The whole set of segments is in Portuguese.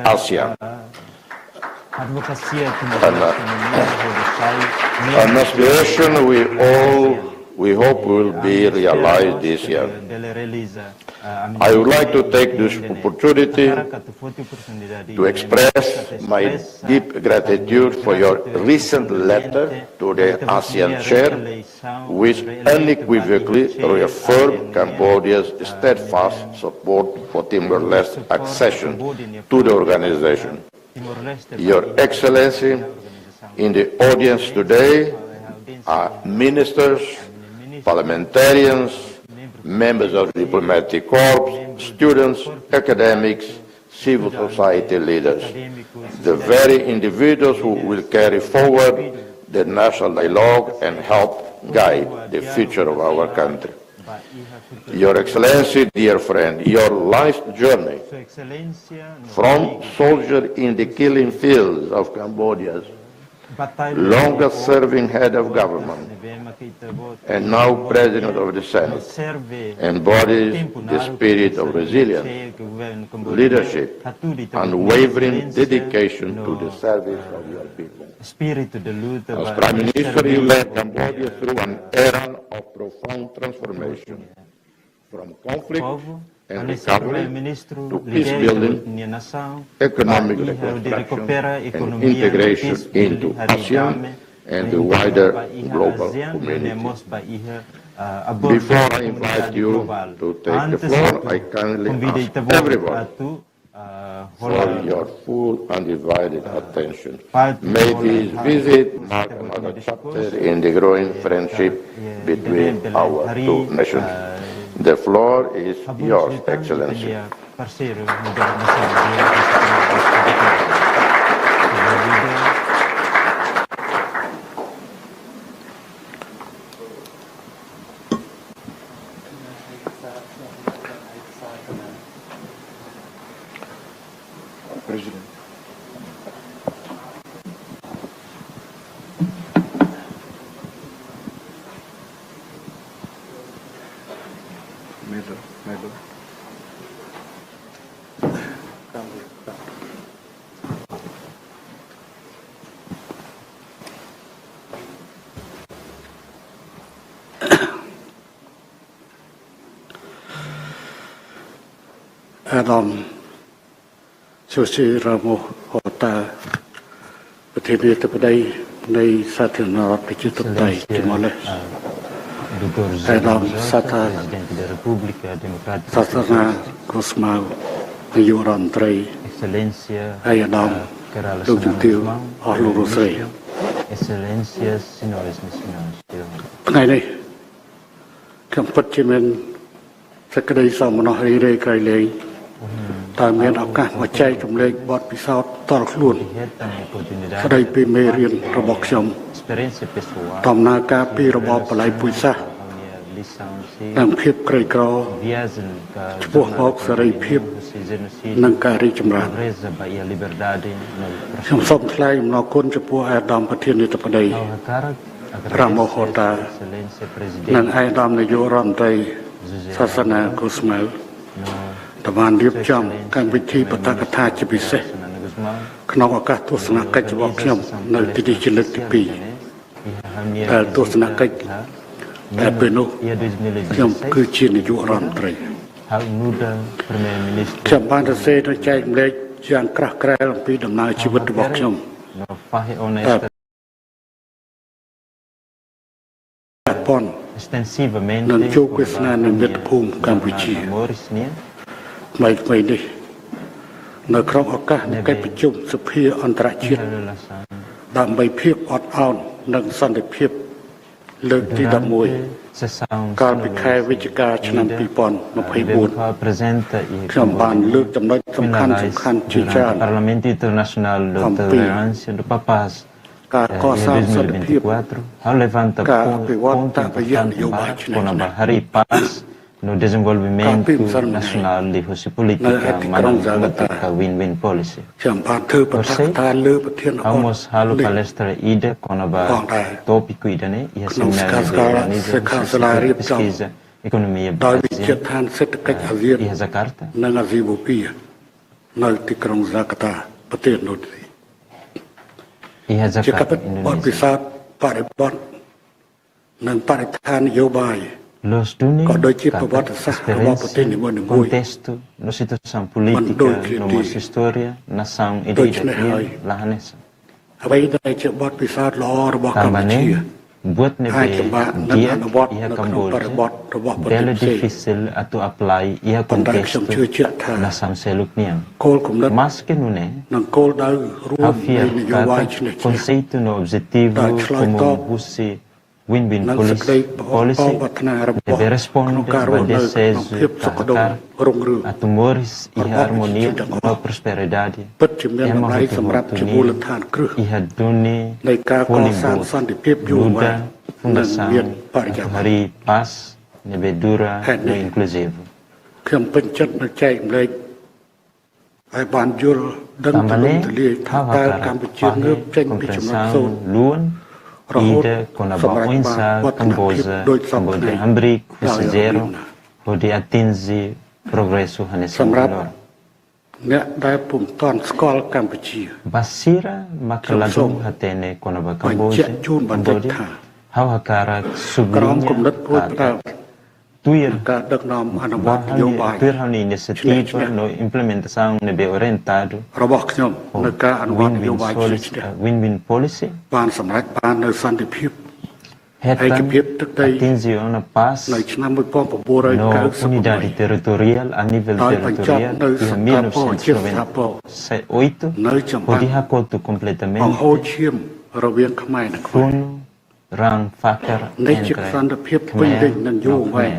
ASEAN. An aspiration we hope will be realized this year. I would like to take this opportunity to express my deep gratitude for your recent letter to the ASEAN Chair, which unequivocally reaffirmed Cambodia's steadfast support for Timor-Leste accession to the organization. Your Excellency, in the audience today are ministers, parliamentarians, members of the diplomatic corps, students, academics, civil society leaders, the very individuals who will carry forward the national dialogue and help guide the future of our country. Your Excellency, dear friend, your life journey from soldier in the killing fields of Cambodia's longest-serving head of government and now President of the Senate embodies the spirit of resilience, leadership, unwavering dedication to the service of your people. As Prime Minister, you led Cambodia through an era of profound transformation, from conflict and recovery to peace building, economic reconstruction, and integration into ASEAN and the wider global community. Before I invite you to take the floor, I kindly ask everyone for your full undivided attention. May this visit mark another chapter in the growing friendship between our two nations. The floor is yours, Excellency. President. Melo. Adam Susi Ramo Hota Petini Tepadai Nei Satina Pichutai Timor-Leste Adam Sata Satana Gusmau Yuran Trey Ayadam Lukitiu Ahlurusrey Excelências, senhores missionários. Ngày nay Campuchimen Secretary Samana Hire Kailei តាមមានឱកាសមកចែករំលែកបទពិសោធន៍តល់ខ្លួនស្ដីពីមេរៀនរបស់ខ្ញុំដំណើរការពីរបបបល្ល័យពូជសាសន៍និងភាពក្រីក្រឆ្ពោះមកសេរីភាពនិងការរីកចម្រើនខ្ញុំសូមថ្លែងអំណរគុណចំពោះអាដាមប្រធានាធិបតីរ៉ាម៉ូហូតានិងអាដាមនាយករដ្ឋមន្ត្រីសាសនាកូស្ម៉ៅ តបានរៀបចំកម្មវិធីបទកថាជាពិសេសក្នុងឱកាសទស្សនកិច្ចរបស់ខ្ញុំនៅទីនេះជាលើកទី2ដែលទស្សនកិច្ចដែលពេលនោះខ្ញុំគឺជានាយករដ្ឋមន្ត្រីខ្ញុំបានសរសេរទៅចែករំលែកយ៉ាងក្រាស់ក្រែលអំពីដំណើរជីវិតរបស់ខ្ញុំនឹងជួបវាសនានៅមាតុភូមិកម្ពុជា ថ្មីនេះនៅក្នុងឱកាសនៃកិច្ចប្រជុំសភាអន្តរជាតិដើម្បីភាពអត់ឱននិងសន្តិភាពលើកទី11កាលពីខែវិច្ឆិកាឆ្នាំ2024ខ្ញុំបានលើកចំណុចសំខាន់ជាច្រើន Parlamento Internacional de Tolerância do Papaz ការកសាងសន្តិភាព levanta pontos com a Bahari Paz no desenvolvimento nacional de política política win-win policy. Vamos a la palestra ida con a tópico ida ne e a seminário de pesquisa economia baseada e a Jakarta នៅទីក្រុងហ្សាកាតាប្រទេសឥណ្ឌូនេស៊ី Ia ជាការ Jakarta, ពិតបទពិ Indonesia. សោធន៍បរិបទនិងបរិស្ថាននយោបាយ Los dunia Kalau dia kata perbatasan experiência, awak penting ni mana mui. contexto, na situação política, Mandou na que nossa história, nação e Dois de ni hai. lahanesa. អ្វីដែលជាបទពិសោធន៍ល្អរបស់កម្ពុជា Também, buat nebe អាចសម្បានឹង dia អនុវត្ត ia នៅក្នុងបរិបទ Camboja, របស់ប្រទេស dela ផ្សេង difícil atau apply ia Pandai contextoខ្ញុំជឿជាក់ថា nação seluk niang. គោលគំនិត Mas que não é, និងគោលដៅរួមនៃ havia នយោបាយឈ្នះ kata ឈ្នះ conceito no objetivo Dah celai como top. Husi win-win និងសេចក្តីបង policy ប្រាថ្នារបស់ deve ក្នុង responder ការរស់ ao នៅក្នុង desejo ភាពសុខដុម para រុងរឿង a tumores e Berbalik a harmonia cinta na prosperidade ពិតជាមាន é តម្ uma លៃសម្រាប់ជាមូលដ្ឋានគ្រឹះ e a dune នៃការកសាង Polimbo សន្តិភាពយូរវែ Luda ងនិង Fundação មានបរិយាបន្ន Hari Paz Nebedura Hadi. no Inclusivo ខ្ញុំពេញចិត្តនឹងចែកម្លែកឲ្យបានយល់ដឹងទូលំ Também ទូលាយថាតើ Havakara កម្ពុជាងើបចេញពីចំណុចសូន្យ compreensão Luan Rahot ida com a Samrat bagunça Ba- Camboja Doit Sam Camboja Knai. Ambric Lau yang zero Rina. pode atingir progresso nesse Samrat melhor អ្នកដែលពុំតាន់ស្គាល់កម្ពុជា Basira makaladu Som. hatene kona baបញ្ជាក់ជូនបន្តិចថា Hawakara ក្រមគំនិតពួយ sublinha ផ្ដើម tuir ការដឹកនាំអនុវត្តនយោបាយ tuir hal iniciativa no implementação nebe orientado របស់ខ្ញុំនៅការអនុវត្តនយោ win-win បាយជា win-win policy បានសម្រេចបាននៅសន្តិភាព Hetan Equipirទឹកដី atingiu a paz នៅឆ្នាំ no unidade 1998 territorial a nível Ai, territorial Punjab, e em no Singapore, 1998 នៅចំបាំង pode hakoto បង្ completamente ហូរឈាមរវាងខ្មែរនិងខ្មែរ Kuno, Rang, Fakar, នេះជាសន្តិភាពពេញលេញនិងយូរអង្វែង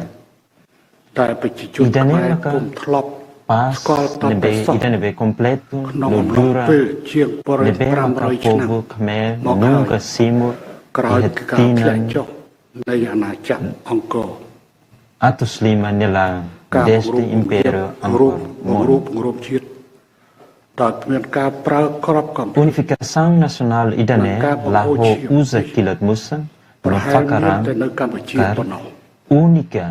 តែប្រជាជនខ្មែរពុំធ្លាប់ Paz, Skol top nebe, pesok. ida nebe completo, ក្នុងអំឡុង Lodura, ពេលជាង nebe maka 500ឆ្នាំ povo, Khmer, Mok nunca Simo, ក្រោយ e ពីការធ្លាក់ Hetinan, ចុះនៃអាណាចក្រអង្គរ Atos Lima, Nela, ការ deste Império រូប Angkor, រូបរូបជាតិដោយមានការប្រើក្របកំពុង Unificação Nacional Idane, Nangkap Laho Ochi. usa Kilat Musa, ប្រ no ហែលមាន Fakarang, តែនៅកម្ពុជា Kar, ប៉ុណ្ណោះ única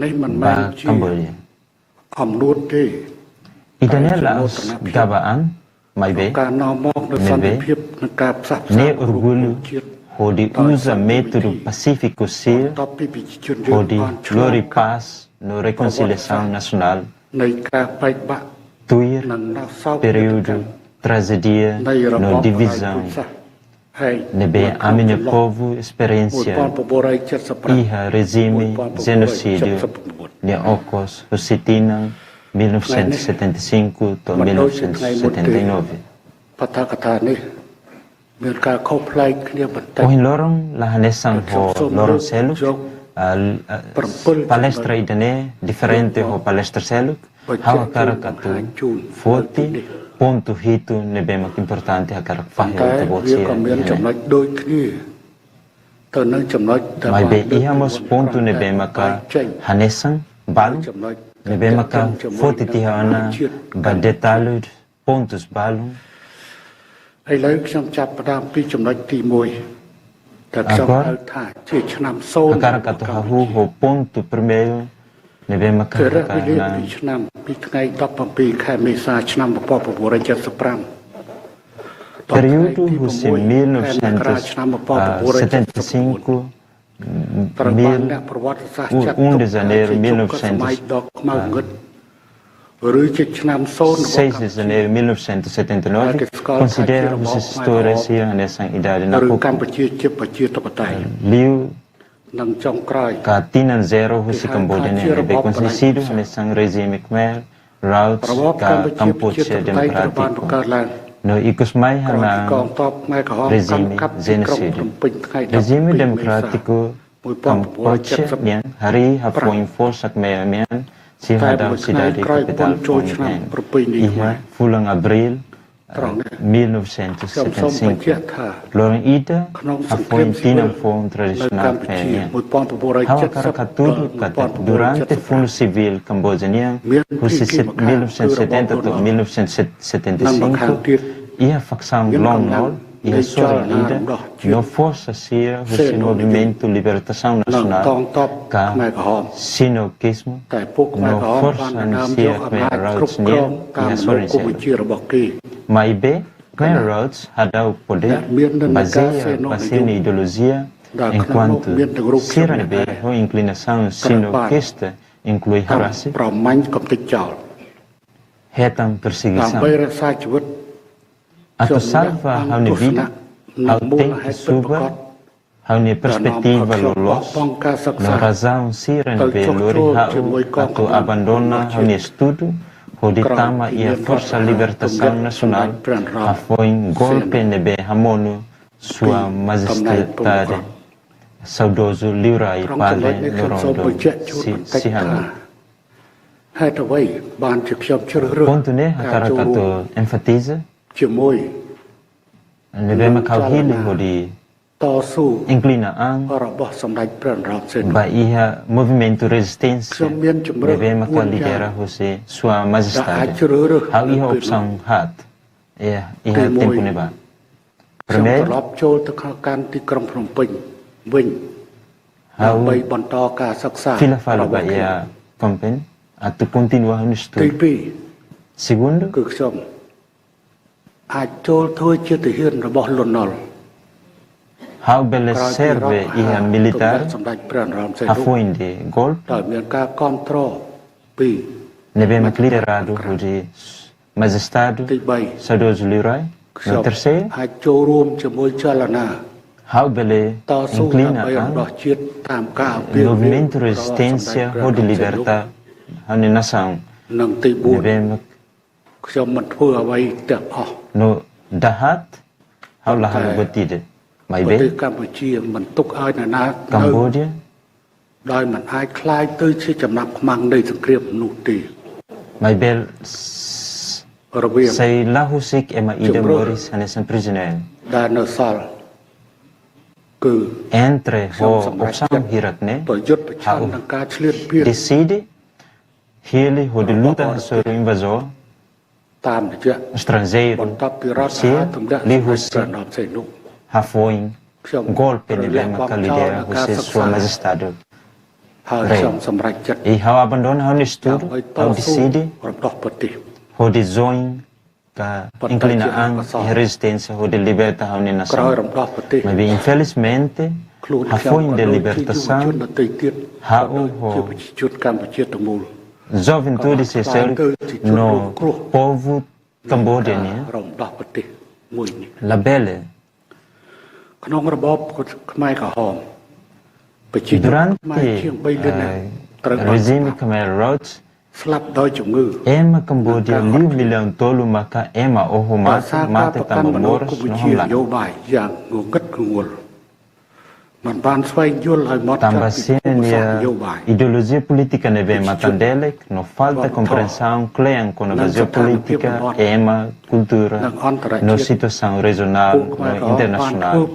នេះមិនមែន ba ជា Cambodia. អំនួតទេ Idane Baik, las semua pernah Gabaan, Maibe, ការនាំមកនូវសន្តិភាពនិងការផ្សះផ្សា ne រូប orgulho, ជាតិ onde usa método pacífico ser, តបពីប្រជាជនយើង onde បានឆ្លង glória e paz, no reconciliação nacional, នៃការបែកបាក់ tuir, និងដល់សោក período, tragédia, នៃរប no បប្រជាជន divisão, សាសន៍ហើយ nebe a minha povo experiência, 1975 iha regime, genocídio, ne ocos, Husitina, 1975 to 1979. បតាកថានេះមានការខុសប្លែកគ្នាបន្តិច Ohin lorong lahanesang ho lorong seluk, palestra idane differente ho palestra seluk, hawa karakatu, foti, ponto hito nebe mak importante hakarak ប៉ុន្ fahe តែ te វា botsia. ក៏មានចំណុចដូចគ្នាទៅនឹងចំណុចដែល Mai be បានលើក ihamos មុន ponto nebe បែក maka ចេញ hanesang balu, ចំណុច nebe maka foti tihana ba detalhed pontos balu. ឥឡូវខ្ញុំចាប់ផ្ដើមពីចំណុចទី1តែខ្ញុំហៅថាជាឆ្នាំ0 Hakarakatu hahu ho ponto primeiro nebe maka គឺរយៈពេលពី hakana ឆ្នាំពីថ្ងៃ17ខែមេសាឆ្នាំ1975 Período de 1975, 1 de janeiro ឬជាឆ្នាំ0 6 de janeiro 1979, considera os historiadores nessa idade na ឬ Copa. កម្ពុជាជាប្រជាធិបតេយ្យ Liu និងចុងក្រោយ Katinan Zero Husi Cambodia nebe conhecido nesse regime Khmer, Raut របប ka កម្ពុជាជាធិប Cambodia តេយ្យត្រូវបានបង្កើត Democrático. ឡើង No Ikusmai ក្រោយពី Hana កងទ័ពខ្មែរក្រហមកាន់កាប់ទីក្រុងភ្នំពេញថ្ងៃ Regime 12 Democrático Cambodia niang hari hapon força Khmer mian si hadau cidade capital Phnom Iha fulang Abril ខ្ញុំសូមបញ្ជាក់ 1975 ថា Lorong Ida ក្នុងសង្គ្រា hapon មស៊ីវិល tinang form នៅ tradisional កម្ពុជា Khmer Hawa karakaturu kata durante fundo civil cambodiano, husi 1970 to 1975 1975, ia facção Long Nol, e a Sorinida no força sia o movimento Libertação Nacional ka sinokismo no força sia Khmer Rouge nia e a Sorin Mai be Khmer Rouge ada o poder baseia na ideologia enquanto Siranbe a inclinação sinokista inclui Harasi retam perseguição atau salva hauni vida haute suba hauni perspektiva lolos na razão Siranbe lori hau atau abandona hauni estudo hoditama ia Força Libertação Nacional a foi golpe nebe hamonu sua majestade saudoso Liurai Padre Norondo Sihanouk ponto ne hatara katu emphasize nebe makau hili hodi inclinaan ba iha movimento resistência nebe makau lidera hose sua majestade hau iha opsang hat iha tempo neba primeiro hau fila fala ba ia campaign atau continuar no estudo segundo hau bele serve ia militar afuinde golpe nebe mak liderado de majestade saudoso Liurai no terceiro hau bele inclina movimento resistência ou de libertar hane nação nebe mak no dahat hau lahan botide mai be Cambodia ដោយមិនអាចคล้ายទៅជាចំណាប់ខ្មាំងនៃសង្គ្រាមនោះទេ mai bel sei lahusik ema ida Boris hanesan prisioner ដែលនៅសល់គឺ entre ho opsang hirakne ប្រយុទ្ធប្រឆាំងនឹងការឆ្លៀតពៀន decide ele ho de luta sobre o invasor តាមរយៈ estrangeiro បន្ទាប់ពីរដ្ឋាភិបាលទម្លាក់ foi golpe de lema que lidera você sua majestade e how abandona how estudo how decide how de zoin que inclinaan e resistência how de liberta how de nação mas infelizmente how foi de libertação how juventude se ser no povo cambodiano la belle durante regime Khmer Rouge ema Cambodia liu milhão tolu maka ema oho mate tamamores no hamlan tambah senia ideologia política neve matandelek no falta compreensão clean com a geopolítica ema cultura no situação regional no internacional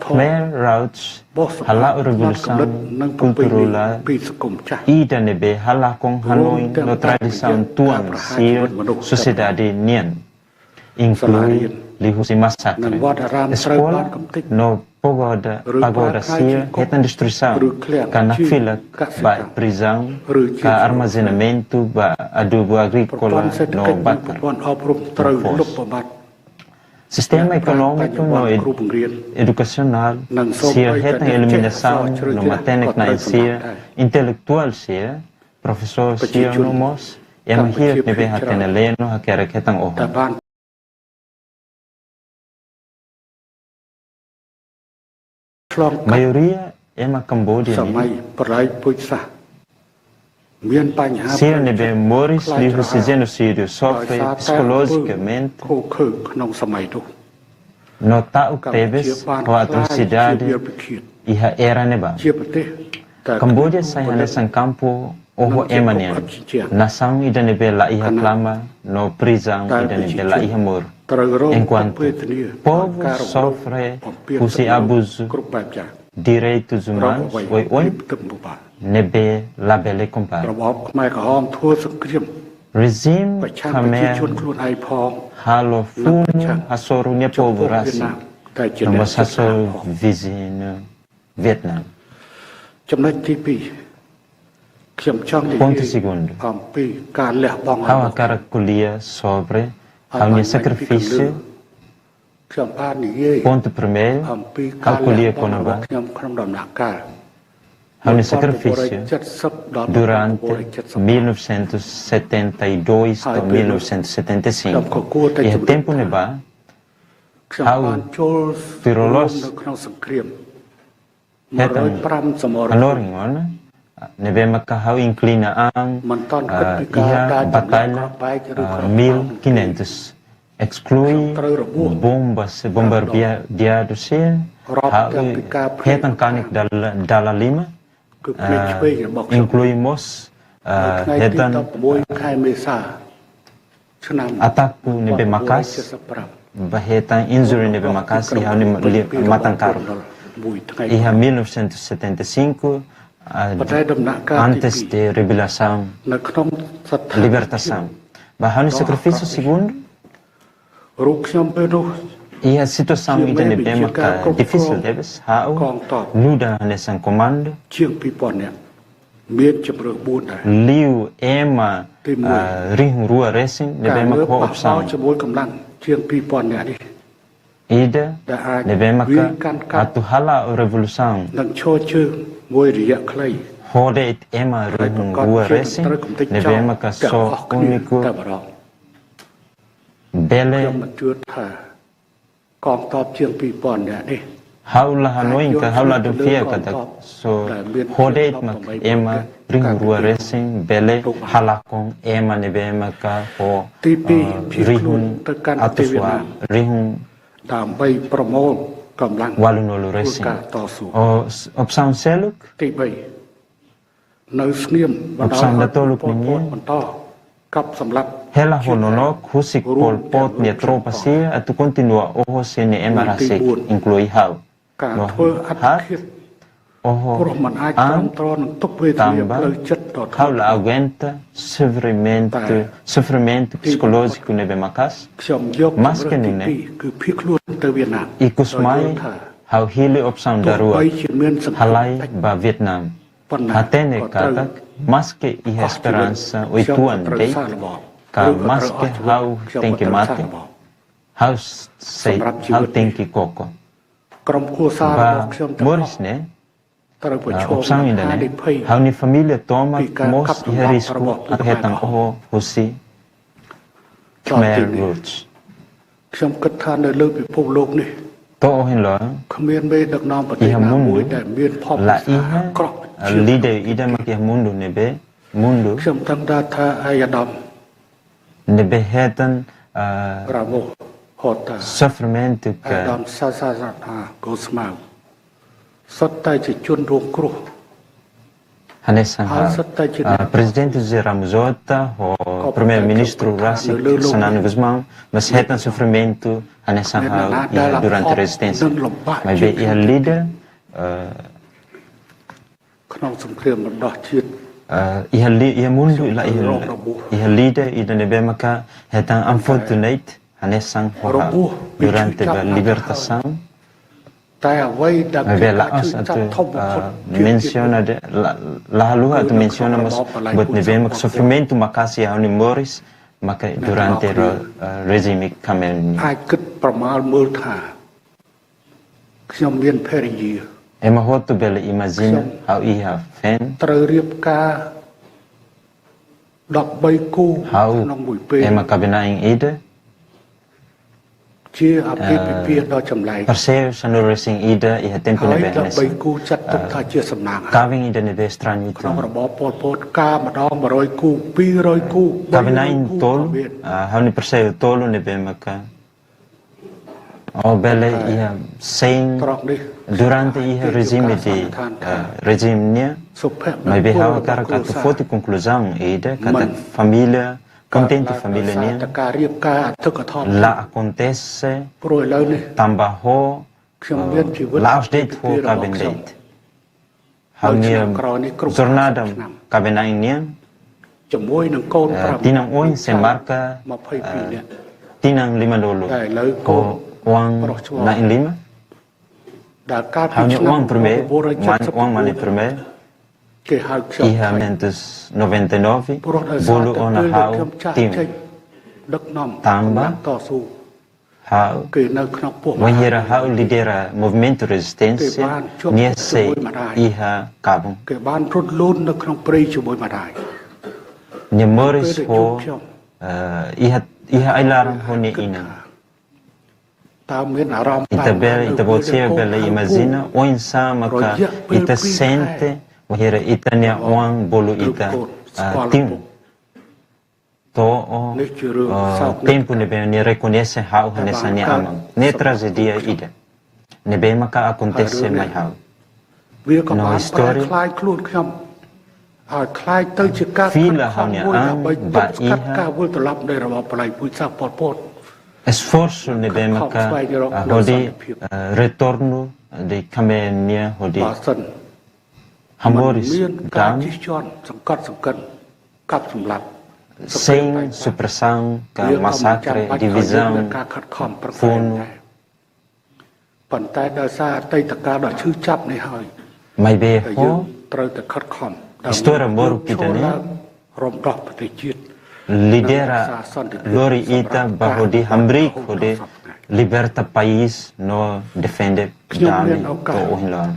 Khmer Rouge hala revolução cultural ida nebe hala com Hanoi no tradição tuan sir sociedade nian inclui lihusi massacre escola no pagoda sia etan destruição karena fila ba prisão ka armazenamento ba adubo agrícola no bakar sistema econômico no educacional sia etan eliminação no matenek na sia intelectual sia professor sia nomos yang hidup nebe hateneleno hakera ketang oh maioria ema Cambodia se nebe Boris livre se genocídio sofre psicologicamente no tau tebes ou atrocidade e a era neba Cambodia sai hanesan campo oho emanian nação ida nebe la iha clama no prisão ida nebe la iha mor enquanto povo sofre usi abuso direitos humanos oi nebe labele compare Rezim ប្រឆាំងប្រជា Khmer ជនខ្លួនឯងផង halo funo hasorunya ចំពោះវៀត povorasi ណាមតែជា nomor អ្នកជិតខាង satu ផង vizinho Vietnam. ចំណុចទី2ខ្ញុំចង់និយា Ponto យ segundo. អំពីការលះបង់ Há uma caracolia sobre ao meu sacrifício. ខ្ញុំបាននិយាយ Ponto primeiro, អំពីការលះ calculia បង់របស់ Conova. ខ្ញុំក្នុងដំណាក់កាល Ao meu sacrifício 1970ដល់ durante 1972 a 1975. E a tempo neba, ខ្ញុំបានចូល Pirolos នៅក្នុងសង្គ្រាម Hetang 105សមរភូមិ Anoringon, nebe makahau inclina ang មិនតាន់គិតពីការ ia ដាច់ batalha 1500. Exclui bombas, bombardeados, hetang kanik dala lima. គឺភ្លេចឆ្វេងរបស់ខ្ញុំ Incluímos ថ្ងៃទី hetang 16 ខែមេសាឆ្នាំ ataku nebe makas, 1975 hetang injury nebe makas, iha matang karo. មួយថ្ងៃ Iha 1975, ប៉ុន្តែដំណាក់កាល antes ទី de revelação, 2នៅក្នុងស្ថាន libertação. Bahano sacrifício segundo, រូបខ្ញុំពេលនោះ e a situação ainda é bem difícil, deve ser. Nuda nesse comando, ជាង 2000 នាក់មានជំរឿ4ដែរ Liu Ema Ring Rua Racing, ការ deve លើ ser បោះ uma បោ opção. ជាមួយកម្លាំងជាង 2000 នាក់នេះ Ida, deve ser atu hala revolução. នឹងឈរជើងមួយរយៈខ្លី Hodet Ema Ring Rua Racing, deve ser só único តែម្ដង Bele ខ្ញុំមិនជឿថាកងទ័ពជាង 2000 នាក់នេះ Haula Hanoi ka haula do fia kata so hodet mak ema ring rua racing bele halakong ema ne bema ka ho ទី2ភៀសខ្លួន rihun ទៅកាន់ប្រទេសវៀតណា atuswa ម rihun ដើម្បីប្រមូលកម្លាំង walunolo ធ្វើ racing ការតស៊ូ o opção seluk ទី3នៅស្ងៀមបណ្ដោយ Option ឲ្យ Dato' ពលពត Lukminien បន្តកប់សម្លាប់ hela hononok husik pol pot ni tropa sia atu continua oho sene ema rasik inclui hau ការ no ធ្វើអត្ត hat ឃាត oho ព្រោះมันអាចទ្រាំ an ទ្រនឹងទុក្ខវេទនាផ្លូវចិត្តដល់ Kaula aguenta sofrimento psicológico nebe makas ខ្ញុំយក Mas ជំរើស que ទី nem, 2គឺភៀសខ្លួនទៅវៀតណាម ikusmai ដោយយល់ថា hau hili opção ទោះ darua បីជាមានសង្គ្រាម halai ba Vietnam ប៉ុន្តែ hatene ក៏ត្រូវ katak mas que i esperança ខ្ញុំ oituan ក៏ត្រូវ dei សាររបប ka ឬក៏ mas ត្រូវអ que ស់ជីវិត hau ខ្ញុំ tem ក៏ que ត្រូវសារ mate របប hau sei Samrap hau jiwit tem ni. que koko ក្រុមគ្រួសាររបស់ ba ខ្ញុំទាំងអស់ Morris ne ត្រូវប្រឈម opção នឹង ainda ហា ne និភ័យ hau ni família toma Pika mos kap i lembab risco robot at hetang pika oho husi ចោលទី Khmer នេះ roots ខ្ញុំគិតថានៅលើពិភពលោកនេះ to hin lo គ្មានមេដឹកនាំប្រទេស Iha ណាមួយ mundo ដែលមានផល la ពិសោធន៍ iha អាក្រក់ជាង líder ida makia mundo nebe mundo ខ្ញុំដឹងថាអាយដាម nebe hetan រ៉ាម៉ូហតតា sofrimento អាយដាម que សាសាសាថាកូស្មាវសុទ្ធតែជាជនរងគ្រោះ hanesan Sudah jadi. presidente José Ramos Horta o primeiro ministro Racik Sanano Guzmão mas hetan sofrimento hanesan durante a resistência mas be ia líder ក្នុងសង្គ្រាមរំដោះជាតិ ia mundo ila ia líder ida nebe maka hetan unfortunate hanesan durante a libertação តែអ្វីដែល Mas lá menciona lá lua tu menciona mas buat nevema que sofrimento makasi a unimoris maka durante o regime Khmer អាចគិតប្រមាលមើលថាខ្ញុំមានភរិយា ema hotu bela imagina how ia fen ត្រូវរៀបការ13គូ how ក្នុងមួយពេល ema kabina ing ida ជាអាពាហ៍ពិពាហ៍ដ៏ចម្លែក Perseu sanu racing ida ia tempo ហើយ nebe hanes 13គូចាត់ទុកថាជាសំណាង kawing ida nebe estranho ក្នុង itu របបប៉ុលពតការម្ដង100គូ200គូ kabina ing 300 tolo មាន how ni perseu tolo nebe maka oh bela ia sem ត្រង់នេះ Durante o regime de regime សុភមង្គល mas behava cara que tu fosse conclusão ida cada família contente família តែ nia ការរៀបការអធិកធម៌ lá acontece ព្រោះឥឡូវនេះ tambaho ខ្ញុំមានជីវិត lá os date ho cabinet how nia jornada cabinet nia tinang oin se marca tinang lima dulu ko uang naik lima hanya uang primeiro uang mani primeiro iha 1999 bulu ona hau tim tambah hau wahira hau lidera movimento resistência niese iha kabung Nyemoris ho iha ailarang ho ne ina ita bolsia bela imagina o insama ka ita sente wahira ita nia uang bolu ita tim to tempo ne be ne reconhece hau nessa nia amang ne tragedia ida ne be maka acontece mai hau no história fila hanya ba iha esforço ne be maka hodi retorno de kamenia hodi Hamoris dan sem supressão ka massacre divisão funo mai be ho História moro pidane lidera lori ita bahwa di hambrik hode liberta país no defende dame to uhilan.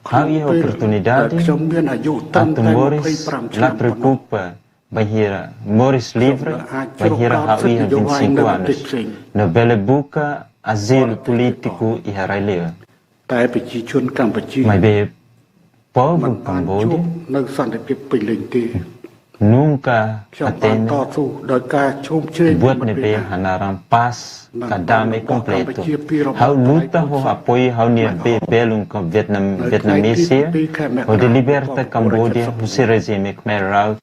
Havia oportunidade tanto Morris la preocupa bahira Morris livre bahira havia 25 anos no bele buka asilo político e israelita. Mas be povo Camboja nunca atende buat nebe hanaram paz kadame completo. Hau luta ho apoio hau nia be belum com Vietnamese ho de liberta Camboja ho se regime Khmer Rouge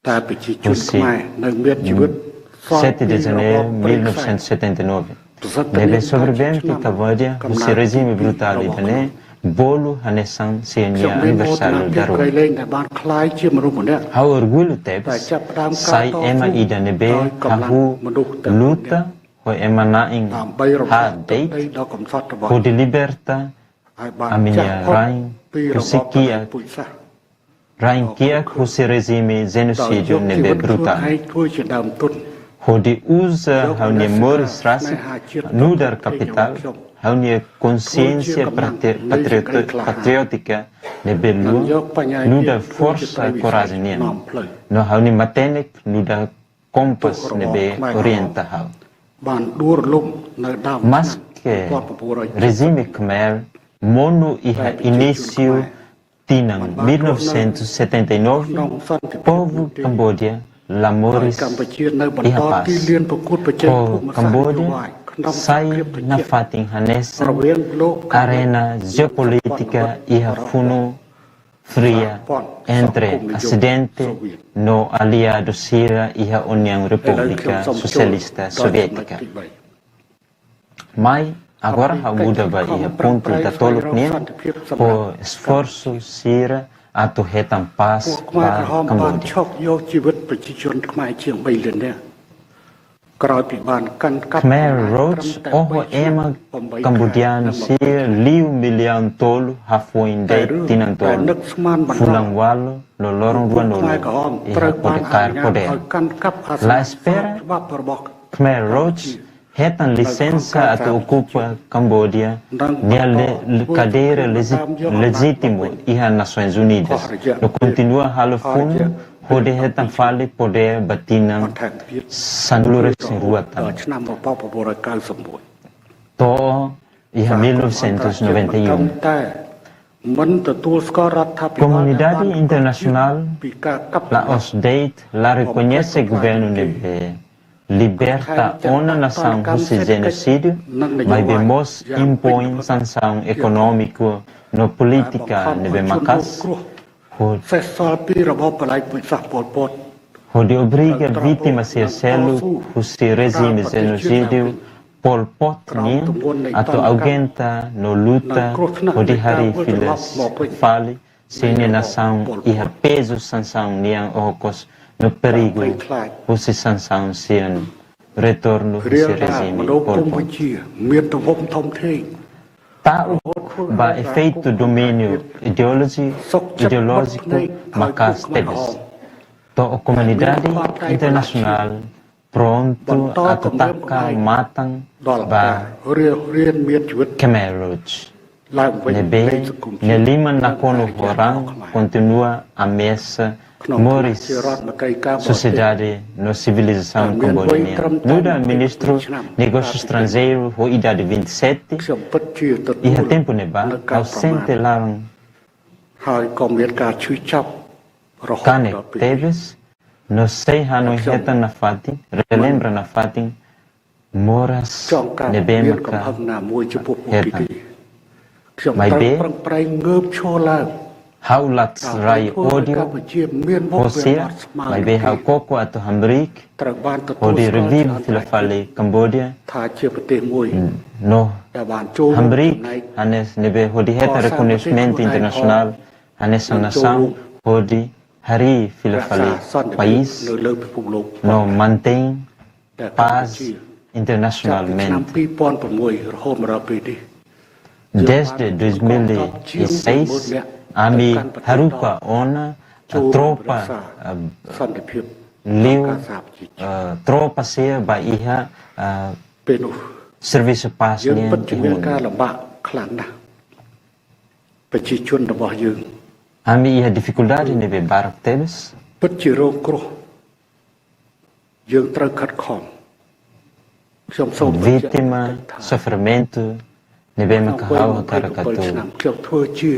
ho se 7 de janeiro 1979. Nebe sobrevivente Camboja ho se regime brutal libanês bolu hanesan senia aniversário da rua. Hau orgulho tebs sai ema ida nebe hahu luta ho ema naing ha date ho de liberta a minha rain ho sekia rain kia ho se regime genocídio nebe brutal. Ho de usa hau ne Morris Rassi nudar capital hau ne consciência patriótica nebe lu nuda força coragem nia no hau ne matenek nuda kompas nebe orienta hau mas que regime Khmer mono iha início tinang 1979 povo Camboja la Morris iha paz ho Camboja sai na fating hanesa arena geopolítica iha funo fria entre acidente no aliado Sira iha União República Socialista Soviética. Mas agora a muda vai iha ponto da toloknia po esforço Sira atau hetam paz para Camboja. Khmer Rouge oho ema Cambodiano Sir liu milian tolo hafuin dei tinang tolo fulang walo lo lorong dua nolo iha podekar poder. La espera Khmer Rouge hetan licença atau ocupa Cambodia nia cadeira legítimo iha Nações Unidas. No continua halo fundo hode hetan fale poder batinang sanlures ruatan. To iha 1991. Comunidade internacional la OSDEIT la reconhece governo nebe liberta uma nação do genocídio, mas vemos impõe sanção econômica no política nebe macas. Onde obriga vítimas a ser selo o seu regime genocídio Pol Pot atau alguém no luta onde hari filas fale sini nação e peso sanção niang okos no perigo usi sanção sian retorno រៀល si ថា regime មនុស្សកម្ Pol ពុ Pot. ជាមានទំហំធំធេង Tao ba efeito domínio ideológico macas teves. To a comunidade internacional pronto a atacar matam ដល់ ba រៀនមានជីវិត Khmer Rouge. ឡើងវិញនៃ Nebe សង្គម Nelima Nakono Horang continua a mesa ក្នុង Moris ជារដ្ឋមន្ត្រីការបរទេស sociedade no civilização cambodiana. Nuda ministro negócio estrangeiro ho idade 27 ខ្ញុំពិតជាទ e ទូល a tempo neba នៅការប្រមាថ ausente larang ហើយក៏មានការឈឺចាប់រហូត Kane ដល់ពេល Teves no sei hanoi heta na fatin relembra na fatin moras ចង់ការ nebe មានកំ maka ហឹងណាមួយចំពោះពួកគេទេខ្ញុំ My ត្រូវ babe. ប្រឹងប្រែងងើបឈរឡើង haulat rai កម្ audio ពុជាមានមុខវា Hosia អត់ស្មើ mai be hau koko atau hambrik ត្រូវបានទទួល Odi ស្គាល់ revive ជា filafale Cambodia ថាជាប្រទេសមួយ no ដែលបានចូល hambrik ចំណែក hanes nebe hodi heta Kosa reconhecimento Betul internacional hanes a nação hodi hari រក្សា filafale សន្តិភាព país នៅលើពិភពលោក no mantém តែកម្ពុជា paz ចាប់ពីឆ្នាំ internacionalmente 2006រហូតមកដល់ពេលនេះ desde 2006 ami harupa ona a tropa សន្តិភាព liu ការសហប្រជាជាតិ tropa sea ba iha ពេលនោះ serviço paz យើង nian ពិតជាមាន ihun ការលំបាកខ្លាំងណាស់ប្រជាជនរបស់យើង ami iha dificuldade nebe barak tebes ពិតជារងគ្រោះយើងត្រូវខិតខំខ្ញុំសូមបញ្ជាក់ vítima sofrimento nebe makahau karakatu ឆ្នាំខ្ញុំធ្វើជា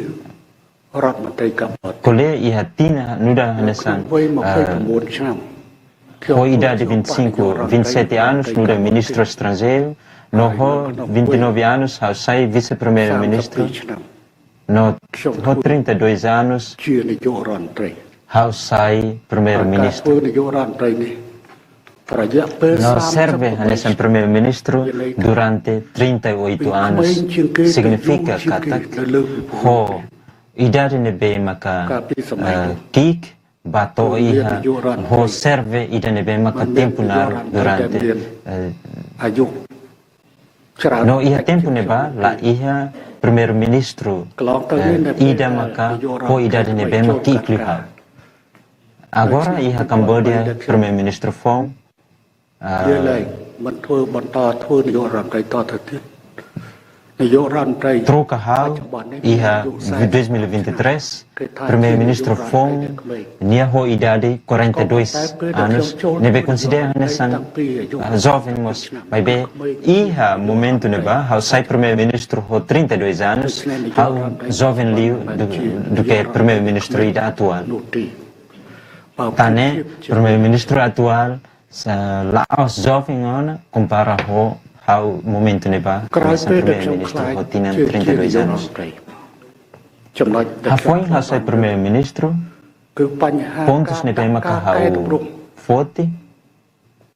រដ្ឋមន្ត្រីកម្ពុជា kole iha tina nuda hanesan វ័យ29ឆ្នាំ ho idade 25 27 anos nuda ministro estrangeiro no ho 29 anos hau sai vice primeiro ministro ឆ្នាំ no ho 32 anos ជានាយករដ្ឋមន្ត្រី hau sai primeiro ការ ministro ធ្វើនាយករដ្ឋមន្ត្រីនេះរយៈពេល No serve a nesse primeiro ministro durante 38 anos. Significa que ho idade nebe maka kik bato iha ho serve idade nebe maka tempo nar durante អាយុច្រើន no iha tempo neba la iha primeiro ministro ida maka ho idade nebe maka ikliha. Agora iha Cambodia primeiro ministro Fong យើងឡើងមិនធ្វើបន្តធ្វើនាយករដ្ឋមន្ត្រីតទៅទៀតនាយករដ្ឋមន្ត្រី Troca hal iha 2023 primeiro-ministro Fong nia ho idade 42 anos nebe considera nesan jovem mos vai be iha momento neba how sai primeiro-ministro ho 32 anos how jovem liu do que primeiro-ministro ida atual នោះទី tane primeiro-ministro atual sa laos jovem ona compara ho how momento neba ក្រោយ nesan ពេលដែលខ្ញុំ primeiro-ministro ខ្លាច ho tinam ជានាយក 32 រដ្ឋម anos ន្ត្រីចំណុចដែល ha foi ha sai primeiro-ministro គឺបញ្ហា pontos ne bem ការ makahau កែតម្រង់ forte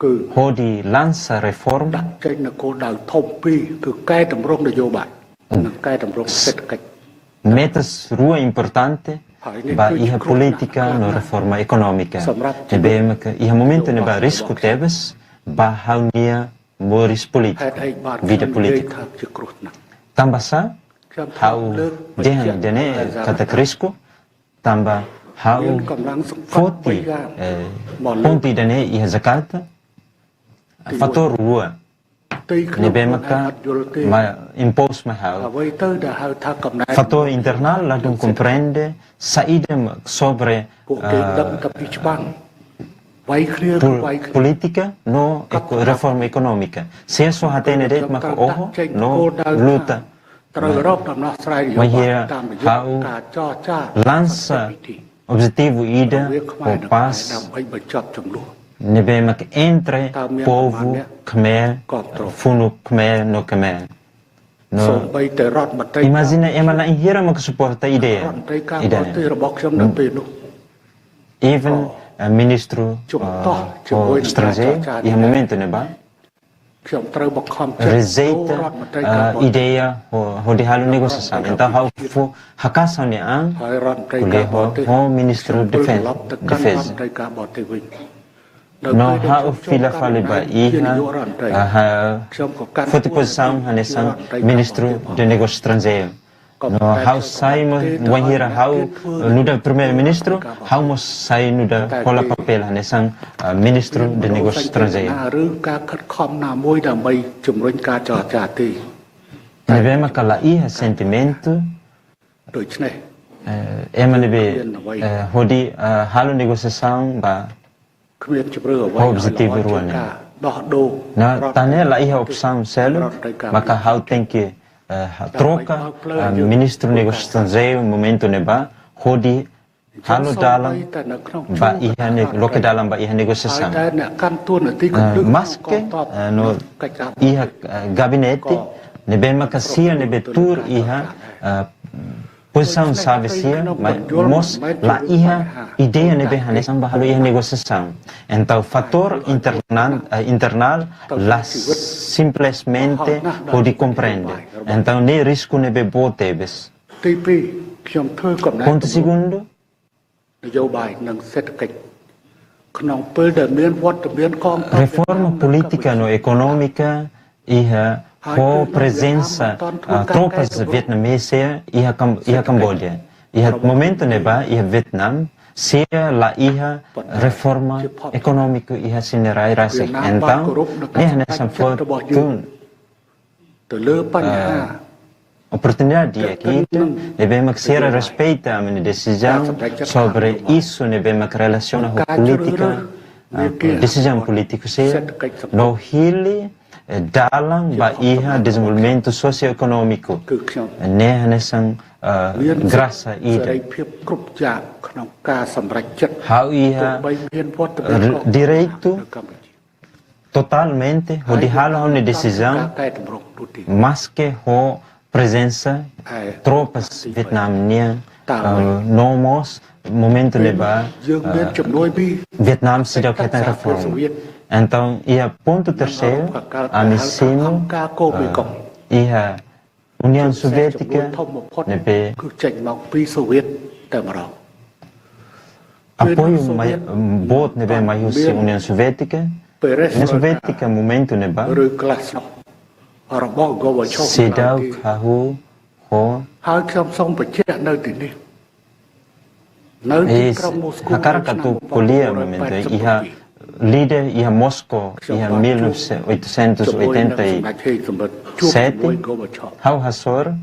គឺ hodi lança reforma ដាក់ចេញនូវគោលដៅធំពីរគឺកែតម្រង់នយោបាយនិងកែតម្រង់សេដ្ឋកិច្ច metas rua importante ba iha politica no reforma econômica ne bem ka iha momento ne ba risco tebes ba haunia moris ហេ politica តុអីបាន vida ខ្ញុំនិយាយ politica ថាជាគ្រោះថ្នាក់ tambah sa ខ្ញុំ hau លើក dehan dene kata risco tambah hau មានកម្លាំងសង្កត់ forte 3យ៉ាងមកលើក ponti dene iha Jakarta fator rua ទីខ្ញុំ ne bem អ ka ត់យល់ទេ ma impose ma hau អ្វីទៅដែលហៅថាកំណែ Fator internal lá não compreende saída sobre ពួកគេដឹងតែពីច្បាំងវាយគ្នាគឺវាយគ្នា política no reforma econômica. Se isso já tem direito mas ojo no luta ត្រូវរកដំណោះស្រាយនយោបាយតាមរយៈការចរចា lança objetivo ida វាខ្មែរ o នឹង paz ដើម្បីបញ្ចប់ចំនួន nebe mak entre povo Khmer funo Khmer no Khmer សូ no ម្បីតែរដ្ឋមន្ត្រី imagina ema lá inhira mak suporta រដ្ឋ ideia មន្ត្រីការបរទេសរបស់ខ្ញុំនៅពេលនោះ even ministro estrangeiro e momento ne ba rejeita ideia ho de halu negosiação. Então hau fo hakasan ni ang kule ho ministro defesa. No hau fila fale ba iha foto posição hanesang ministro de negócios estrangeiros. No hau sai mo wanhira hau nuda primeiro ministro hau mo sai nuda pola papel hanesang ministro de negócios estrangeiros. Nevema kala iha sentimento emanebe hodi halu negosiação ba objetivo ruane. Na tane la iha opção selo maka hau tem que troca ministro negócios estrangeiros momento neba hodi halu dalam ba iha loke dalam ba iha negosiação. Mas que no iha gabinete nebe maka sia nebe tur iha posição sabe sia mas la iha ideia nebe hanesang ba halu iha negosiação. Então fator internal la simplesmente pode compreender. Então nem risco nebe botebes. Ponto segundo reforma política no econômica iha com presença tropas vietnamesas iha Camboja. Iha momento neba iha Vietnam se la iha reforma econômica iha sinerai rasek. Então iha nessa fortuna oportunidade aqui devemos ser respeita a minha decisão sobre isso devemos relacionar com política decisão política seja no hili dalam ba iha desenvolvimento socioeconômico nessa graça ida how iha direito totalmente ho dihala uma decisão mas que ho presença tropas vietnamianas nomos momento leba Vietnam sedang kita reforma. Então ia ponto terceiro a missão ia União Soviética nebe apoio bot nebe maius União Soviética. União Soviética momento neba sedau kahu ho hakara katu kuliah momento iha líder iha Moscou iha 1887 hau hasor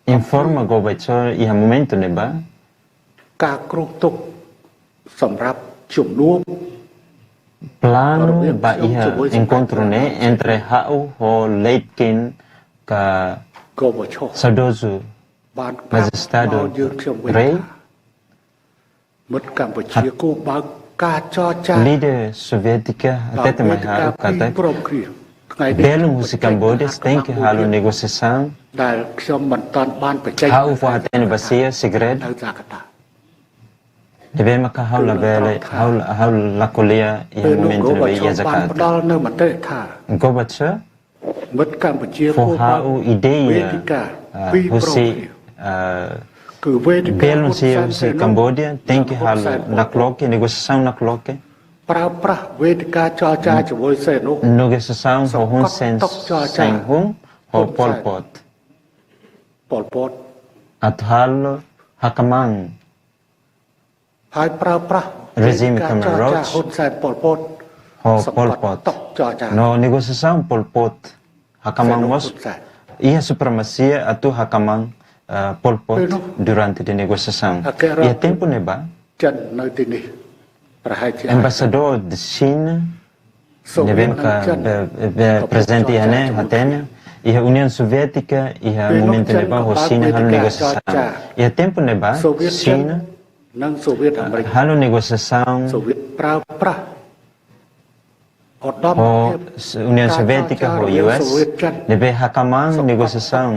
informa Gorbachev iha momento neba plano ba iha encontro ne entre hau ho Leitkin ka saudoso majestado rei líder soviética até também hau kata belo música Camboja tem que halu negociação hau for até negocia segredo devemos que hau la vele hau la colia e momento de ia Jakarta Gorbachev for hau ideia você belo se Camboja tem que halu na cloque negociação na cloque negociação ho Hun Sen Hung ho Pol Pot atau hakamang regime Khmer Rouge ho Pol Pot no negociação Pol Pot hakamang mos ia supremacia atau hakamang Pol Pot durante a negociação ia tempo neba embaixador de China devemos presente ane Athena ia União Soviética ia momento neba ho China halu negociação ia tempo neba China halu negociação União Soviética ho US deve hakamang negociação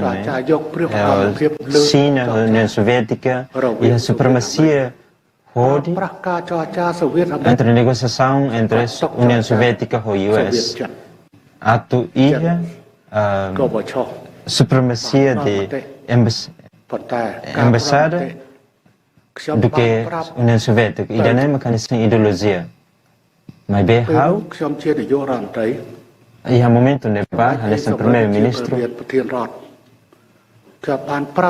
China União Soviética ia supremacia Code entre negociação entre a União Soviética e o US. Atu ia supremacia de embaixada do que a União Soviética. E daí mecanismo ideologia. Mas bem how e há momento ne ba nesse primeiro-ministro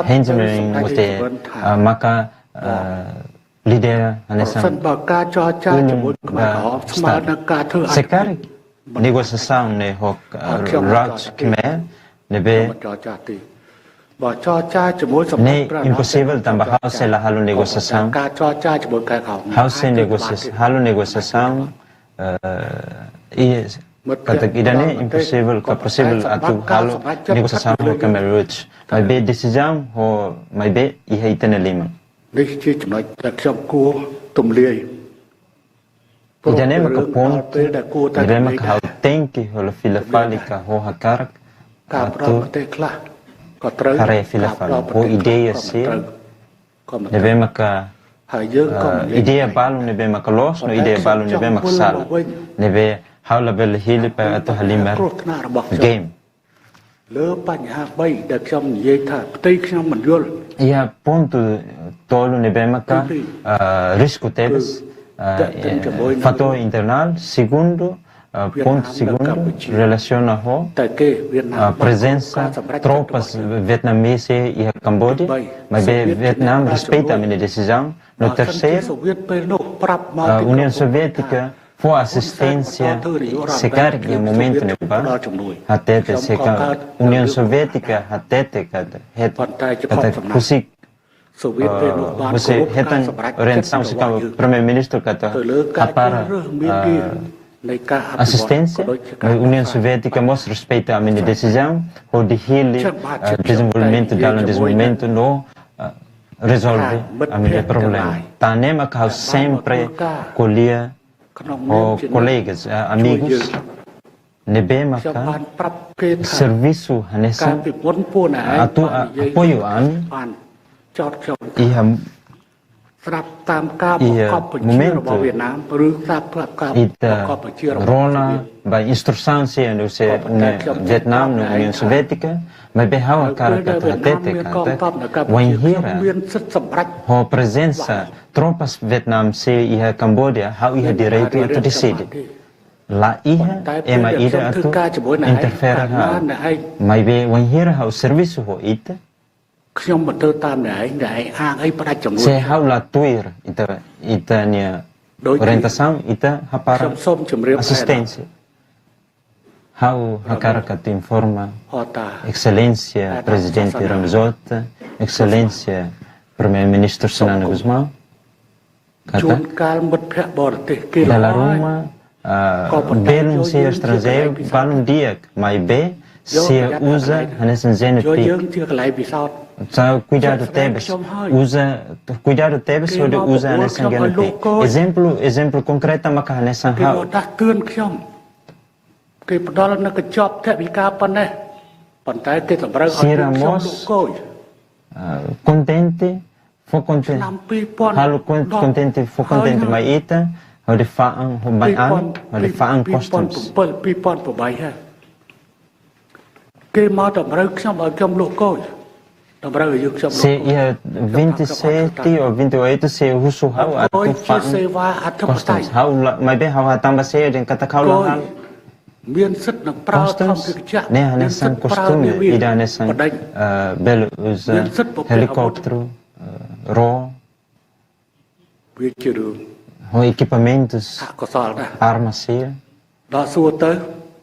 Henry Mote maka líder nessa sekarang negosiação ne hok route Khmer nebe ne impossível também house la halu negociação halu negociação e kata idane impossível ka possível atu halu negociação ho Khmer route mas be decisão ho mas be ia itana lima idane maka ponto idane maka hau tenki ho la fila falika ho hakarak atu kare fila fala ho ideia se deve maka ideia balu nebe maka los no ideia balu nebe maka sala nebe how la bel hili pa atu halimer game ia ponto tolo nebe maka risco tebes fator internal segundo ponto segundo relaciona ho a presença tropas vietnamese e a Camboja mas Vietnam respeita a minha decisão no terceiro a União Soviética foi assistência secar em momento ne ba até secar União Soviética até kata kusik você hetan orientação secar primeiro-ministro kata para assistência a União Soviética mostra respeito à minha decisão ou de desenvolvimento desenvolvimento no resolve a minha problema tá nema que sempre colhia ou colegas amigos nebe maka serviço nessa atu apoio ami momento ita rona by instrução se no Vietnam no União Soviética mas behau a cara kata kata wanhira ho presença tropas Vietnam se e a Camboja how ia direito a decide lá ia ema ida atu interfere ha mas be wanhira how serviço ho ita se how la tuir ita nia orientação ita para assistência how hakarakat informa excelência presidente Ramzot excelência primeiro-ministro Sanana Guzmão kata dalam rumah belum se estrangeiro balum dia mas be se usa nesse genetic so cuidado tebes cuidado tebes ou de usa nesse genetic exemplo concreto maka nesse how se Ramos contente foi contente halu contente foi contente mas ita ho de faang ho bayan ho de faang customs se ia 27 ou 28 se husu hau atu faang customs hau mas bem hau tambah se dengan kata kau hal customs ne hanesan costume ida hanesan bel usa helicóptero raw ho equipamentos armas se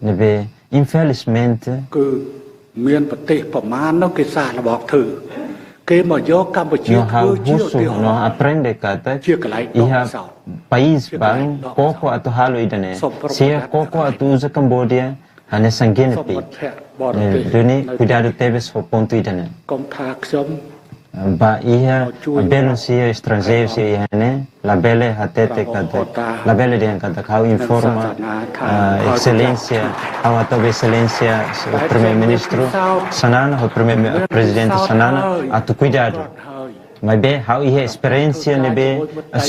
nebe infelizmente no aprende kata ia país bang koko atau halu idane sia koko atau usa Cambodia hanya sanggene pi duni cuidado tebes ho ponto idane ba ia belum sia estrangeiro sia ne la belle hatete kata la belle dia kata kau informa excelência ao atau excelência primeiro-ministro Sanana o primeiro presidente Sanana atau cuidado mas bem, há experiência nebe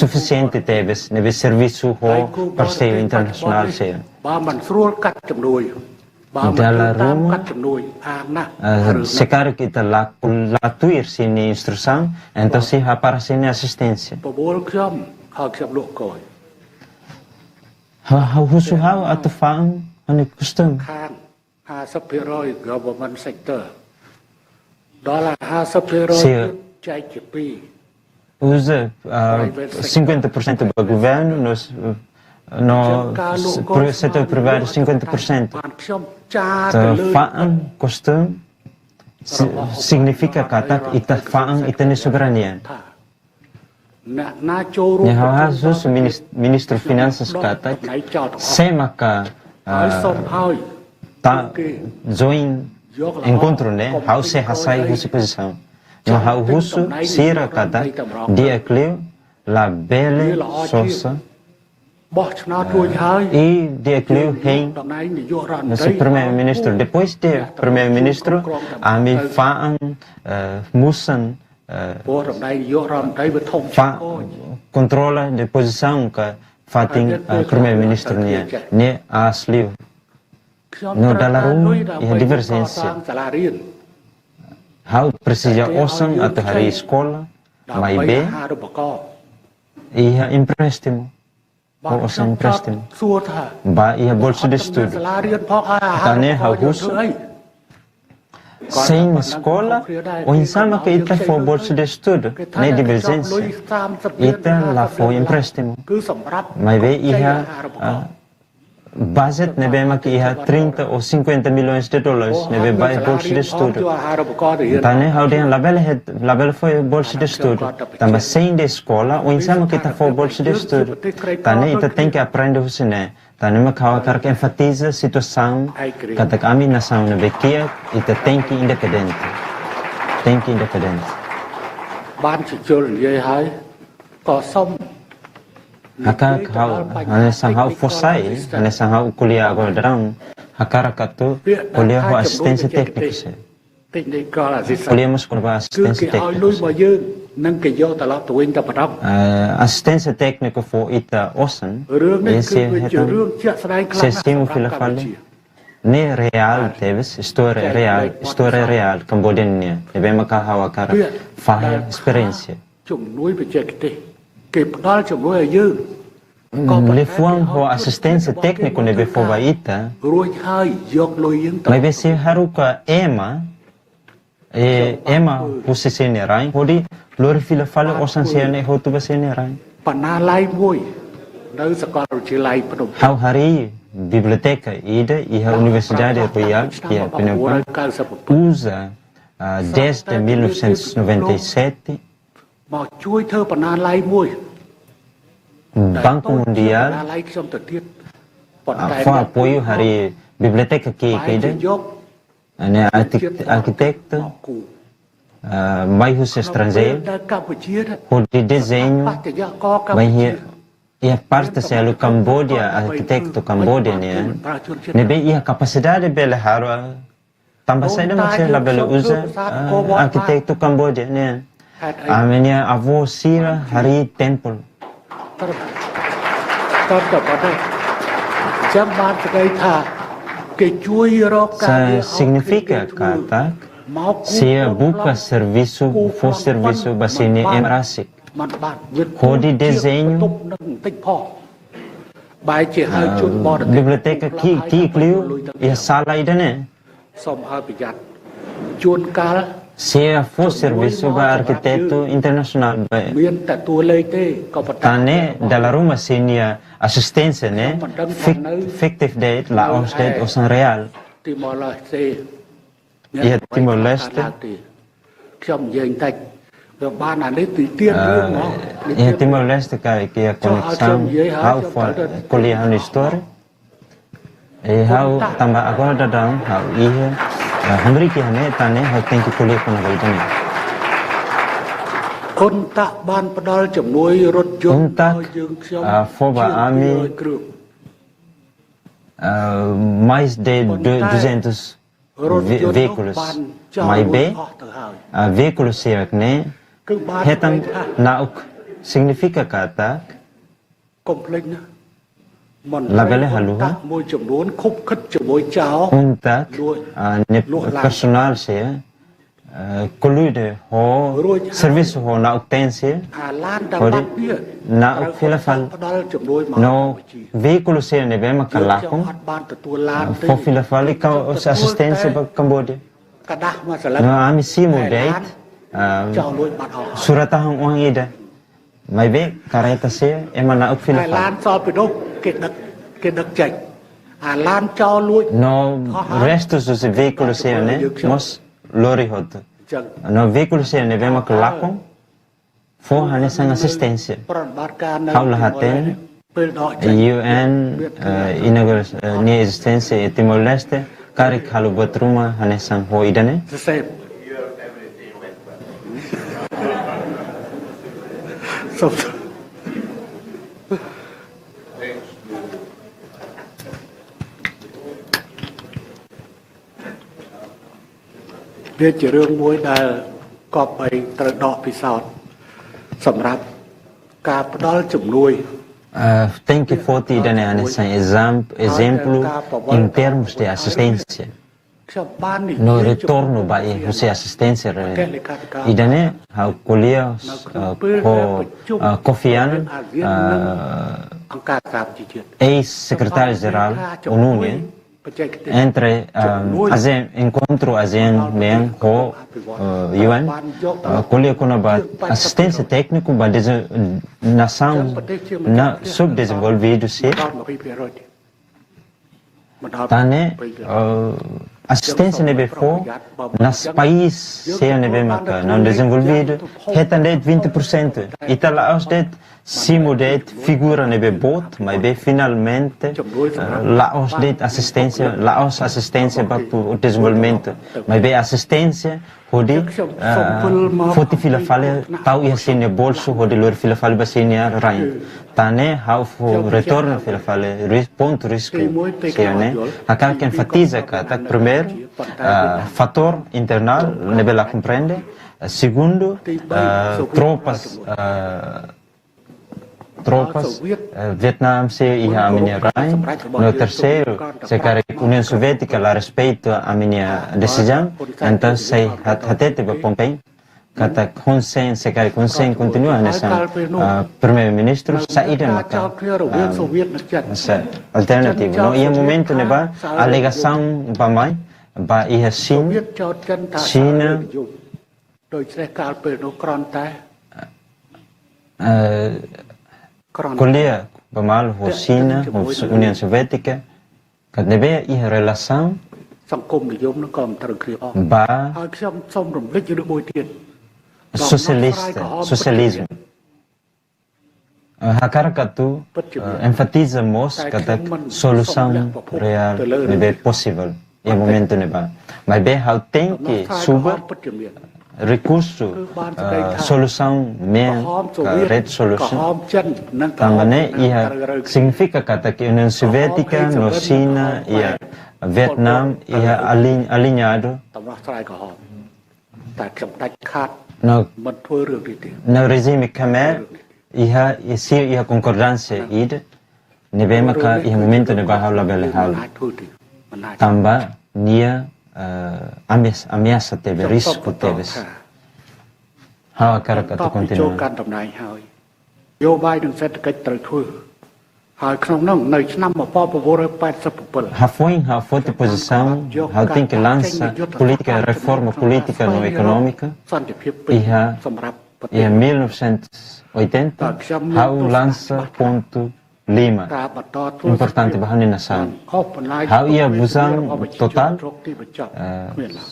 suficiente teves, nebe serviço ho parceiro internacional seja. បើមិនស្រួលកាត់ជំនួយបើមិនតាមកាត់ជំនួយអាណា sekarang kita latuir sini instrução, então se há para sini assistência. បបួលខ្ញុំហើយខ្ញុំលក់កយ Hau husu hau atau faang ane custom. ខាង 50% government sector ដល់ 50% ចែកជា2 Usa 50% para o governo, no setor privado 50%. បានខ្ញុំចាទៅលើ Faang custom significa kata ita faang ita ni soberania. អ្នកណាចូលរួម Yang harus ministro finanças kata ណៃចោលទាំងអស់ semaka ហើយសុំហើយ ta join encontro né how se hasai husu posição no how husu sira kata dia cleo la belle sosa បោះឆ្នោតរួចហើយ e dia cleo hein តំណែងនាយករដ្ឋមន្ត្រី se primeiro ministro depois de primeiro ministro ami faang musan ព្រោះតំណែងនាយករដ្ឋមន្ត្រីវាធំជាង fa controla de posição que fating primeiro ministro ne asli ខ្ញុំ no ត្រូវការ dalam លុយ rumah ដើម្បី ia divergência សាងសាលារៀន how precisa osam atau hari sekolah ដើម្បី mai អា b ហារូបករណ៍ ia empréstimo បាទ ou ខ្ញុំ sem ចោទ empréstimo សួរថា ba ia bolsa de សា estudo លារៀនផងហើយអាហារូប តានេះ ករណ៍ ហៅ យកធ្វើអី sem escola ou insama que ita for bolsa de estudo គេថា nem អ្នក divergência លុយ30 ita lá foi empréstimo គឺសម្រាប់ mas vê ចែក ia អាហារូបករណ៍ budget nebe que ia 30 ou 50 milhões de dólares nebe vai bolsa de estudo យកអាហារូបករណ៍ទៅរៀន Tane how dia label foi bolsa de estudo. Também sem de escola, ou insama que ita for bolsa de estudo. Tane ita tem que aprender o sine. Tane me kawa kar que enfatiza situação kata kami nação na bekia ita tem que independente. Tem que independente. បានជជុលនិយាយហើយក៏សុំ Haka kau ane sanghau fosai, ane sanghau kuliah agora darang. Hakara katu kuliah ho assistência técnica se. technical assistant Kuliah mas kurba គឺ assistência គេឲ្យលុយ técnica. មកយើងនឹងគេយកត្រឡប់ទៅវិញតែប៉ុណ្ណោះ Assistência técnica for ita osan. រឿងនេះគឺ Esse វាជារឿងជាក់ស្ដែងខ្លាំងណាស់ Sesimo សម្រាប់កម្ពុជា filafale. Ne real teves história real cambodiana. Nebe makahawa kara fahe experiência. ជំនួយបច្ចេកទេសគេផ្ដល់ជំនួយឲ្យយើង Lefuang ho assistência técnica nebe foba ita. រួចហើយយកលុយយើងទៅ Mas se haruka ema huse senerai. Hodi lori filafale osan sene hotu ba senerai. បណ្ណាល័យមួយនៅសាកលវិទ្យាល័យភ្នំពេញ How hari biblioteca ida iha Universidade Royal que é Phnom Penh 1997 usa desde 1997 មកជួយធ្វើបណ្ណាល័យមួយ Banco Mundial បណ្ណាល័យខ្ញុំទៅទៀតប៉ុន្តែ foi apoio hari biblioteca que បែរជា ida យក ane arquitecto គូ bairros estrangeiro នៅកម្ពុជាណា por de desenho បច្ចុប្បន្នក៏កម្ពុជា bairro e a parte se o Cambodia arquitecto Cambodia né nebe ia capacidade bela haro também sai da mas la bela usa arquitecto Cambodia né a minha avó Sira hari temple តើប៉ុណ្ណេះចាំបានស្ដីថាគេជួយរកការងារ significa kata មកគូ se busca serviço for serviço basine emrasik มันបានវា Code desenho ទុកនឹងបន្តិចផងបែរជាហៅជនបរទេស biblioteca que incluiu e a sala ida né សូមឲ្យប្រយ័ត្នជួនកាល se for serviço ba arquiteto internacional ba មានតែតួលេខទេក៏ប៉ុន្តែ tane dalla Roma senia assistência né fictive date la date o san real ទីម៉ូឡេស្តេ Timor Leste ខ្ញុំនិយាយតិចវាបានអានេះទីទៀនរឿងហ្មង e Timor Leste que a conexão how for kuliah na história e how tambah agora dadang how ihe hamri ki hame tane how tem que kuliah kuna baitane គុនតាក់បានផ្ដល់ជំនួយរថយន្ត Untak ឲ្យយើងខ្ញុំ Foba Army គ្រឿង mais de 200 រថយន្ត veículos បានចោល mais រួច B អស់ទៅហើយ veículos sirak ne Hetang nauk significa kata កុំភ្លេចណាមន្ La ត្រី Belle ហ៊ុន Halua តាក់មួយចំនួនខុបខិតជាមួយចៅ untak personal saya kolude ho service ho nauk tense អាឡានតាបាត់នេះ nauk filafal ផ្ដល់ជំនួយមក no veículo saya nebe យើង makalakong អត់បានទទួលឡានទេ for filafal ikaw assistência ba Cambodia กระดาษមកស្លឹក no ami simu date ចៅលួចបាត់អស់ suratahang uang ida mai be kareta saya ema nauk ហើយឡា filafal នសល់ពីនោះគេដឹកចេញអាឡានចៅលួច no restos dos veículos saya ne mos lori hot ចឹង no veículo saya nebe makalakong for hanesang assistência ប្រតិបត្តិការនៅ Haulahaten ពេលដកចេញ UN ni existência e Timor Leste karik halu buat rumah hanesang ho idane សេពសុំវាជារឿងមួយដែលកប់បីត្រូវដកពិសោធន៍សម្រាប់ការផ្ដល់ជំនួយ tem que foto idane hanesang exemplo em termos de assistência ខ្ញុំបាននិ no យាយ retorno ba e você assistência idane hau kulia ho Kofi Annan អង្គការសហប្រជាជាតិ ex secretário geral ONU ne បច្ចេកទេស entre ASEAN encontro ASEAN nem ho UN kulia kuna ba assistência técnico ba nação na subdesenvolvido se ដល់ 20% មិនដល់ tane assistência nebe fo nas países se nebe maka não desenvolvido hetan det 20% ita laos det simo det figura nebe bot mas be finalmente laos det assistência para o desenvolvimento mas be assistência hodi foti fila fale tau ia sine bolso hodi lor fila fale basine rain tane how for retorno fila fale ponto risco siane akal que enfatiza kata primeiro fator internal nebe la comprende segundo tropas Vietnam se ia a minha rain no terceiro se cara União Soviética la respeito a minha decisão então se hatete ba Pompei kata Hun Sen se cara Hun Sen continua nessa primeiro ministro saída maka alternativo no ia momento ne ba alegação ba mai ba ia China ដោយស្រេះកាលពេលនោះក្រន់តែ Kulia Bamal ho China ho União Soviética kad nebe i relação សង្គមនិយមនឹងក៏មិនត្រូវគ្នាអស់ ba ហើយខ្ញុំសូមរំលឹករឿងមួយទៀត socialismo Hakar katu enfatiza mos kata solução real nebe possível e momento neba mas be how tem que suba recurso solução men red solution tamane ia significa kata que União Soviética no China ia Vietnam ia alinhado តម្រោះស្រាយក្រហមតែខ្ញុំដាច់ខាត មិនធ្វើរឿងនេះទេ no regime Khmer ia concordância ida nebe maka ia momento neba haula bele haul អាចធ្វើទេមិនអាច tamba nia ameaça teve risco teve Hakar katu ចូល continua កាន់តំណែងហើយយោបាយនិងសេដ្ឋកិច្ចត្រូវធ្វើហើយក្នុងនោះនៅឆ្នាំ1987 Rafoin, Rafote posição, tem que lança política, reforma política no econômica, សន្តិភាព e សម្រាប់ប្រទេស em 1980, Hau lança ponto Lima, ការបន្តធ្វើ importante bahan ni nação. អស់បន្លាយ Hau ia abusão total, ទីបញ្ចប់គ្មានឡើយ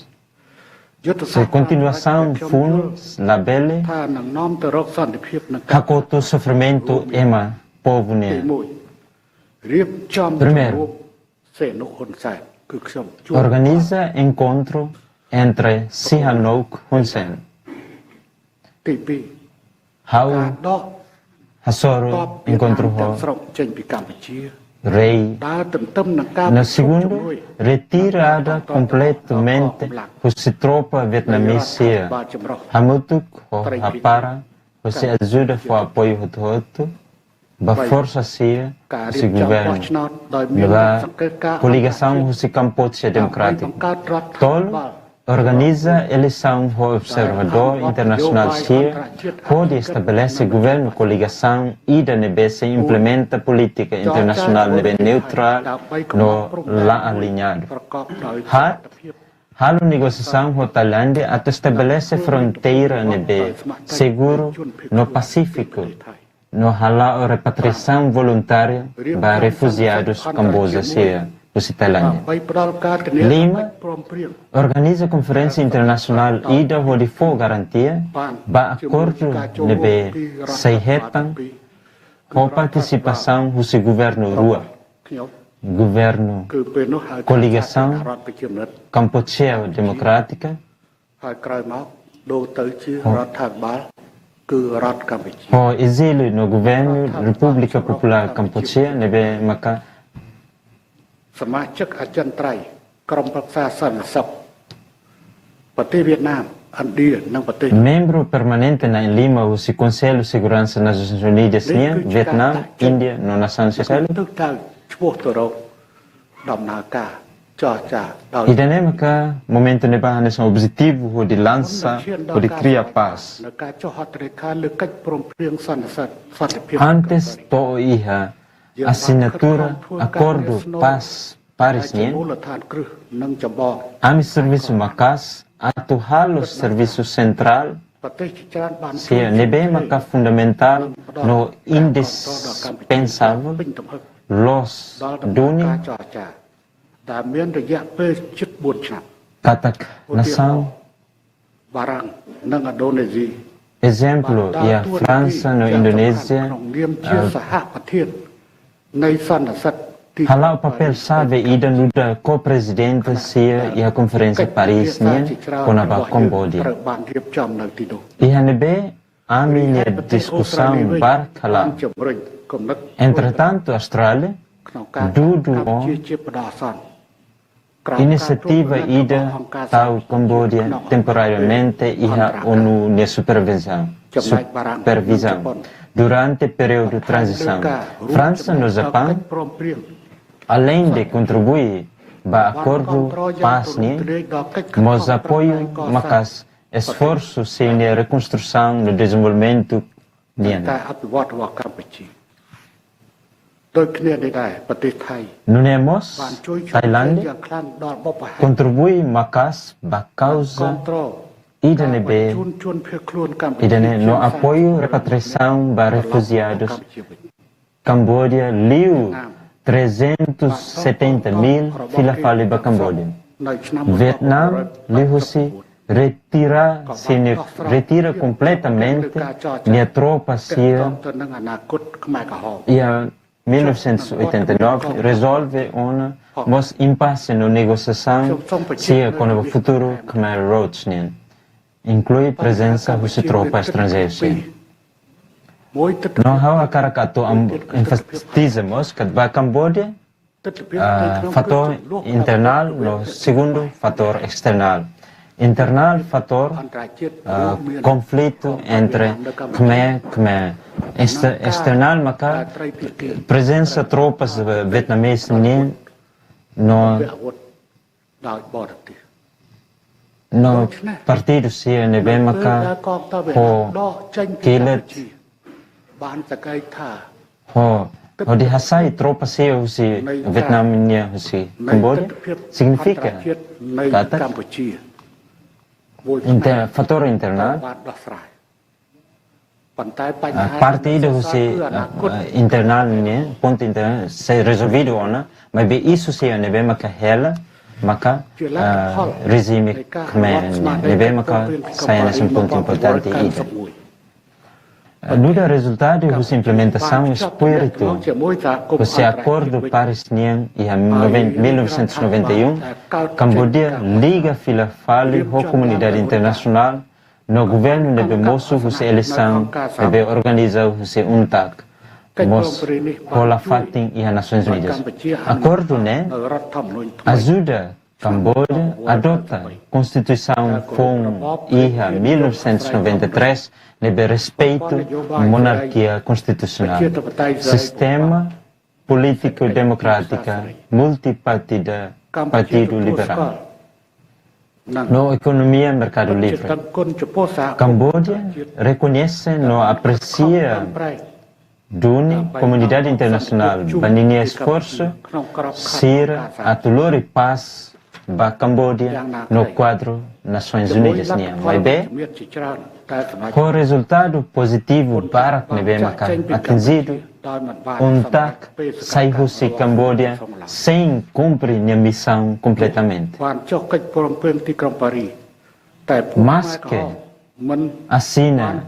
យុទ្ធសា se ស្ត្រ continuação fundos, labele, ថានឹងនាំទៅរកសន្តិភាពនិង Hakoto sofrimento ema povo ទី ne. 1រៀបចំ Primeiro សេនុហ៊ុនសែនគឺខ្ញុំជួប Organiza encontro entre Sihanouk Hun Sen. ទី Hau 2ការដក Hasoro តប encontro ទាំង ho ស្រុកចេញពីកម្ពុជា rei. No segundo, retirada completamente a tropa vietnamesa. Hamutuk ho hapara, você ajuda for apoio roto, ba força sia, se governo, ba coligação se Campuchia democrático. Tolo organiza eleição ho observador internacional sia, pode estabelecer governo coligação e da NBC implementa política internacional neutral no lá alinhado. Halo negociação com Tailândia até estabelece fronteira NB seguro no Pacífico, no hala repatriação voluntária para refugiados camboja do Tailândia. Lima organiza conferência internacional ida onde for garantia para acordo NB Saihetan com participação do governo Rua. Governo Coligação Campuchia Democrática o exílio no governo República Popular Campuchia nebe maka membro permanente na Lima o Conselho de Segurança das Nações Unidas Vietnam, Índia, no Nação Social. E daí maka momento ne bahane são objetivo de lança ou de criar paz. Antes to iha assinatura acordo paz Paris ami serviço makas atu halo serviço central se nebe maka fundamental no indispensável los dunia katak nação exemplo e a França no Indonésia halau papel chave ida nuda co-presidente sia e a conferência Paris com a Camboja e hanebe a minha discussão bar halau. Entretanto, a Austrália dudu iniciativa ida tau Camboja temporariamente e a ONU de supervisão durante o período de transição. França no Japão, além de contribuir para o acordo paz, mas apoio makas esforços em reconstrução e desenvolvimento no Nemos, Tailândia, contribui makas para causa IDNB, no apoio à repatriação para refugiados. Camboja liu 370.000 filafali para Camboja. Vietnam liu-se retira completamente a tropa síria e a 1989 resolve uma impasse na negociação síria com o futuro Khmer Rouge, inclui presença de tropas estrangeiras. Não há caracato enfatizamos que para Camboja fator internal, no segundo fator external. Internal fator conflito entre Khmer. External maka presença tropas vietnamesas no partido CNB maka ho kilet ho dihasai tropas si Vietnam si Camboja significa kata fator internal partido si internal ponto internal se resolvido ona mas isso CNB maka hela maka regime Khmer nebe maka saya nesse ponto importante ida. No resultado da implementação espírito do acordo Paris-Nian e em 1991 Camboja liga filafali à comunidade internacional no governo de Moço a eleição deve organizar o UNTAC mos pola fating iha Nações Unidas. Acordo né ajuda Camboja adota Constituição FON iha 1993 nebe respeito monarquia constitucional. Sistema político democrática multipartida partido liberal. No economia mercado livre. Camboja reconhece no aprecia Duni, comunidade internacional, banini esforço, sira, atulori paz, ba Camboja, no quadro Nações Unidas, mas bem, com resultado positivo, Barak nebe maka atingido, tak sai-se Camboja sem cumprir a missão completamente. Mas que assina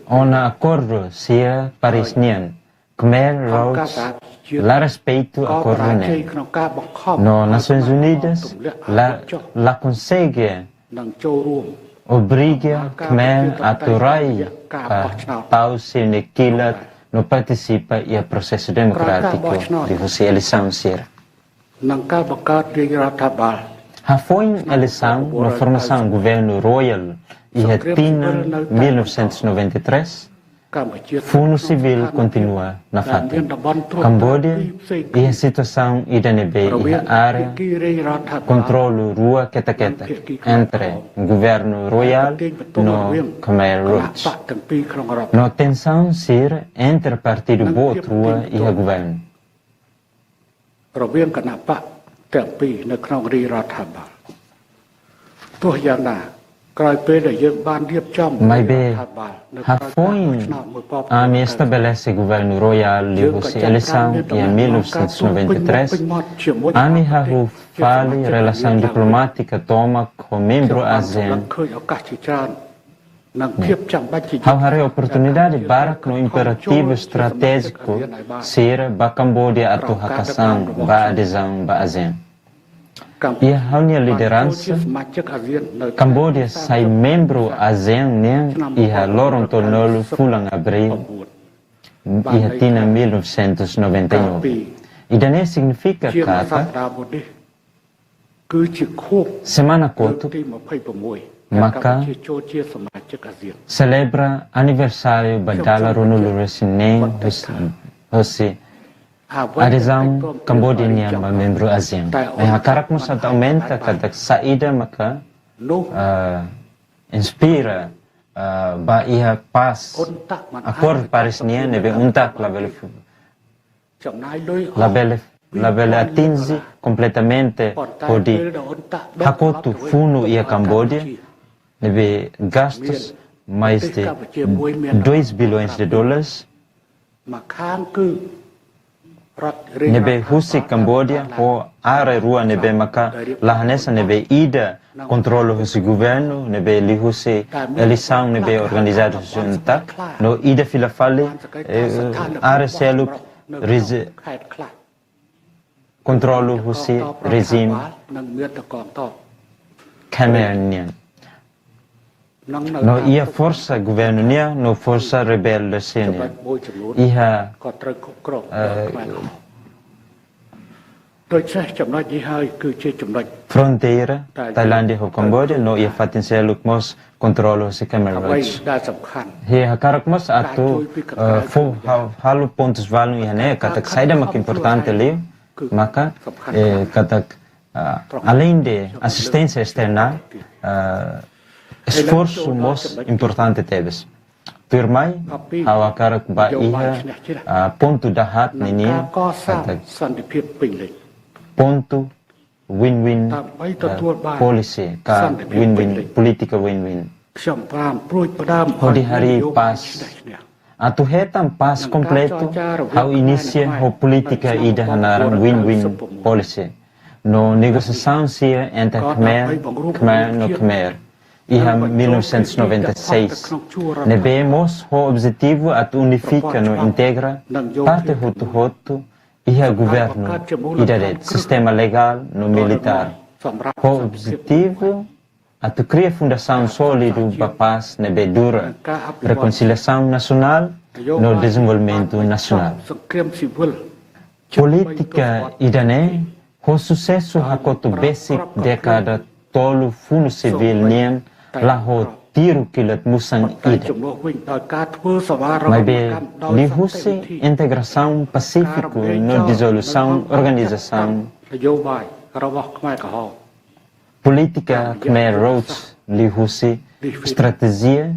um acordo sia Paris-Nian, Khmer Rouge, lá respeito acordo né. No Nações Unidas, lá consegue obriga Khmer a turai pause nequilat no participa e a processo democrático de você eleição ser. Ha foi eleição na formação governo royal e retina 1993. Fundo civil continua na fata. Camboja e a situação idanebe e a área controle rua keta-keta entre governo royal no Khmer Rouge. No tensão ser entre partido bot rua e a governo. Mas bem, a foi a me estabelece governo royal de você eleição em 1993. A me fale relação diplomática toma com membro ASEAN. Há oportunidade para no imperativo estratégico ser ba Camboja atau hakasan ba adesão ba ASEAN. E a minha liderança, Camboja sai membro ASEAN e a Lorong Tonolo fulang abril e a tina 1999. E daí significa que semana koto maka celebra aniversário badala Ronulu Resinen Hossi adesão cambodiana a membro ASEAN. A karakmus aumenta kada saída maka inspira ba iha paz acordo Paris-Nian nebe untak labele atinge completamente podi hakotu funo ia Camboja nebe gastos mais de 2 bilhões de dólares nebe husi Camboja ho are rua nebe maka lahanesa nebe ida controle husi governo nebe li husi eleição nebe organizado junta no ida fila fale are seluk controle husi regime Khmer no ia força governo nia no força rebelde senia ia fronteira Tailândia e Camboja no ia fatinse lukmos controle se Khmer Rouge he hakarakmos atu halu pontos valu ia ne katak saida mak importante ali maka katak além de assistência externa esforço most importante teves. Firmai awakarak ba iha ponto dahat nini ponto win-win policy ka win-win politika win-win. Hodi hari pas atu hetam pas completo hau inicia ho politika ida hanaran win-win policy no negociação sia entre Khmer no Khmer iha 1996. Nebemos o objetivo at unifica no integra parte hotu iha governo idaret sistema legal no militar. O objetivo at cria fundação sólido ba paz nebe dura reconciliação nacional no desenvolvimento nacional. Política idane ho sucesso hakoto basic dekada tolu fundo civil nian la ho tiro kilat musang ide. Mas be lihuse integração pacífico no dissolução organização política Khmer Rouge lihuse strategia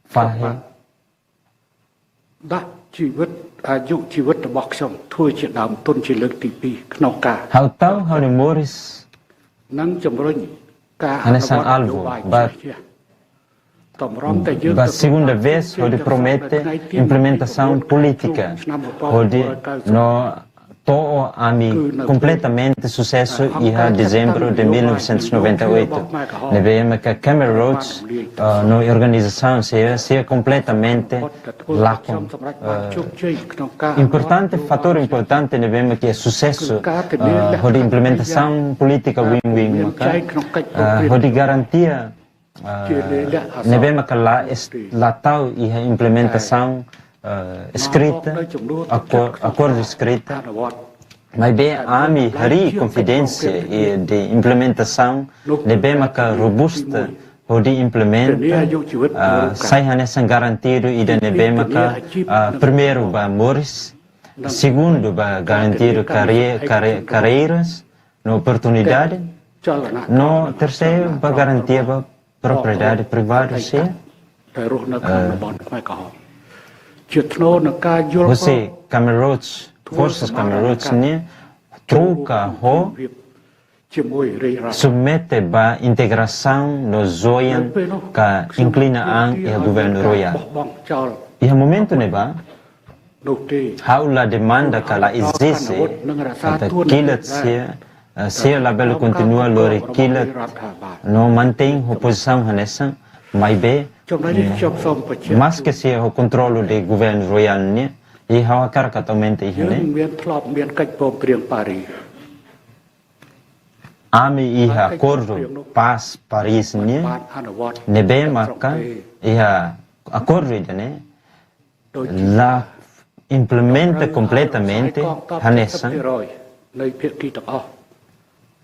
fahe ដាក់ជីវិតអាយុជីវិតរបស់ខ្ញុំធ្វើជាដើមទុនជាលើកទី2ក្នុងការ How tau how de Morris នឹងជំរុញការ Anesan Alvo ba segunda vez onde promete implementação política onde no to ami completamente sucesso em dezembro de 1998 nevemos que Khmer Rouge no organização se completamente laco importante fator importante nevemos que é sucesso de implementação política win-win de garantia nevemos que lá tal e a implementação escrita acordo escrita mas bem a minha hari confidência e de implementação nevemos que robusta de implementa sai nessa garantia e de nevemos que primeiro ba Morris segundo ba garantir carreiras no oportunidade no terceiro ba garantir ba propriedade privada se você Khmer Rouge forças Khmer Rouge ne troca ho submete ba integração no zoian ka inclina ang e governo royal e no momento ne ba how la demanda que la existe até kilat se la bela continua lori kilat no mantém oposição nessa mas bem mas que se o controle do governo royal ne e how akar totalmente isso né ami e acordo paz Paris ne bem marca e acordo né la implementa completamente nessa ในភាគីទាំងអស់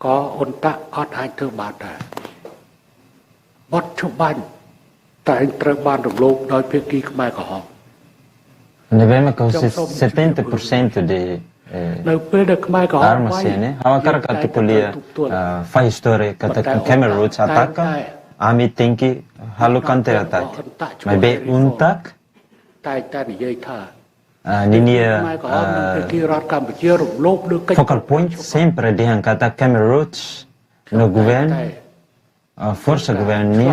ក៏អ៊ុនតាក់អត់អាចធ្វើបានដែរបទច្បាញ់តែត្រូវបានរំលោភដោយភាគីខ្មែរក្រហម Nevemos que 70% de armas né a carga que polia faz história que Khmer Rouge ataca a mim tem que halo counter ataque mas bem tak តែនិយាយថា Linia focal point sempre diangkata Khmer Rouge no governo força governo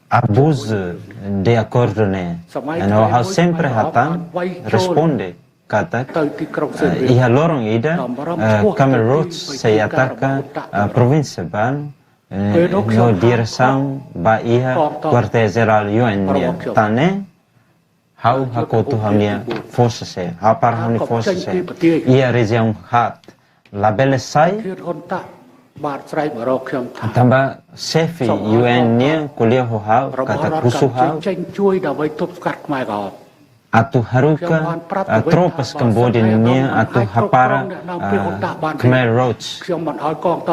abuso de acordo né no how sempre hatan responde kata e a lorong ida Khmer Rouge se ataca província ban no direção ba ia quartel geral UN tane how hakoto hamnia força se how para hamnia força se e a região hat la belle sai tamba chefe UN nia kuliah ho how kata kusu how atu haruka tropas Cambodia atu hapara Khmer Rouge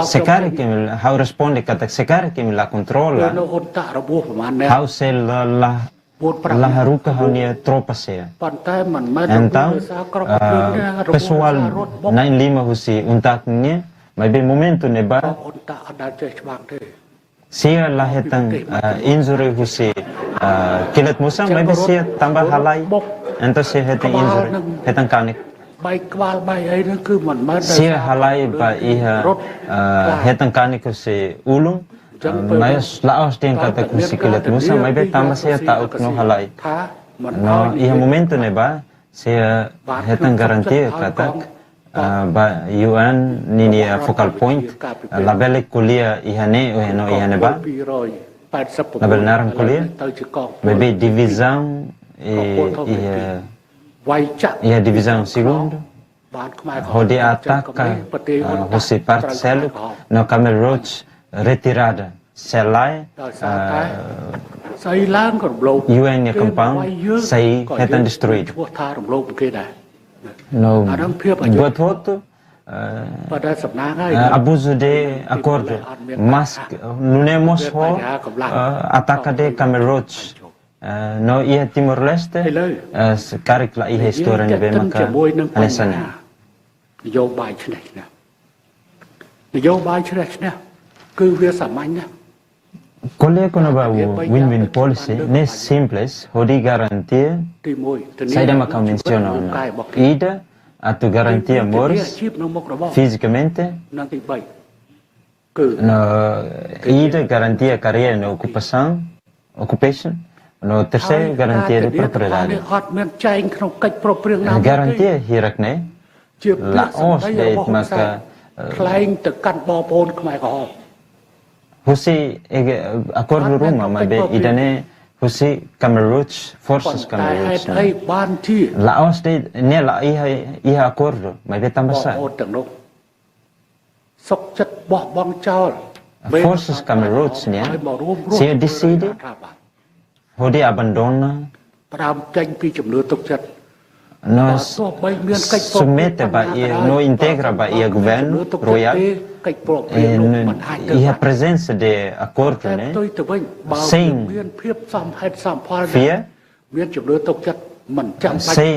sekarang que how responde kata sekarang que la controla how se la haruka hanya tropas ya então pessoal 95 husi untaknya mas bem momento neba sia lah hetang injury husi kilat musang mas bem sia tambah halai então sia hetang injury hetang kanik sia halai ba iha hetang kanik husi ulung mas laos dia kata kursi kilat musang mas bem tambah sia tahu no halai no iha momento neba sia hetang garantia kata ba UN nini focal point label kuliah ihane no ihane ba label narang kuliah bebe divisão e a divisão segundo hode ataca você parcelo no Khmer Rouge retirada Selai UN nya kempang sai hetan destroyed no buat foto abuso de acordo mas nunemos ho ataca de Cameroch no ia Timor Leste sekarang lah ia histori ni bemaka anesana នយោបាយឆ្នេះណានយោបាយឆ្នេះណាគឺវាសាមញ្ញណា Kolej konaba win-win policy ne simples hodi garantia saya dah makan menciono ida atau garantia moris fisicamente no ida garantia carreira no occupation no terceiro garantia de propriedade garantia hirakne la os de maka ខ្លែងទៅកាត់បងប្អូនខ្មែរក្រហម Husi acordo Roma, mas idane Husi Cameroch forces Cameroch. Laos de ne la iha acordo, mas be tambasa. Forces Cameroch ne se decide hodi abandona nós submete no integra ia governo royal e a presença de acordo né sem fear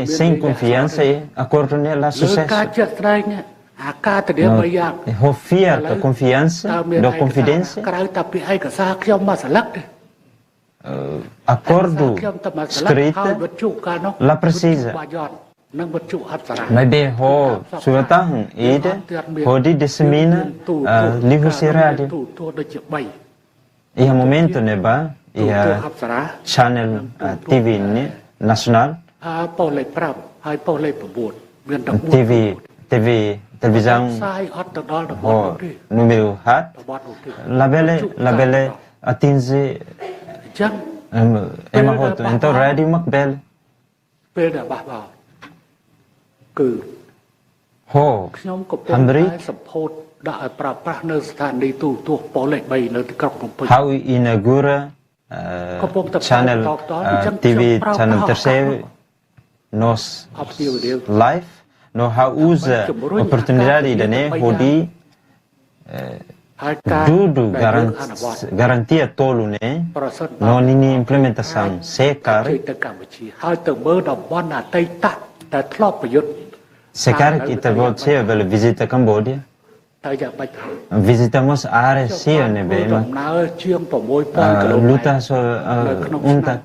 sem confiança acordo né lá sucesso ho fear da confiança da confidência acordo escrito lá precisa mas bem ho suratang ida ho di dissemina livro serade e a momento ne ba e a channel TV ne nacional televisão número hat la belle atinge Emahoto, então Radio Macbel. Ho, Hamri. How inaugura channel TV channel terceiro nos live, no how usa oportunidade da ne hodi Dudu garantia tolo ne no nini implementação secar kita vamos ser pela visita Cambodia visitamos a área sia ne bem luta so unta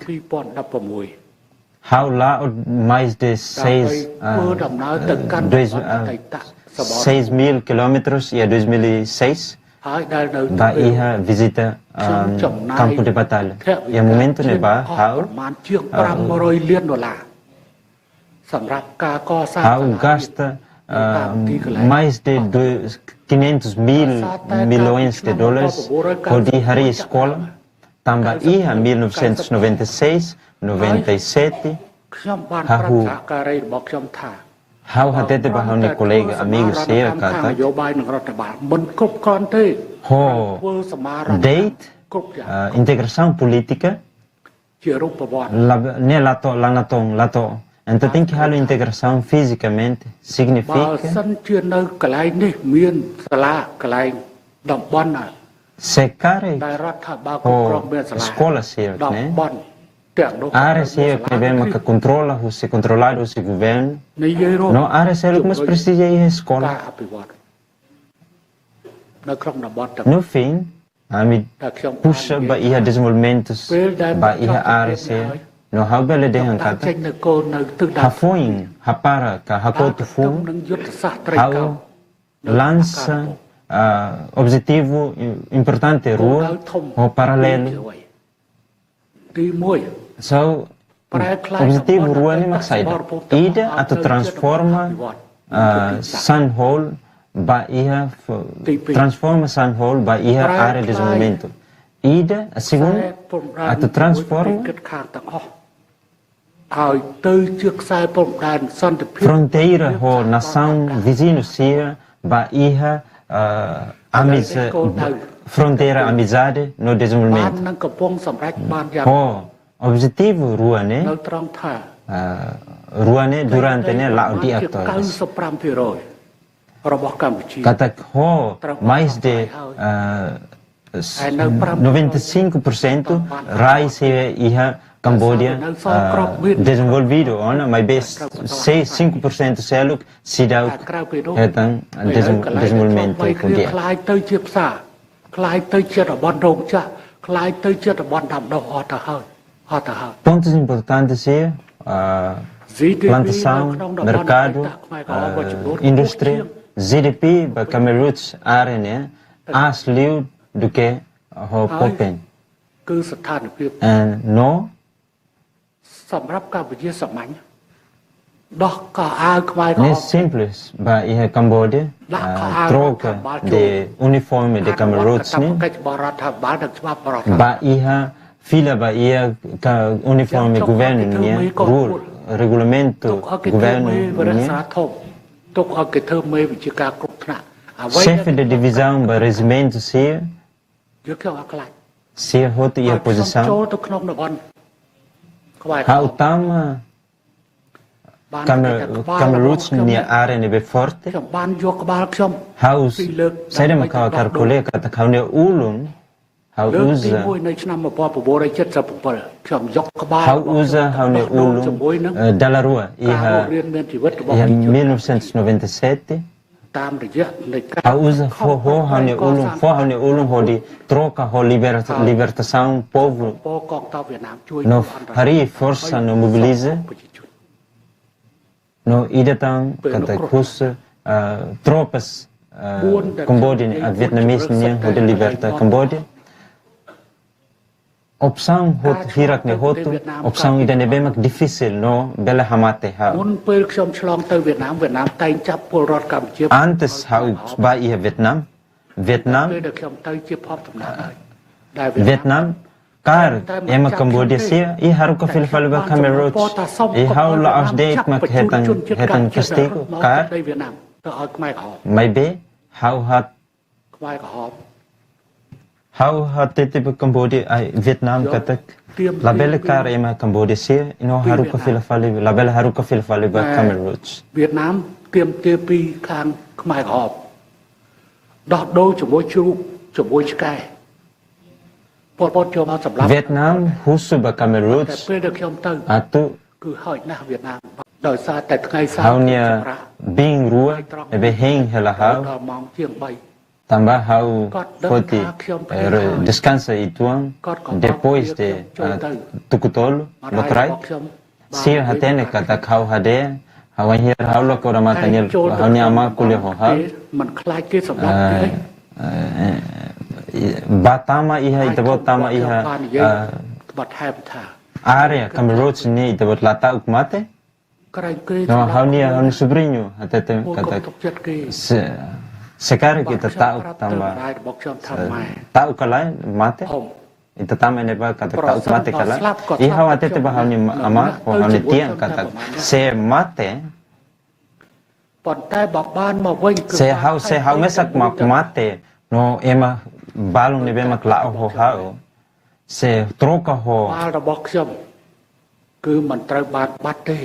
how lá mais de 6.000 quilômetros e a 2006 ba iha visita campo de batalha e a momento ne ba how gasta mais de 500 mil milhões de dólares por de hari escola tambah iha 1996 97 how hatete bahau ni kolega amigo saya kata ho date integração política ne lato então tem que halo integração fisicamente significa secar escola certa né a área sia que vem que controla se controlar o governo não a área sia que mais precisa ir à escola no fim a mim puxa para ir a desenvolvimentos para ir a área sia no how bele de hankata ha foi ha para ka ha koto fu how lança objetivo importante rua o paralelo so objetivo rua ni maksaida ida atau transforma San Hall ba iha transforma San Hall ba iha área de desenvolvimento ida a segunda atau transforma fronteira ho nação vizinho sia ba iha fronteira amizade no desenvolvimento. Objetivo ruane durante ne lao di atores. Kata mais de 95% rai se iha Cambodia desenvolvido, mas bem 5% seluk sidau hetang desenvolvimento dia. Pontos importantes é plantação, mercado, indústria, GDP, Cameroons area asliu do que ho popen. No សម្រាប់កម្ពុជាសាមញ្ញដោះកោអាវខ្មែរក្រហម Nem simples, ba ia Cambodia troca de uniforme de Cameroons ni ba ia fila ba ia uniforme governo ni rule regulamento governo ni ទុកឲ្យគេធ្វើមេវិជាការគ្រប់ថ្នាក់ chefe de divisão ba regimento se យកគេអត់ខ្លាច se hot ia posição ចូលទៅក្នុងតំបន់ Há utama Cameroons ni area nebe forte. Há us sai de macau calcule kata kau ne ulun. Há usa há ne ulun dalla rua iha 1997. Há usa há ne ulun hodi troca ho libertação povo. No hari força no mobiliza. No idatang kata kus tropas Cambodia a Vietnamese yang hodi liberta Cambodia. Opção hot hirak ne hotu opção ida ne bemak difícil no bela hamate ha. Antes hau ba ia Vietnam kar ema Cambodia sia I haru ka filfal ba Cameroons I hau la aus date mak hetang castigo kar mai be hau hat tete ba Cambodia ai Vietnam katak la bela kar ema Cambodia sia ino haru ka filfal la bela haru ka filfal ba Cameroons Vietnam ទៀមទាពីខាងខ្មែរក្រហមដោះដូរជាមួយជ្រូកជាមួយឆ្កែ Vietnam husu ba Cameroons atu hau nia bing rua ebe heng hela hau tambah hau foti descansa ituang depois de tukutolo bakrai sir hatene kata kau hade hawan hir hau lo ko ramata nil hau nia ama kuliah ho hau Batama iha itabot tama iha area Cameroons ni itabot lata ukmate no haunia hau sobrinho até kata sekarang kita tahu tambah tahu kalai mate itu tama ne ba kata tahu mate kalai iha wate te ba hauni ama hauni tiang kata se mate se hau mesak mak mate no ema balung ni bemak lao ho hao se troca ho របស់ខ្ញុំគឺមិនត្រូវបានបាត់ទេ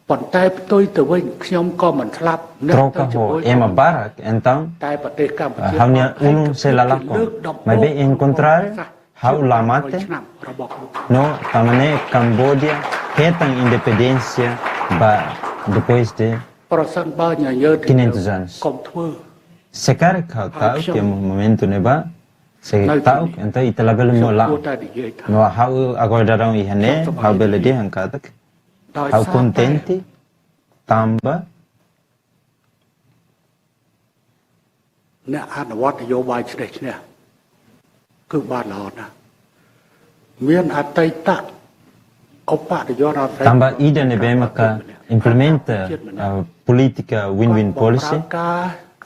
ប៉ុន្តែផ្ទុយទៅវិញខ្ញុំក៏មិនស្លាប់ troca ho ema barak então តែប្រទេសកម្ពុជា haunia unung se lalako mas bem encontrar hau lamate no tamane Cambodia hetang independência ba depois de ប្រសិនបើញញើទៅ 500 anos sekarang kau tahu que momento neba se tahu então ita label mola no hau agora darão ihane hau bele dia angkat hau contente tambah អ្នកអនុវត្តនយោបាយឆ្នេះឆ្នេះគឺបានល្អណាស់មានអតីតឧបនាយករដ្ឋ tambah ida nebe maka implementa politika win-win policy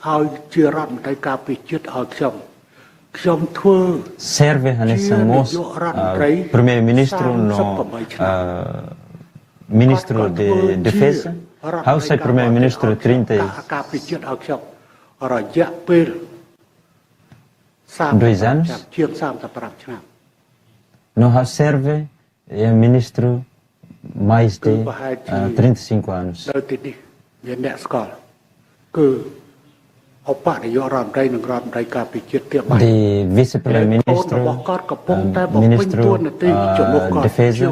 ឲ្យជារដ្ឋមន្ត្រីការពារជាតិឲ្យខ្ញុំធ្វើ serve nessa mos primeiro ministro no ministro de defesa how sai primeiro ministro 30 ការពារជាតិឲ្យខ្ញុំរយៈពេល 2 anos. ជាង35 ឆ្នាំ Não serve é ministro mais de 35 anos. នៅទីនេះមានអ្នកស្គាល់គឺឧបនាយករដ្ឋមន្ត្រីនិងរដ្ឋមន្ត្រីការពារជាតិទៀតបាទ De vice-primeiro-ministro, ministro defesa,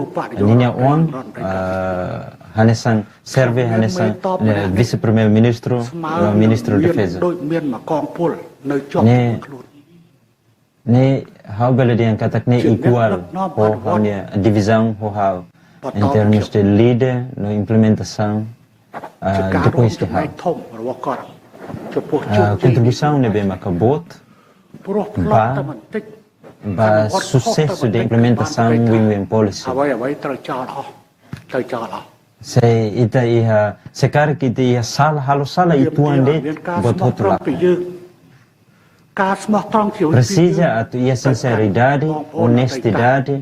Ninha On, Hanesan serve Hanesan vice-primeiro-ministro, ministro defesa. ដូចមានមកកងពលនៅជាប់ខ្លួន Ne how bela dia kata ne igual ho hanya divisão ho how em termos de líder no implementação depois de how ធំរបស់គាត់ចំពោះ contribuição ne bem acabou ព្រោះផ្លាត់តែបន្តិច ba sucesso de implementação win-win policy អ្វីត្រូវចោលអស់ត្រូវចោលអស់ se ita iha se cara que dia sala halo sala itu ande bot outro lado precisa a tua sinceridade honestidade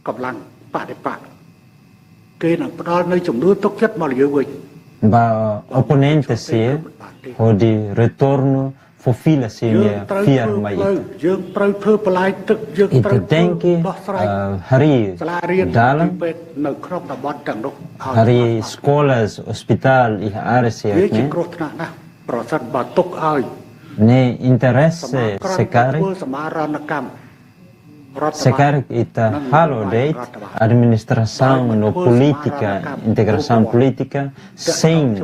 កម្លាំងបដិបត្តិគេនឹងផ្ដល់នៅចំនួនទុកចិត្តមកលើយើងវិញ ba oponente se o de retorno fofila se minha firma itu យើងត្រូវធ្វើបន្លាយទឹកយើងត្រូវ tem que hari dalam នៅក្នុងតំបន់ទាំងនោះ hari escolas hospital e áreas វាជាគ្រោះថ្នាក់ណាស់ប្រសិនបើទុកឲ្យ ne interesse sekarang sekarang kita halo date administração no política integração política sem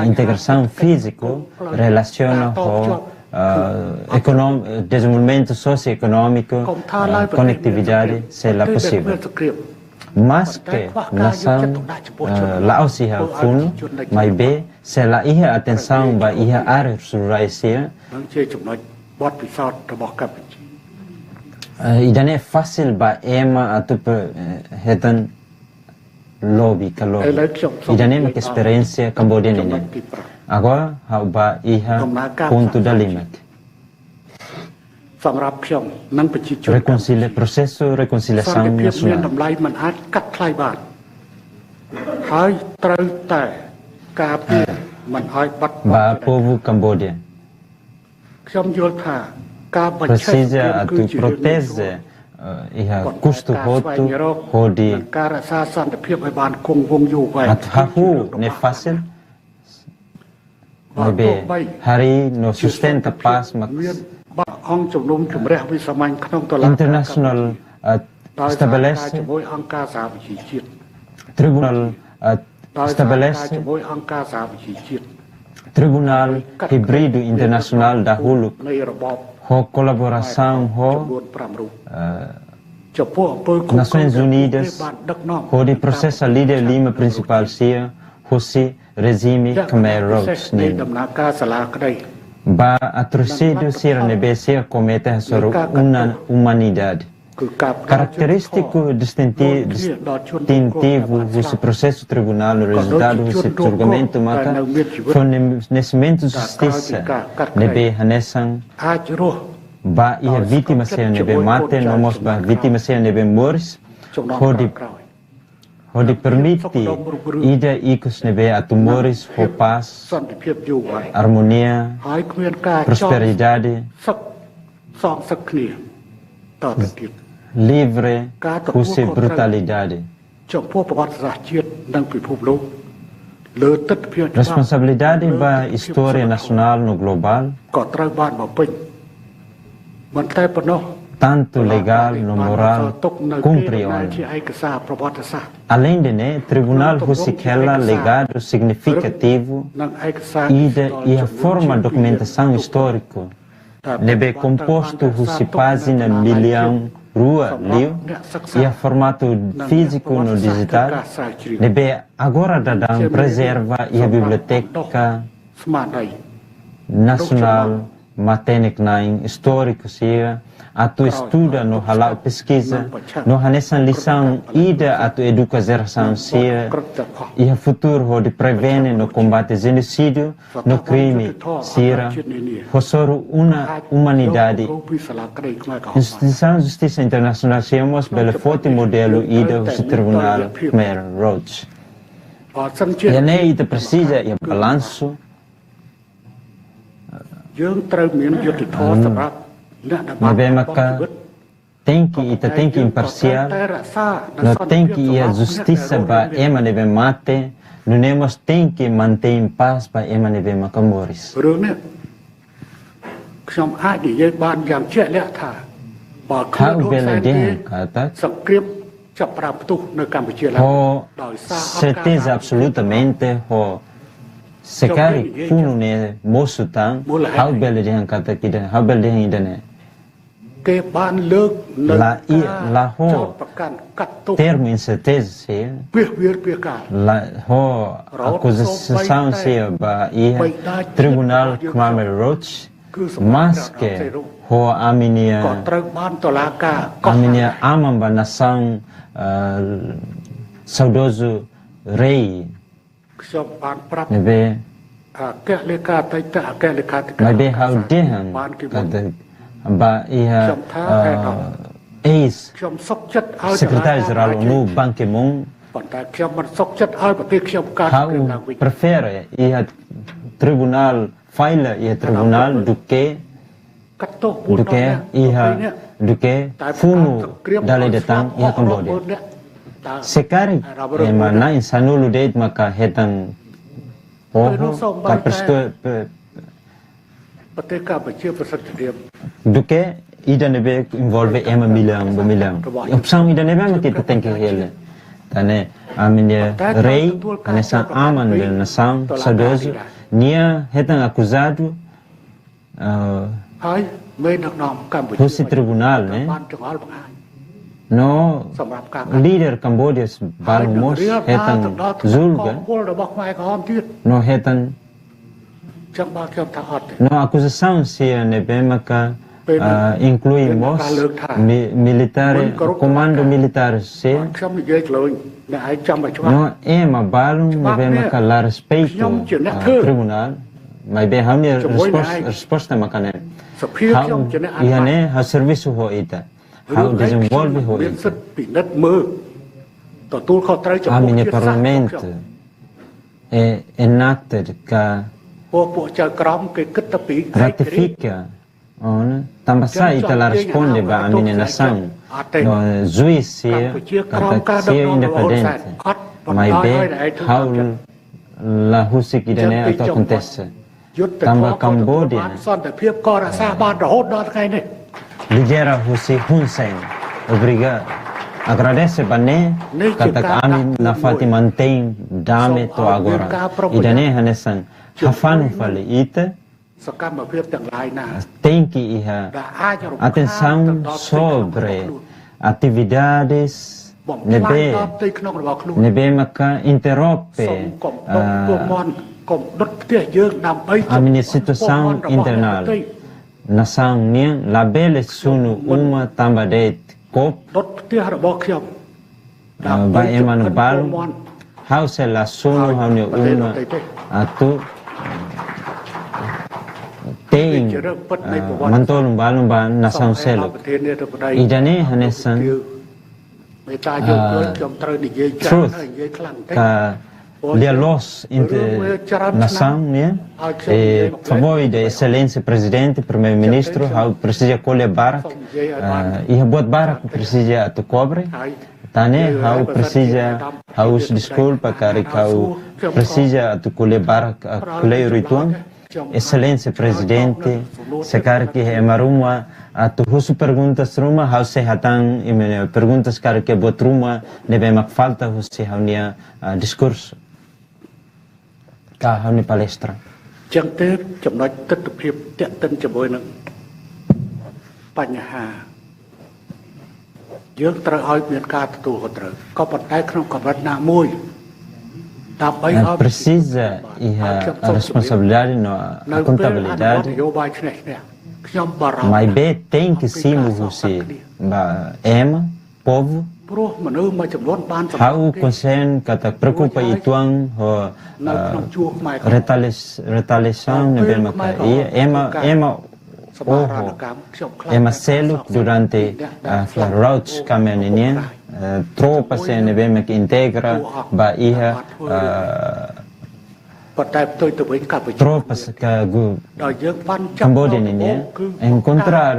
integração físico relaciona com desenvolvimento socioeconômico conectividade se é possível mas que nação Laos iha fun mai be se la iha atenção ba iha área ruraisនឹងជាចំណុចបទពិសោធន៍របស់កម្ពុជា Idan é fácil ba ema atup hetan lobby kalo idan é uma experiência cambodiana né agora how ba iha ponto da limit សម្រាប់ខ្ញុំនិងប្រជាជន processo reconciliação មាន nacional តម្លៃមិនអាចកាត់ថ្លៃបានហើយត្រូវតែការពារមិនឲ្យបាត់បង់ ba povo Cambodia ខ្ញុំយល់ថាការបញ្ឆេះ precisa tu protege iha custo hotu hodi ការរក្សាសន្តិភាពឲ្យបានគង់វង្សយូរវែង athahu ne fácil be hari no sustenta paz max អង្គជំនុំជម្រះវិសាមញ្ញក្នុងតុលាការ international estabelece ជាមួយអង្គការសហប្រជាជាតិ tribunal estabelece ជាមួយអង្គការសហប្រជាជាតិ Tribunal Híbrido Internacional da Hulu, នៃរបប com colaboração com Nações Unidas, com o processo líder Lima principal sia, José regime Khmer Rouge, ba atrocídio sia nebesia comete sobre uma humanidade. Característico distintivo desse processo tribunal, o resultado desse julgamento mata foi nescimento de justiça nebe hanesan ba ia vítima se nebe mate nomos ba vítima se nebe moris hodi permite ida ikos nebe atumoris ho paz harmonia prosperidade livre sem brutalidade. Responsabilidade da história nacional no global, tanto legal no moral, cumpre além de né, tribunal Husikela legado significativo e a forma de documentação histórica nebe composto Husipazina milhão rua liu e a formato físico no digital nebe agora dadang preserva e a biblioteca nacional Matenik Nain histórico sia atu estuda no halal pesquisa no hanesan lição ida atu educa geração sia e a futuro de prevene no combate genocídio no crime sia rosoro uma humanidade instituição justiça internacional siamos bele forte modelo ida o tribunal Khmer Rouge e a ida precisa e balanço យើងត្រូវមានយុទ្ធធម៌សម្រាប់ nebe maka tem que imparcial, no tem que ir a justiça ba ema nebe mate, no nemos tem que manter em paz ba ema nebe maka moris. រឿងនេះខ្ញុំអាចនិយាយបានយ៉ាងជាក់លាក់ថាបើខ្លួន How ហ៊ុនសែនទេ bela kata សង្គ្រាមចាប់ផ្ដើមផ្ទុះនៅកម្ពុជាឡើយ ho certeza absolutamente ho sekari kunu ne mosutang how bela dia kata kita how bela dia idane គេបានលើកនៅ la ho ចោទប្រកាន់កាត់ទោស termo incerteza se ពីវាពីការ la ho acusação se ba ia tribunal Khmer Rouge mas que ho ក៏ aminia ត្រូវបានតុលាការកោះ aminia amam ba nação saudoso rei ខ្ញុំបានប្រាប់ nebe អគ្គលេខាអតីតអគ្គលេខាធិការ maybe how dehan បានគេមក kata ba ia ex ខ្ញុំសុខចិត្តឲ្យ secretário geral ONU Ban Ki-moon ប៉ុន្តែខ្ញុំមិនសុខចិត្តឲ្យប្រទេសខ្ញុំកើត how រឿងឡើងវិញ prefere ia tribunal file ia tribunal do que កាត់ទោស4 do que ia do que funo dale datang ia Cambodia sekari mana insanulu date maka hetang oh ka presto ប្រទេសកម្ពុជាប្រសិទ្ធភាព do que ida nebe involve ema milang opção ida nebe ma kita tem que ele tane aminia rei ane sa aman de nação saudoso nia hetang acusado ហើយមេដឹកនាំកម្ពុជា Husi tribunal បាន né ចង្អុលបង្ហាញ no សម្រាប់ការ leader Cambodia balmos hetang zulga ពលរបស់ខ្មែរក្រហមទៀត no hetang ចឹងបាទខ្ញុំថាអត់ទេ no acusação se nebe maka incluímos militares comando militar se ខ្ញុំនិយាយឆ្លើយអ្នកឯងចាំឲ្យច្បាស់ no ema balum nebe maka la respeito tribunal mas bem a minha resposta makane សភាខ្ញុំជាអ្នកអនុ ia ne ha serviço ho ita how desenvolve ho មាន ita សិទ្ធិពិនិត្យមើលទទួលខុសត្រូវចំពោះ a minha ជាតិសាសន៍ parlamento é enacted ka ពួកចៅក្រមគេគិតទៅពី ratifica on tambasa ita la responde ba a minha nação no juízo kata se independente mas bem how la husik idane atau acontece យុទ្ធ Tamba Cambodia សន្តិភាពក៏រក្សាបានរហូតដល់ថ្ងៃនេះ lidera Hussein Hun Sen obrigado agradece bane kata kami na fati mantém dame to agora idane hanesan hafanu fale ita សកម្មភាពទាំងឡាយណា tem que ir ដែលអាចរំខាន atenção sobre atividades បំផ្លាញ nebe ដល់ផ្ទៃក្នុងរបស់ខ្លួន nebe maka interrompe សូមកុំដុតពួកមនកុំដុតផ្ទះយើងដើម្បី a minha situação internal nação nia labele sunu uma tambadet kop ដុតផ្ទះរបស់ខ្ញុំ ba eman bal house la sunu hanu uma atu tem mantol balum ba nação selo ប្រធានាធិបតី idane hanesan មេតាយកខ្ញុំត្រូវនិយាយច្រើនហើយនិយាយខ្លាំងតិច ka dia los nação né favor de excelência presidente primeiro ministro how precisa colher barak e buat barak precisa tu cobre tane how precisa how desculpa cari how precisa tu colher barak colher rituan excelência presidente secar que é maruma tu husu perguntas ruma how se hatan perguntas cari que buat ruma nebe mak falta husi how nia discurso kahau ni palestra ចឹងទេចំណុចទស្សនភាពតេតិនជាមួយនឹងបញ្ហាយើងត្រូវឲ្យមានការទទួលខុសត្រូវក៏ប៉ុន្តែក្នុងកម្រិតណាមួយដើម្បីឲ្យ precisa e a responsabilidade no a contabilidade នយោបាយឆ្នេះខ្ញុំបារម្ភ mas be tem que sim você ba ema povo ព្រោះមនុស្សមួយចំនួនបាន how concern kata preocupa ituang ho retaliação nebe maka ema ema selo durante a route caminhania tropas nebe maka integra ba ia tropas Cambodia ini encontrar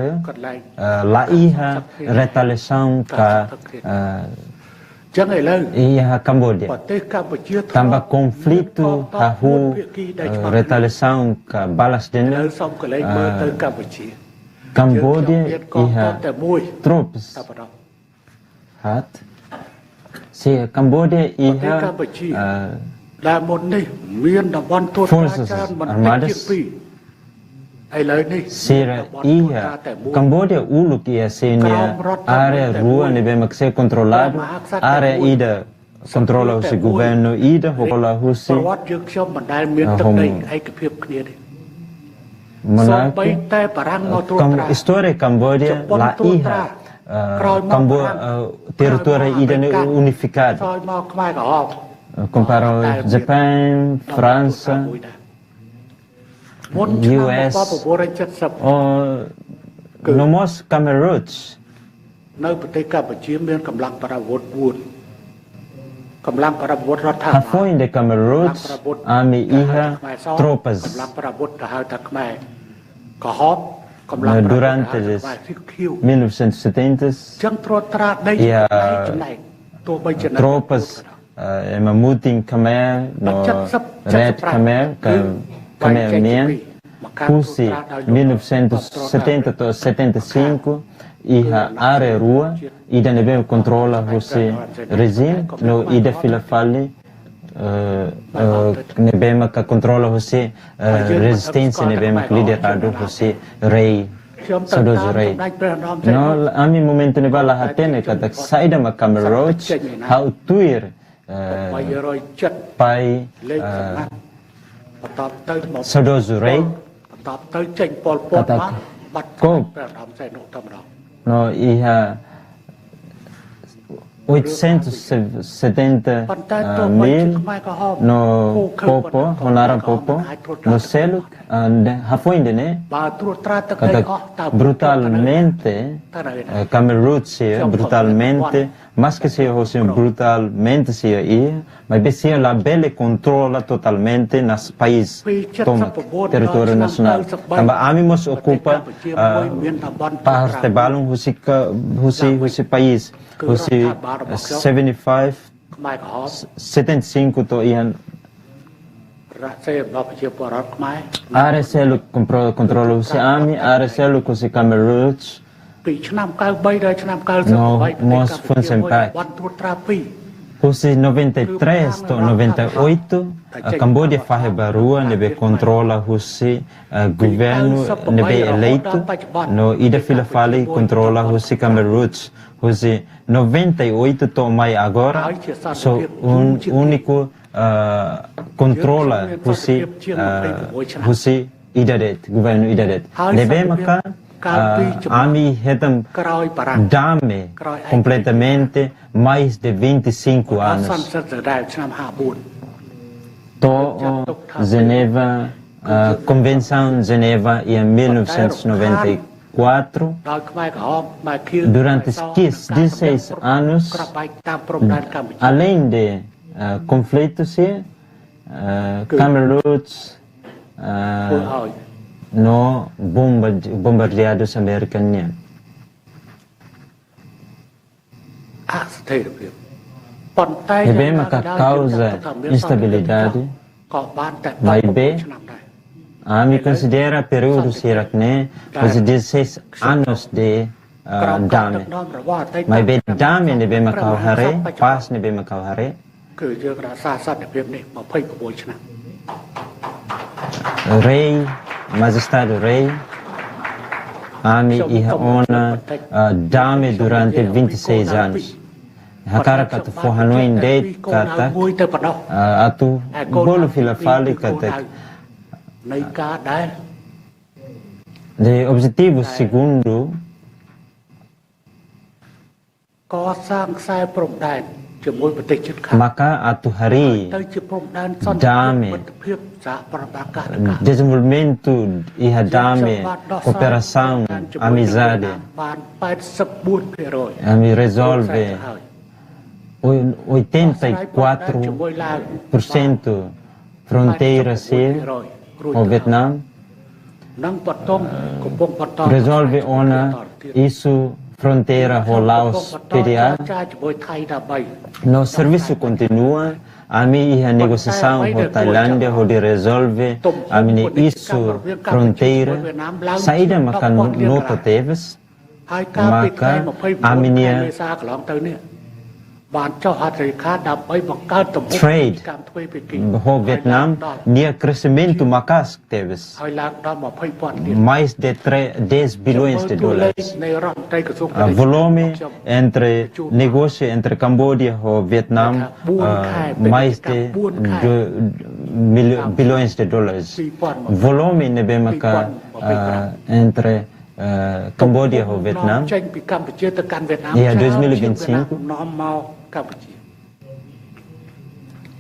la iha retaliação iha Cambodia tambah conflito hahu retaliação balas dendam Cambodia iha tropas hat se Cambodia iha forças armadas Sira ia Cambodia uluk ia senia área rua nebe makse controlado área ida controla o governo ida controla o si história Cambodia la iha território ida unificado comparado Japão França US no mos Cameroons នៅប្រទេសកម្ពុជាមានកម្លាំងប្រដាប់អាវុធរដ្ឋាភិបាល Foi in the Cameroons army iha tropas កម្លាំងប្រដាប់អាវុធទៅហៅថាខ្មែរក្រហមកម្លាំង durante os 1970 ចឹងត្រួតត្រាដីចំណែកទោះបីជា tropas Mamuting Khmer no Red Khmer Khmer Mien Pusi 1970 to 75 iha área rua ida nebe controla José regime no ida fila fali nebe maka controla José resistência nebe maka liderado José rei Saudade rei no ami momento neba la hatene kata saida maka Cameroons how tuir pai Saudade rei kata kop no iha 870 mil no popo honaran popo no seluk hafoindene kata brutalmente Cameroons brutalmente mas que se fosse brutalmente se ia mas besia la belle controla totalmente nas país toma território nacional tambah amimos ocupa parte balung husi país husi 75 75 to ian área selu controla husi ami área selu husi Cameroons ពីឆ្នាំ93ដល់ឆ្នាំ98 no mos funsempak Husi 93 to 98 Cambodia faz barua nebe controla husi governo nebe eleito no ida fila fali controla husi Cameroons husi 98 to mai agora so único controla husi idadet governo idadet nebe maka ami hetam dame completamente mais de 25 anos to Geneva Convenção Geneva em 1994 durante 16 anos além de conflitos Cameroons no bombardeados americanos. Bem que causa instabilidade, mas bem, a mim considera período sirakne, os 16 anos de dame. Mas bem dame ne bem macau hare, pas ne bem macau hare. Rei Majestade Rei, ami iha ona dame durante 26 anos. Hakara kata fohanoin date kata atu bolu fila fali kata de objetivo segundo maka atu hari dame desenvolvimento iha dame cooperação amizade ami resolve 84% fronteira ser ao Vietnam, resolve ona isso fronteira ao Laos PDA. No serviço continua, a minha negociação com a Tailândia, onde resolve a minha isso fronteira, saída maka nota teves, maka a minha trade com Vietnam, nia crescimento macas teves, mais de 10 bilhões de dólares. Volume entre negócio entre Camboja e Vietnam, mais de 2 bilhões de dólares. Volume nebemaka entre Camboja e Vietnam, e a 2025,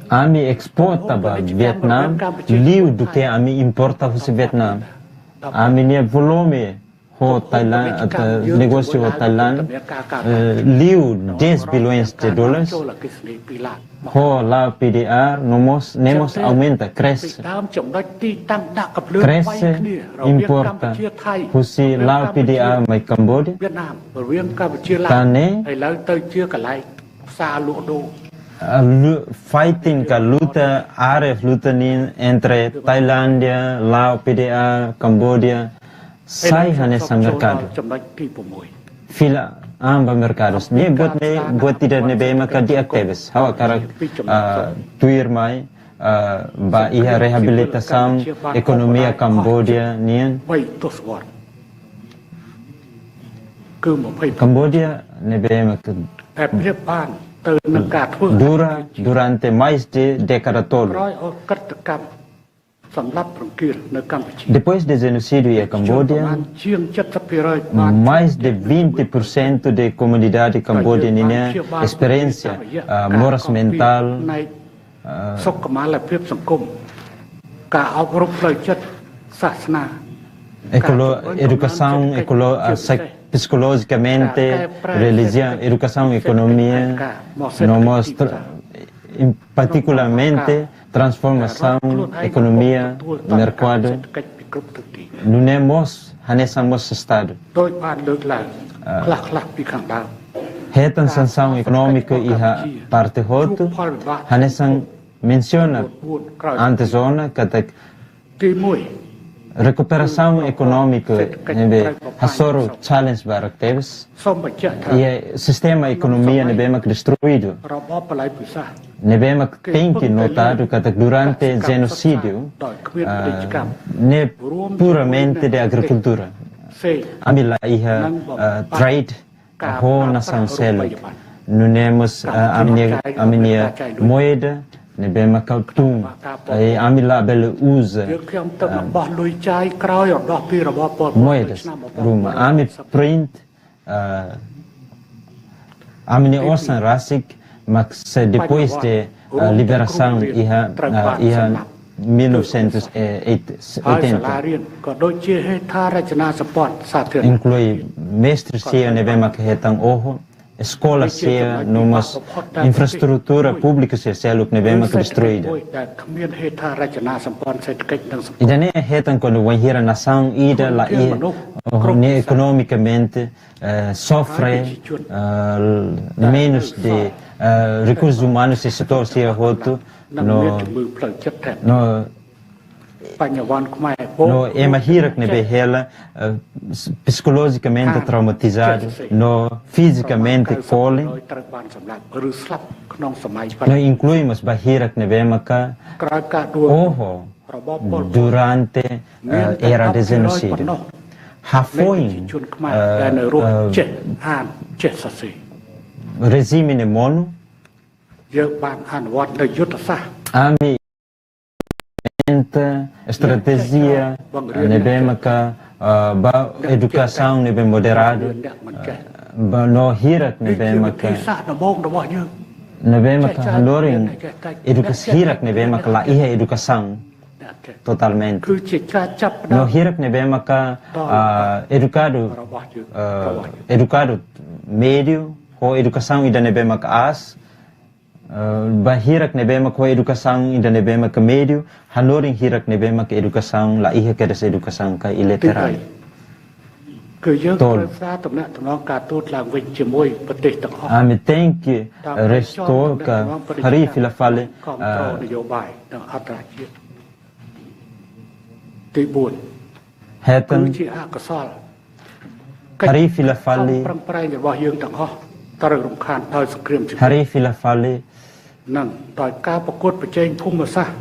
ami exporta para Vietnam, liu do que ami importa para Vietnam. Ami nia volume ho Thailand, negócio ho Thailand, liu 10 bilhões de dólares. Ho lá PDR, nemos aumenta, cresce, importa, husi lá PDR mai Cambodia, tane, fighting ka luta aref luta nin entre Thailandia, Laos PDR, Cambodia, sai hanya sang mercado. Fila amba mercados ni buat tidak nebe maka diaktifis hawa karak tuir mai ba iha rehabilitação ekonomia Cambodia nian Cambodia nebe maka durante mais de década toda. Depois do genocídio em Camboja, mais de 20% da comunidade cambodiana tinha experiência moral mental, educação psicologicamente, religião, educação, economia, particularmente transformação, economia, mercado, não temos hanessamos estado. Retan sanção econômica e a parte roto, hanessan menciona antes zona que recuperação econômica nebe hasoro challenge barak teves e o sistema economia nebe mak destruído. Nebema tem que notar que durante o genocídio não é puramente de agricultura. Amila iha trade ho nação selo. Não temos a minha moeda nebema kautum. Amila bela usa moedas. Ruma ami print amine orsan rasik. Mas depois de liberação e 1980 inclui mestre sia nevema que retan oho escola sia numa infraestrutura pública sia selo que nevema que destruída e daí retan quando o hira nação ida lá economicamente sofre menos de recursos humanos e setor sia roto no emahirak nebe hela psicologicamente traumatizado no fisicamente colhem no incluímos bahirak nebe maka oho durante era de genocídio Hafoin regime ne mono ami estratégia nebe maka ba educação nebe moderado ba no hirak nebe maka handoring educação hirak nebe maka la iha educação totalmente no hirak nebe maka educado médio ou educação ida nebe maka as Bahirak nebema ko educação ainda nebema que médio, hanoring hirak nebema que educação la iha que des educação ka iliteral. គឺយើងត្រូវសារតំណែងតំណងការទូតឡើងវិញជាមួយប្រទេសទាំងអស់ Ami tem que restore ka hari fila fale គ្រប់គ្រងនយោបាយនិងអន្តរជាតិទី4 គឺ heten ជាអកុសល hari fila fale ប្រឹងប្រែងរបស់យើងទាំងអស់ត្រូវរំខានដោយសង្គ្រាមជាតិ hari fila fale និងដោយការប្រកួតប្រជែងភូមិសាស្ត្រ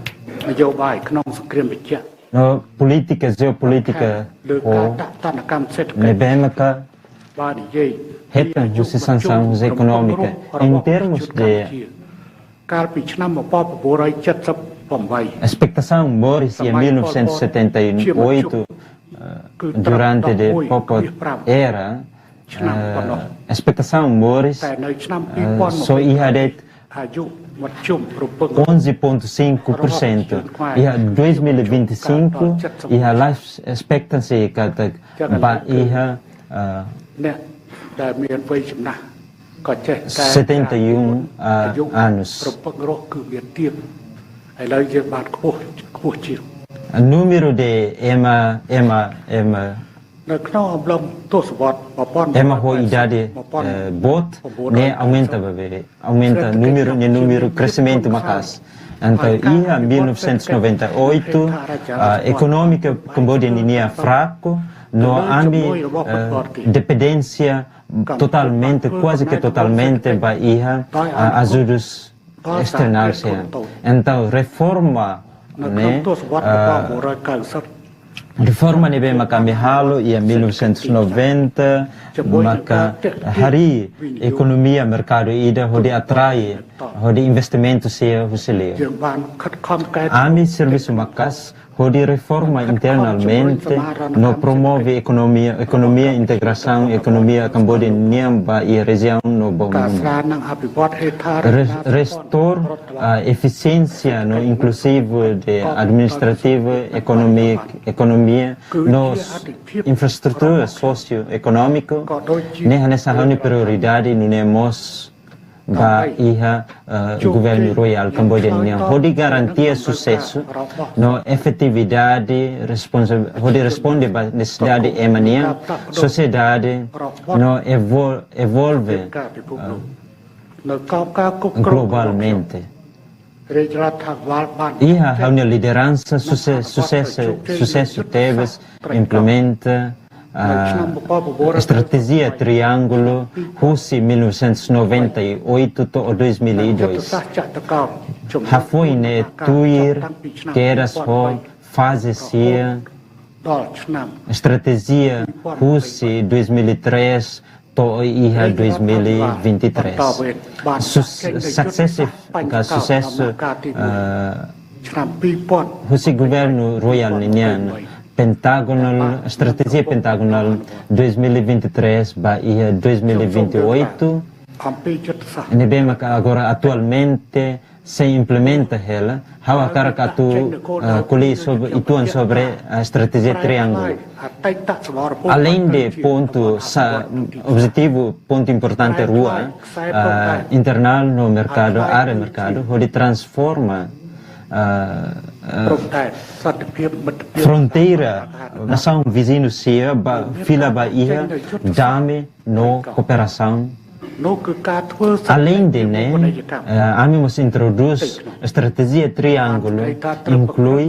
នយោបាយក្នុងសង្គ្រាមវិជ្ជា no política geopolítica លើការ o ដាក់ទណ្ឌកម្មសេដ្ឋកិច្ច nebema ka បាននិយាយ heten justi sanções econômica em termos de កាលពីឆ្នាំ1978 expectação Boris em 1978 durante de Popo era expectação Boris តែនៅឆ្នាំ só ia de អាយុមធ្យមរពឹង 11.5%. E a 2025 e a life expectancy kata ba iha អ្នកដែលមានវ័យចំណាស់ក៏ចេះតែ 71 anos. រពឹងរស់គឺមានទៀបឥឡូវយើងបានខ្ពស់ជាង Número de EMA នៅក្នុងអំឡុងទសវត្សរ៍ EMA ho idade bot ne aumenta número crescimento makas. Então, ia 1998 econômica Camboja inia fraco, no ambi dependência totalmente, quase que totalmente ba iha ajudos externais. Então, reforma ne reforma nebe maka mihalo ia 1990 maka hari economia mercado ida hodi atrai hodi investimento sia husileo យើងបានខិតខំកែ ami serviço makas hodi reforma internamente no promove economia integração economia Camboja niamba e região no bom ការស្រាវនិងអភិវឌ្ឍហេដ្ឋារចនា restore eficiência no inclusive de administrativa economia nos infraestrutura socio-econômico nessa prioridade no nemos ba iha governo royal cambodiano hodi garantia sucesso no efetividade hodi responde ba necessidade emania sociedade no evolve នៅកោបការគ្រប់គ្រង globalmente រាជរដ្ឋាភិបាលបាន iha a liderança sucesso teve implementa estratégia triângulo Rússia 1998 to 2002 ha foi ne tuir que era só fase sia ដល់ឆ្នាំ estratégia Rússia 2003 to iha 2023 sucesso ឆ្នាំ 2000 Rússia governo royal niniano Pentagonal, estratégia Pentagonal 2023 ba ia 2028 អំពីយុទ្ធសាស្ត្រ nebema agora atualmente se implementa ela hawa karaka tu kuli sobre a estratégia triângulo អតីតសមរភូមិ além de objetivo ponto importante rua internal no mercado área mercado onde transforma fronteira nação vizinho sia fila Bahia dame no cooperação além de né amimos introduz estratégia triângulo inclui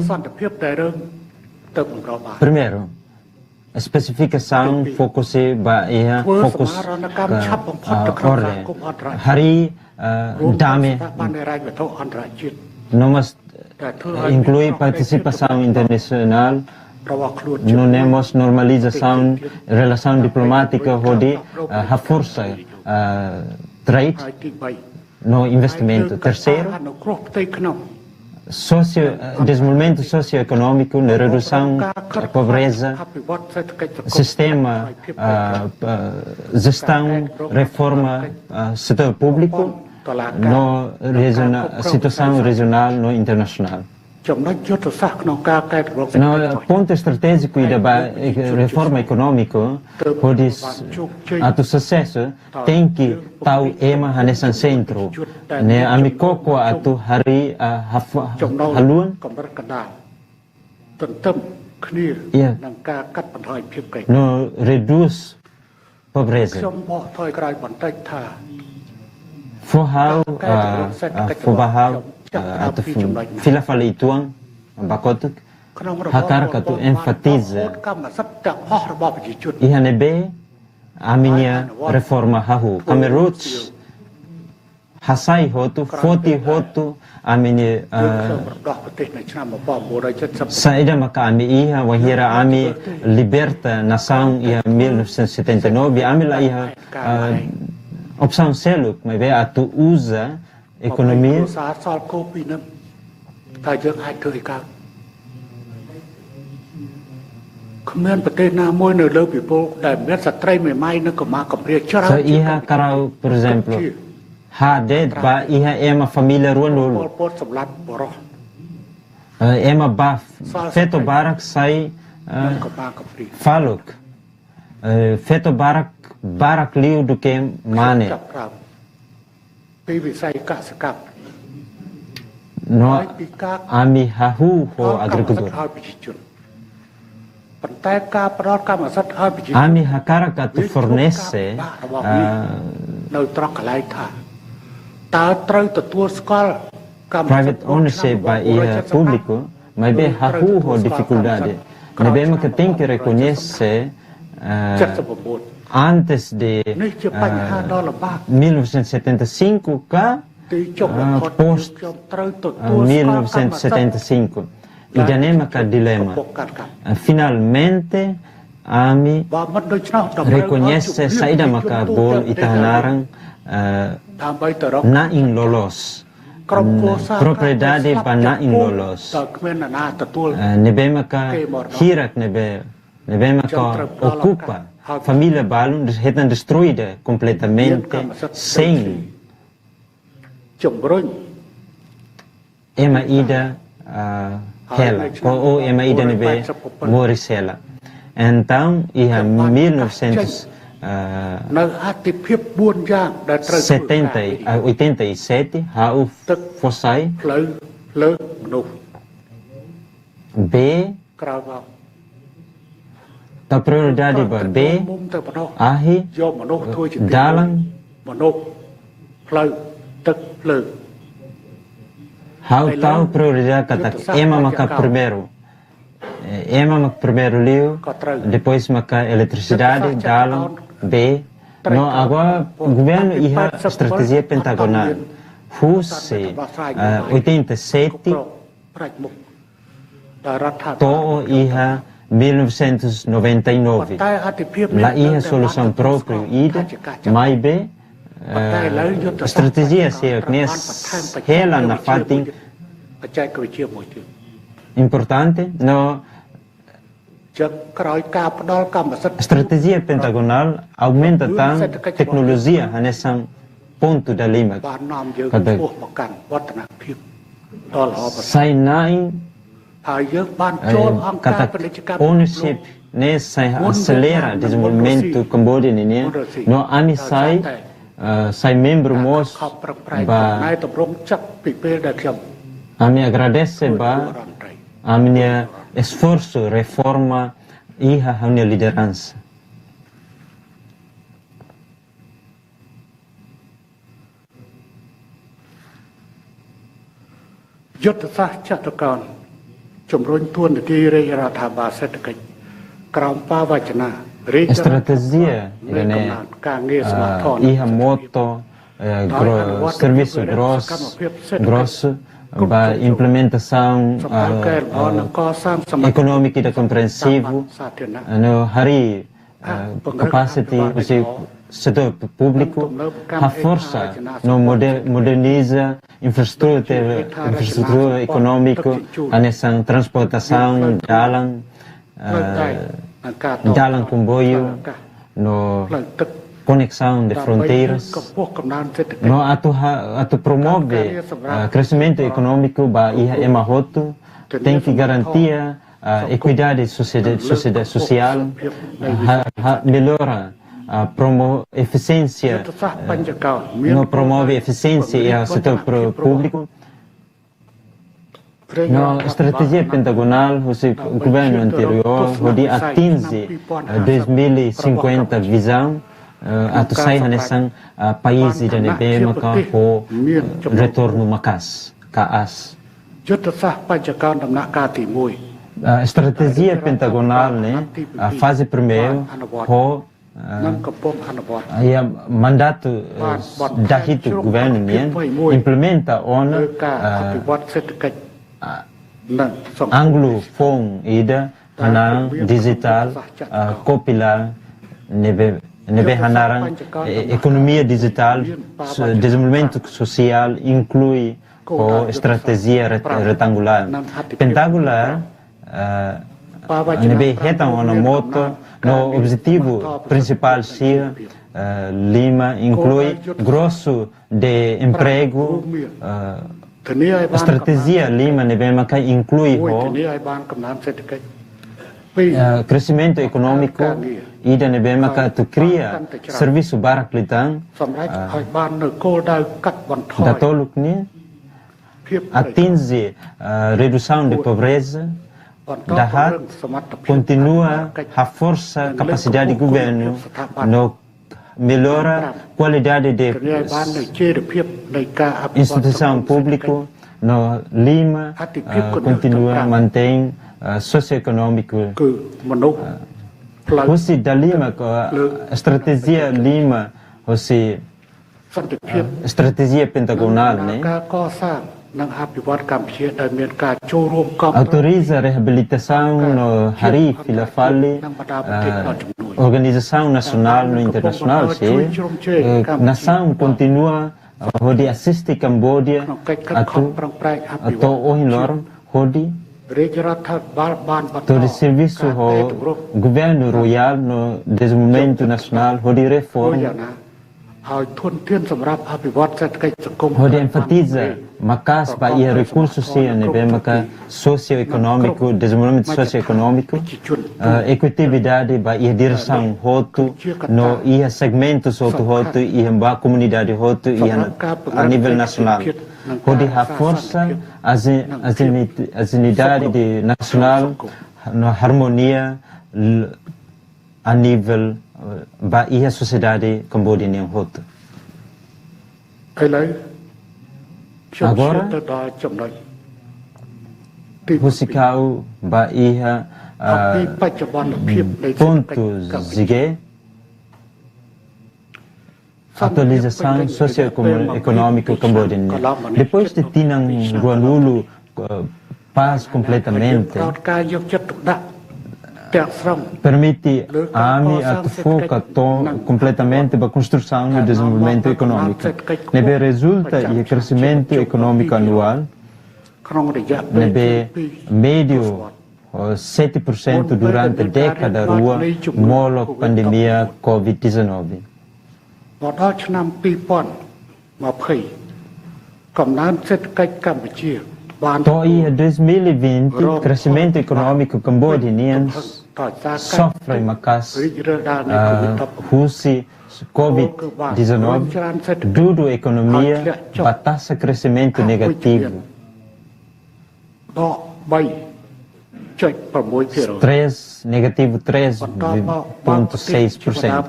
primeiro especificação focus Bahia focus ordem hari dame nós inclui participação internacional, não temos normalização, relação diplomática, onde a força trade, no investimento. Terceiro, desenvolvimento socioeconômico, na redução da pobreza, sistema, gestão, reforma, setor público, no situação regional, no internacional. No ponto estratégico e da reforma econômica, pode atu sucesso tem que tau ema hanesan centro, ne amikoko atu hari haluan. Yeah. No reduce pobreza. For how atau fila fala ituang bakotuk hakar katu enfatiza ihanebe aminia reforma hahu kameruts hasai hotu foti hotu amini saida maka ami iha wahira ami liberta nação iha 1979 ami la iha opção seluk mas ve atu usa economia so iha karau por exemplo hadet ba iha ema família ruanul ema ba feto barak sai faluk feto barak liu do que mane no ami hahu ho agricultor ami hakara katu fornece private ownership by público mas bem hahu ho dificuldade nebe que tem que reconhecer antes de 1975 cá post 1975 e já nem que dilema finalmente ami reconhece saída maka bol itahanarang na in lolos propriedade ba na in lolos nebe maka hirak nebe maka ocupa família balun hetan destruída completamente sem ema ida hela ou ema ida nebe moris hela então iha 1987 hau fossai B ta prioridade ba B ahi dalam hau tahu prioridade kata ema maka primeiro liu depois maka eletricidade dalam B no agora governo iha estratégia pentagonal Huse 87 to iha 1999 la iha solução própria ida mai be estratégia se knes hela na fatin importante no estratégia pentagonal aumenta tan tecnologia nessa ponto da lima kada sai nai kata ownership ne sai acelera desenvolvimento Cambodia ini no ami sai membro mos ba ami agradece ba aminha esforço reforma iha hanya liderançaยุทธศาสตร์ชาติการជំរុញទួនាទីរាជរដ្ឋាភិបាលសេដ្ឋកិច្ចក្រោមបាវចនា estratégia iha moto serviço grosso ba implementação econômica e compreensivo no hari capacity setor público a força no moderniza infraestrutura econômica nessa transportação jalan comboio no conexão de fronteiras no atu promove crescimento econômico ba iha emahoto tem que garantir a equidade social, melhora eficiência, não promove eficiência e o setor público. Na estratégia pentagonal, o governo anterior atinge 2050 visão, atau saya hanesan país ida nebe maka ho retorno makas kaas. Estratégia pentagonal né a fase primeira ho mandato dahito governo né implementa ona anglo ida hanang digital kopilar nebe hanarang economia digital desenvolvimento social inclui o estratégia retangular pentagular nebe hetang ona moto no objetivo principal sia Lima inclui grosso de emprego estratégia Lima nebe maka inclui o crescimento econômico ida nebe maka tu cria serviço barak litang datoluk ni atinge redução de pobreza dahat continua a força capacidade de governo no melhora qualidade de instituição pública no Lima continua mantém socioeconômico Hosi da Lima estratégia Lima hosi estratégia pentagonal né autoriza a reabilitação no Hari Filafale organização nacional e internacional nação continua hodi assiste Cambodia atau ohilor hodi todo serviço ho governo royal no desenvolvimento nacional hodi reforma hodi enfatiza makas ba ia recursos sia nebe maka socioeconômico desenvolvimento socioeconômico equitabilidade ba ia direção hotu no ia segmentos hotu ia ba comunidade hotu ia a nível nacional hodi a força as unidades de nacional no harmonia a nível ba ia sociedade cambodiana hotu agora Husikau ba ia pontos zige atualização socioeconômica cambodiana depois de Tinang Guanulu paz completamente permite a AMI a focar completamente para a construção e desenvolvimento econômico. Nebe resulta e crescimento econômico anual, nebe médio 7% durante a década rua molo pandemia COVID-19. Em 2020, crescimento econômico cambodiano sofre makas Husi COVID-19 duro economia batassa crescimento negativo 3,6%.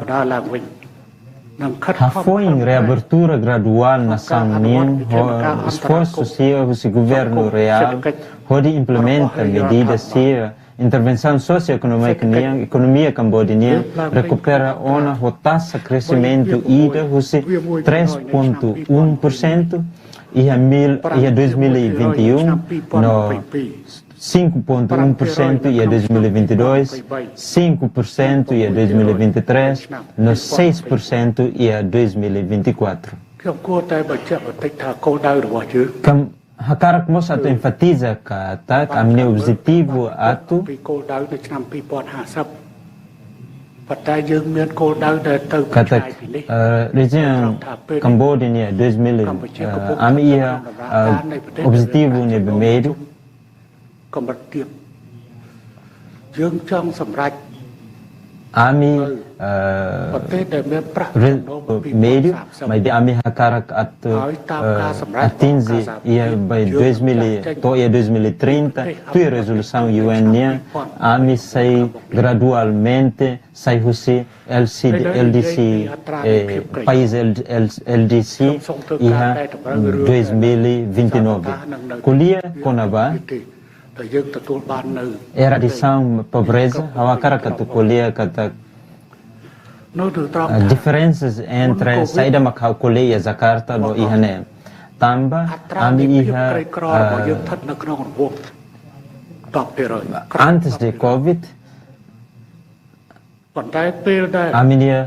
Foi em reabertura gradual na Samnian, esforço se o governo real pode implementar medidas se intervenção socioeconômica na economia cambodiana recupera a taxa de crescimento ida 3,1% e a 2021 no 5,1% e a 2022, 5% e a 2023, no 6% e a 2024. Hakarak mo sa enfatiza ka tak amne objetivo atu kata região Cambodia 2000 amia objetivo ne bemedo កម្រិតទៀតយើងចង់សម្រេច Ami ប្រទេសដែលមានប្រាក់ médio, mas de ami hakarak at atinge ia by 2000 to ia 2030 tu a resolução UN nia ami sai gradualmente sai husi LDC país LDC ia 2029 kulia konaba eradição pobreza hawakara katu kulia kata diferenças entre saída Macau kulia Jakarta no ihane tamba ami iha antes de Covid aminia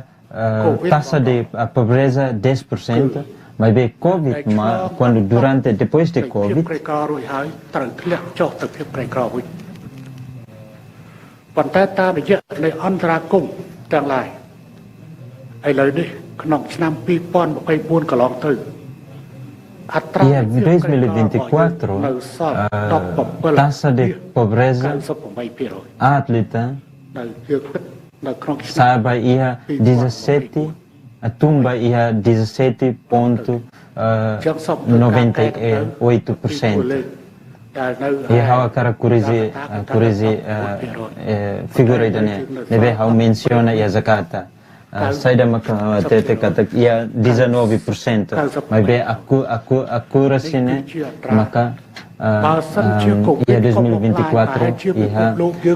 taxa de pobreza 10%, mas bem Covid, quando durante depois de Covid ប៉ុន្តែតាមរយៈនៃអន្តរាគមន៍ទាំងឡាយឥឡូវនេះក្នុងឆ្នាំ2024កន្លងទៅអត្រា 2024 taxa de pobreza atleta Saba ia 17 a tumba ia 17,98%. E hawa cara kurizi figura idane nebe hau menciona ia zakata. Saida maka tete kata ia 19%. Mas be accuracy ne maka ia 2024 ia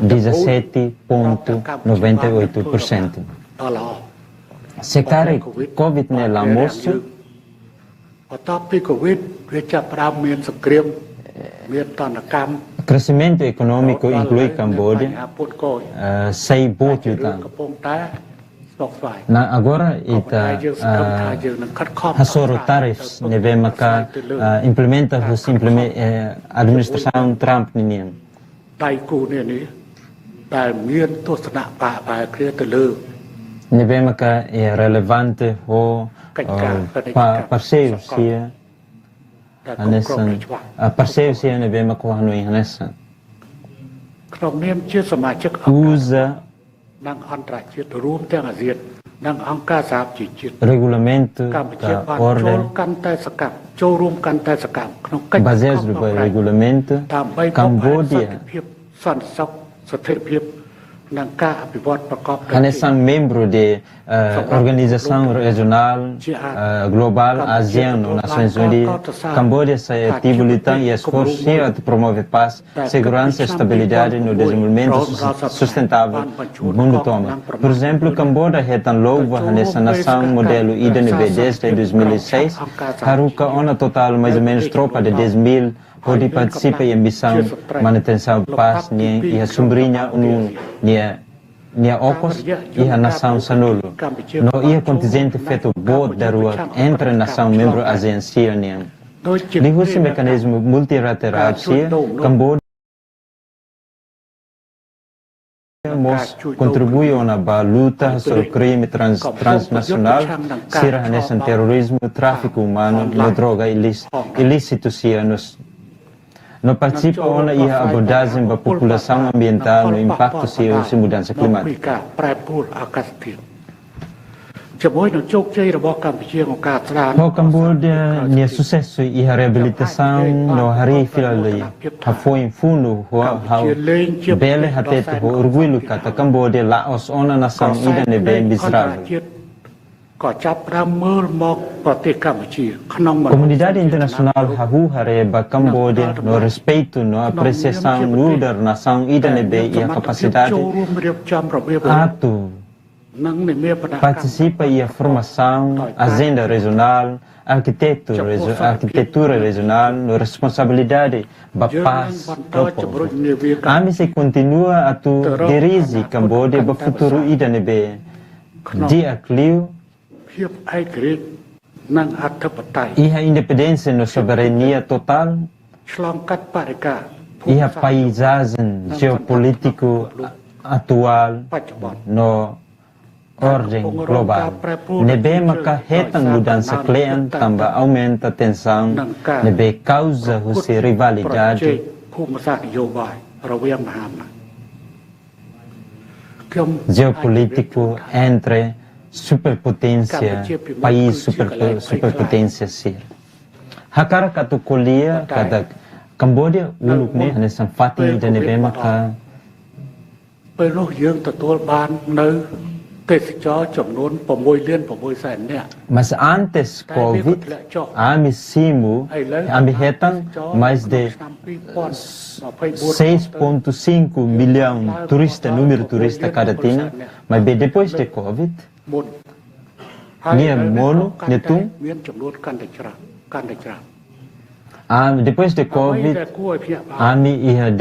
17,98%. Sekarang COVID ne lamosu បន្ទាប់ពី COVID វាចាប់ផ្ដើមមានសង្គ្រាម Crescimento econômico inclui Camboja, sei botutan. Na agora ita hasoro tarifs neve maka implementa administração Trump ninian. Neve maka é relevante ho parceiros sia Hanesan parceiro se ane bem makuha no Hanesan usa regulamento da ordem baseado no regulamento Camboja Hanesan membro de organização regional global ASEAN Nações Unidas Camboja sai ativo lutando e esforço de promover paz segurança e estabilidade no desenvolvimento sustentável do mundo todo. Por exemplo, Camboja é tão louva nessa nação modelo IDNB desde 2006 haruka ona total mais ou menos tropa de 10.000 pode participar em missão manutenção paz e a sombrinha nia okos e a nação Sanulu. No ia contingente feito boa da rua entre a nação membro ASEAN sia nia. Lihusi mecanismo multilateral sia Camboja contribui na luta sobre o crime transnacional, sira nesse terrorismo, tráfico humano, no droga ilícito sia no participa ona ia abordagem da população ambiental no impacto social de mudança climática. O Camboja nia sucesso e a reabilitação no hari filali ha foi em fundo ha bele hatete ho orgulho kata Camboja Laos ona nação ida ne bem miserável. Comunidade internacional hahu hareba Camboja no respeito no apreciação da nação IDNB e a capacidade atu participa e a formação agenda regional arquitetura regional no responsabilidade da paz do povo. Ami se continua a tu dirige Camboja para futuro IDNB dia clio e a independência no soberania total e a paisagem geopolítico atual no ordem global. Nebe maka hetang mudança klean tambah aumenta tensão, nebe causa rivalidade ភូមិសាស្ត្រនយោបាយរវាងមហាអំណាចខ្ញុំ geopolítico entre superpotência, país superpotência ser. Hakara katu kolia kata Cambodia uluk ne hanesan fati dan nebema ka ពេលនោះយើងទទួលបាននៅទេសចរចំនួន6លាន6សែននាក់ mas antes Covid ami simu ami hetan mais de 6.5 milhão turista número turista cada tinha mas depois de Covid មុន Nia mono netung មានចំនួនកាន់តែច្រើនកាន់តែច្រើន depois de Covid,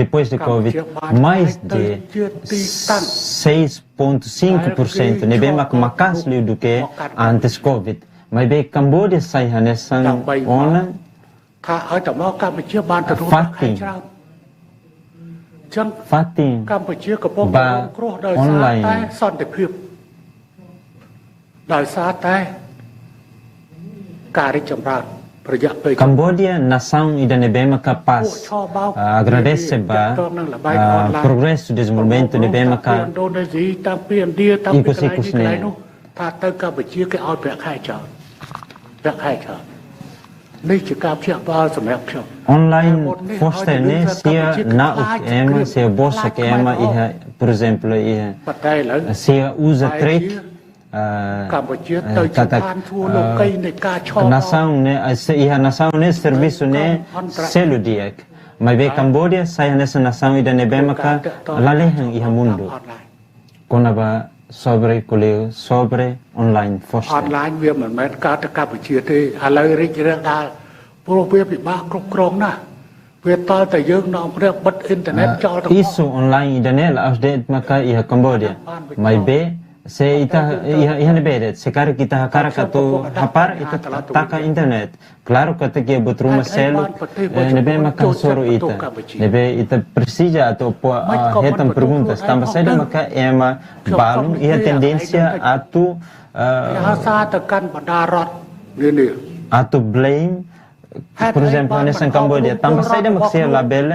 depois de Covid, mais de 6.5% ne bem makas liu do que antes Covid. Mas bem Cambodia sai nessa ona ថាឲ្យតែមកកម្ពុជាបានទទួលបានច្រើនចឹង Fatin កម្ពុជាកំពុងរងគ្រោះដោយសារតែសន្តិភាពដោយសារតែការរីកចម្រើន Cambodia, nação idanebema capaz, agradece ba progresso e desenvolvimento nebema ka ikos ne. Online foste ne sia na ema sia bossa que ema iha, por exemplo iha sia usa trek nação né nação né serviço né celudiak mas bem Cambodia sai nessa nação e da nebema ka lalehang iha mundo konaba sobre online foste online វាមិនមែនការទៅកម្ពុជាទេឥឡូវរីករាលដាលព្រោះវាពិបាកគ្រប់គ្រងណាស់វាតើតែយើងនាំព្រះបិទអ៊ីនធឺណិតចោលទៅ isso online idanel ausdet maka iha Cambodia mas bem se iha neberet sekarang kita hakara katu hapar itu taka internet claro kata que botruma selo nebe maka soro ita nebe ita precisa atau hetan perguntas tambah saja maka ema balum ia tendência atu atau blame por exemplo nessa Cambodia tambah saja maka label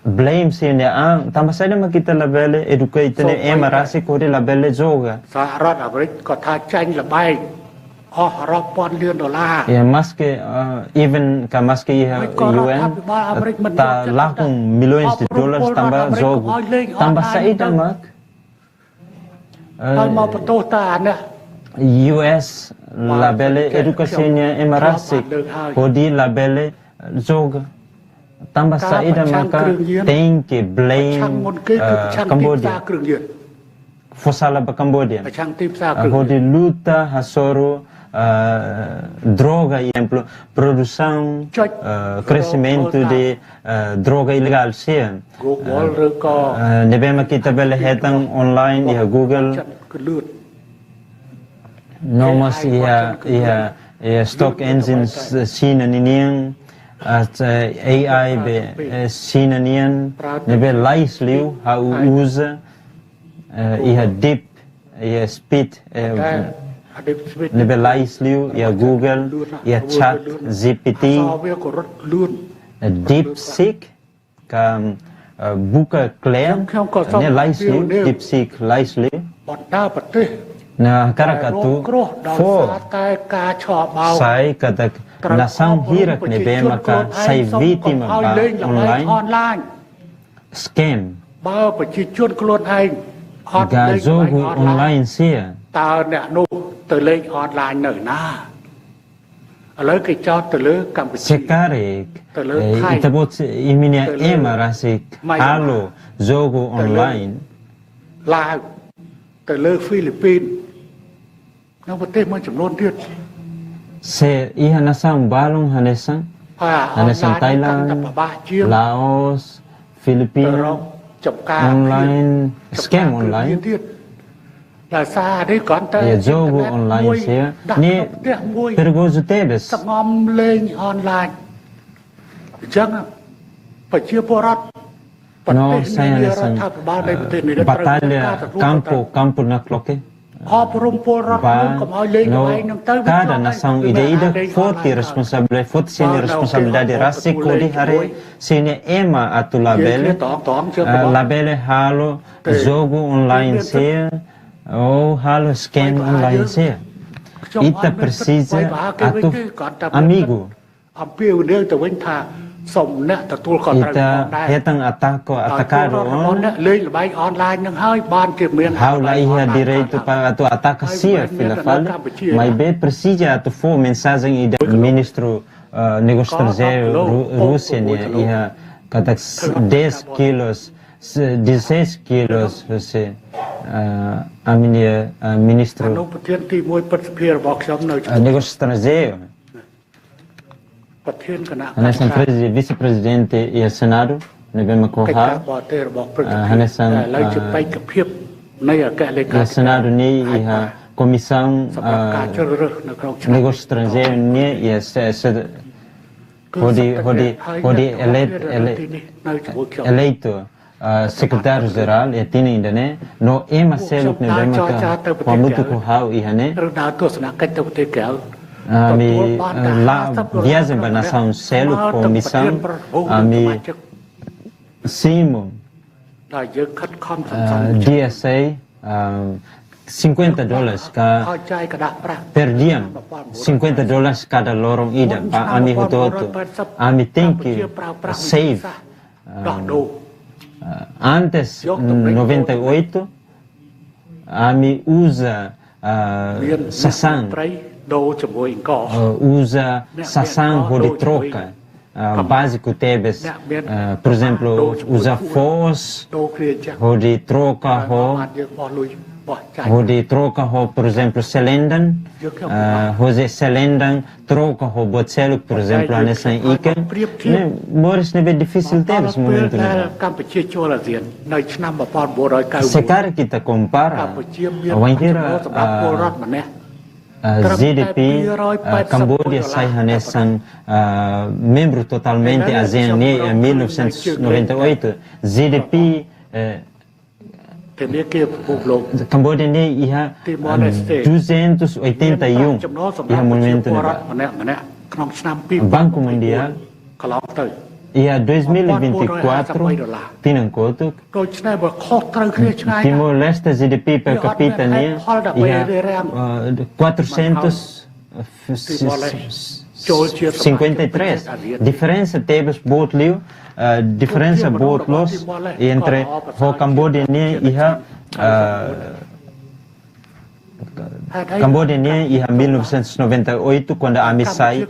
blame sini tambah saja maka kita label educate ne emarasi kode label joga សហរដ្ឋអាមេរិកក៏ថាចាញ់ល្បែងអស់រាប់ពាន់លានដុល្លារ ya maske even ka maske UN ta lakung milhões de dólares tambah jogo tambah saida mak ហើយមកបន្ទោសតាអានេះ US label educasinya emarasi kode label joga tambah saida maka tem que blame Cambodia Fosala ba Cambodia Kode luta hasoro droga exemplo produção crescimento de droga ilegal sia nebema kita bele hetang online ya Google nomos ya stock engines sina niniang at AI be sinanian nebe lais liu how usa iha deep iha speed nebe lais liu ya Google ya chat GPT deep seek ka buka claim ne lais liu deep seek lais liu na karakatu for sai kata nação hirak nebe maka sai vítima ba online scam បើប្រជាជនខ្លួនឯងអត់លេង jogo online sia តើអ្នកនោះទៅលេងអនឡាញនៅណាឥឡូវគេចោទទៅលើកម្ពុជា sekarang kita buat iminia emarasik halo jogo online ឡើងទៅលើហ្វីលីពីននៅប្រទេសមួយចំនួនទៀត se iha nação balong hanesan Thailand Laos Philippines online scam online ya jogo online sia ni perigoso tebes ស្ងំលេងអនឡាញអញ្ចឹងប្រជាពលរដ្ឋ no saya nasan batalha campo na cloque cada nação ideida forte responsabilidade rasiko di hari sini ema atu labele halo jogo online se ou halo scam online se ita precisa atu amigo ita hetang atacado how la ia direito para atu ataca sia fila fala mas bem precisa atu for mensagem ida ministro negócio estrangeiro Rússia ia kata 10 quilos 16 quilos você a minha ministro negócio estrangeiro Hanesan vice-presidente e Senado Nebema Koha Hanesan e Senado ni iha comissão negócio estrangeiro ni ia pode eleito secretário-geral e tinha ainda né no ema selo que Nebema com muito Kohau iha né Ami viagem para a nação selo comissão ami simo DSA $50 per dia $50 cada lorong ida pa ami hototo ami tem que save antes 98 ami usa sasang usa sasang de troca básico tebes por exemplo usa fos de troca de troca por exemplo selendan José selendan troca botelo por exemplo nessa ica Boris neve difícil tebes momento sekarang kita compara wanhira GDP Camboja sai hanesan membro totalmente ASEAN em 1998 GDP Camboja ni ia 281 ia momento Banco Mundial ia 2024 tinangkoto Timor-Leste GDP per capita ni ia 453 diferença tebes botlio diferença botlos entre o Camboja ni ia Camboja ni ia 1998 quando ami sai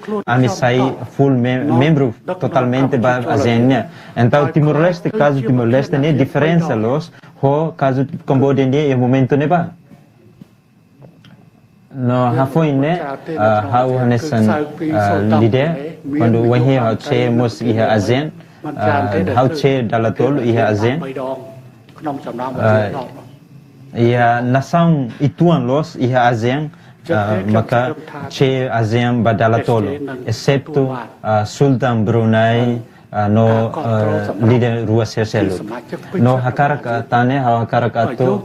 full membro totalmente ba ASEAN. Então Timor-Leste caso Timor-Leste ni diferença los ho caso Camboja ni e momento ne ba. No hafoi ne how hanesan líder quando wahi how che mos ia ASEAN how che dalatol ia ASEAN ia nação ituan los ia ASEAN maka che ASEAN badalatolo excepto Sultan Brunei no líder Rua Seselo no hakarak tane hakarak ato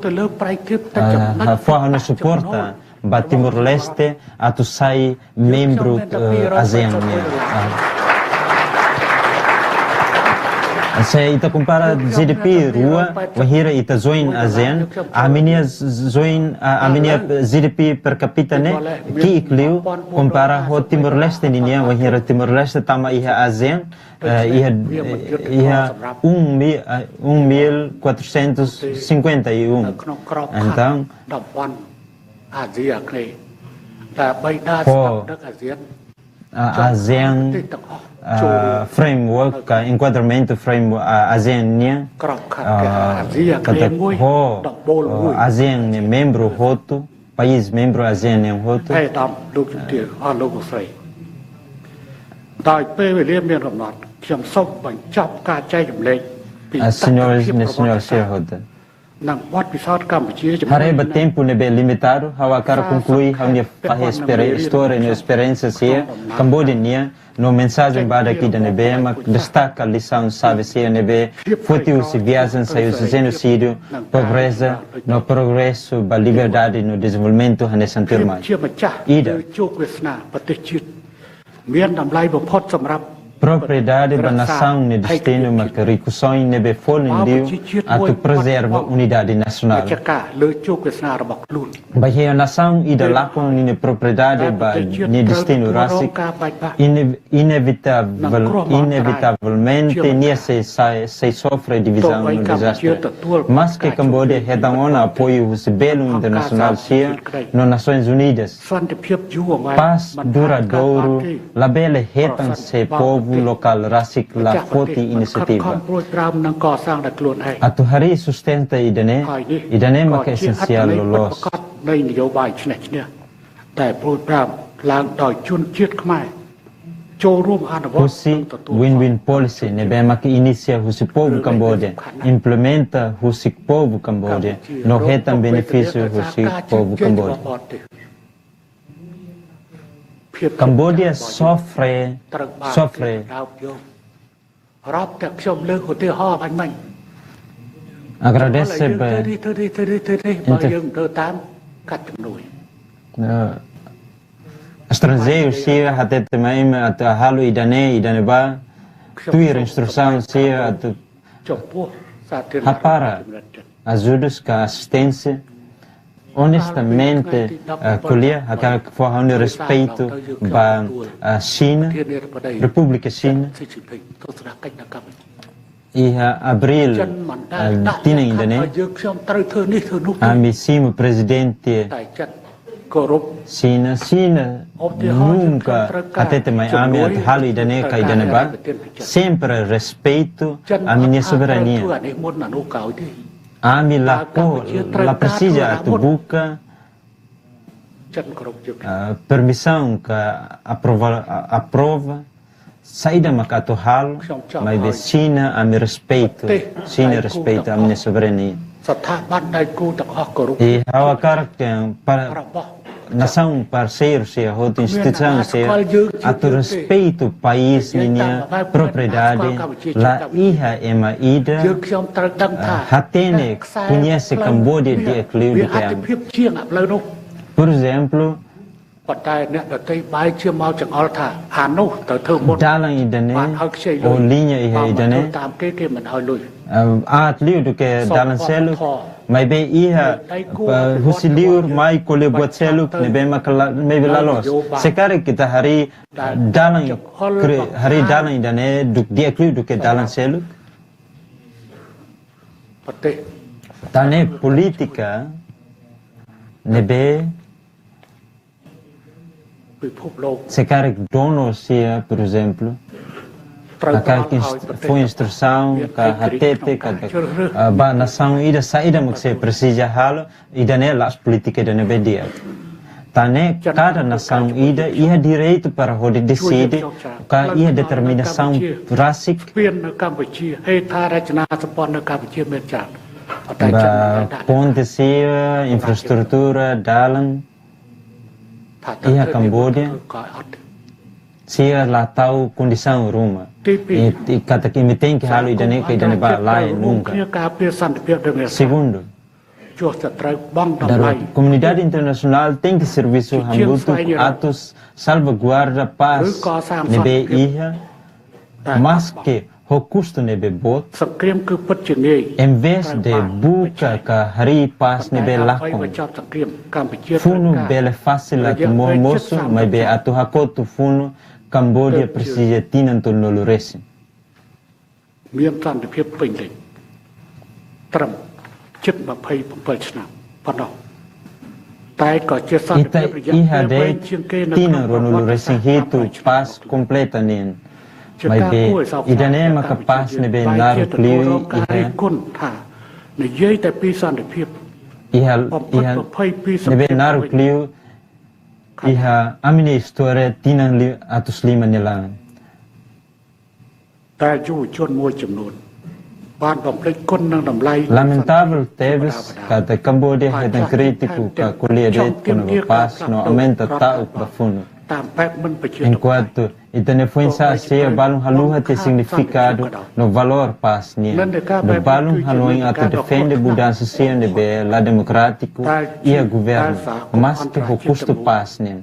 no suporta ba Timor-Leste atu sai membro ASEAN se ita compara GDP Rua wahira ita join ASEAN aminia GDP per capita ne ki ikliu compara ho Timor-Leste ninia wahira Timor-Leste tama iha ASEAN iha 1.451 então ASEAN framework enquadramento framework ASEAN ASEAN membro hoto país membro ASEAN hoto senhor shareholder Hareba tempo nebe limitado, hawa cara conclui a minha história e experiência se Camboja nia no mensagem bada aqui da nebe, mas destaca a lição sabe se nebe futiu se viagem saiu se genocídio, pobreza, no progresso, a liberdade no desenvolvimento nesse anterior. Ida propriedade da nação no destino, mas que recusações nebe folhendiu a tu preserva unidade nacional. Bahia a nação e da lapon ni propriedade ni destino racial inevitavelmente ni se sofre divisão no desastre. Mas que Camboja redamona apoio o belo internacional sia nas Nações Unidas. Paz duradouro, la bela retan se povo local racial la forte iniciativa. Atu hari sustenta idane maka essencial lolos. Husi win-win policy nebe maka inicia husi povo Camboja, implementa husi povo Camboja, no retam benefício husi povo Camboja. Camboja sofre agradece estrangeiros se até também até halo idane ba tuir instrução se até para ajudas com assistência. Honestamente, colher aquela que for o respeito à China, República China, e abril, tinha ainda, né? Amissimo presidente China nunca, até também, até halo idane, sempre respeito à minha soberania. Ami la precisa tu buka permissão que aprova saída macato halo, mas de China a me respeito, China respeita a minha soberania. E hawa karakter para nação parceiro se a outra instituição se a tu respeito país minha propriedade lá iha ema ida hatene conhece Camboja de equilíbrio que por exemplo dalam idane ou linha idane liu do que dalam selu mas bem ia husiliur mai kole buat selu nebe makala nebe lalos sekarang kita hari dalam idane duk dia kliu do que dalam selu tane politika nebe sekarang dono sia por exemplo aquela que foi instrução que a tete que a nação ida saída mas se precisa halo ida nela as políticas da nebedia tane cada nação ida ia direito para poder decidir que ia determinação racial ponte sia infraestrutura dalam ia Camboja sia lá tahu condição rumah e kata que me tem que halo idane ba lain nunca segundo a comunidade internacional tem que serviço hambutu atos salvaguarda paz nebe iha mas que o custo nebe bot em vez de buka ka hari pas nebe lakon funo bele fácil at momoso mas be atu hakotu funo Camboja precisa tinantul noloresiមានសន្តិភាពពេញលេញត្រឹមជិត27ឆ្នាំប៉ុណ្ណោះតែក៏ជាសន្តិភាពរយៈពេលវែងជាងគេនៅក្នុងប្រវត្តិសាស្ត្រ hitu pas completa nen mai be idane maka pas ne be naru kliuគុណថានិយាយតែពីសន្តិភាព iha ne be naru kliu iha amine história tinang atus lima nilang តែយុវជនមួយចំនួន Lamentável Teves kata Cambodia hetan crítico ka qualidade com a paz no aumenta tão profundo. Enquanto itane foi ensaiar balão haluha te significado no valor paz nia. No balão haluin ato defende mudança CNB la democrático e a governo, mas que o custo paz nia.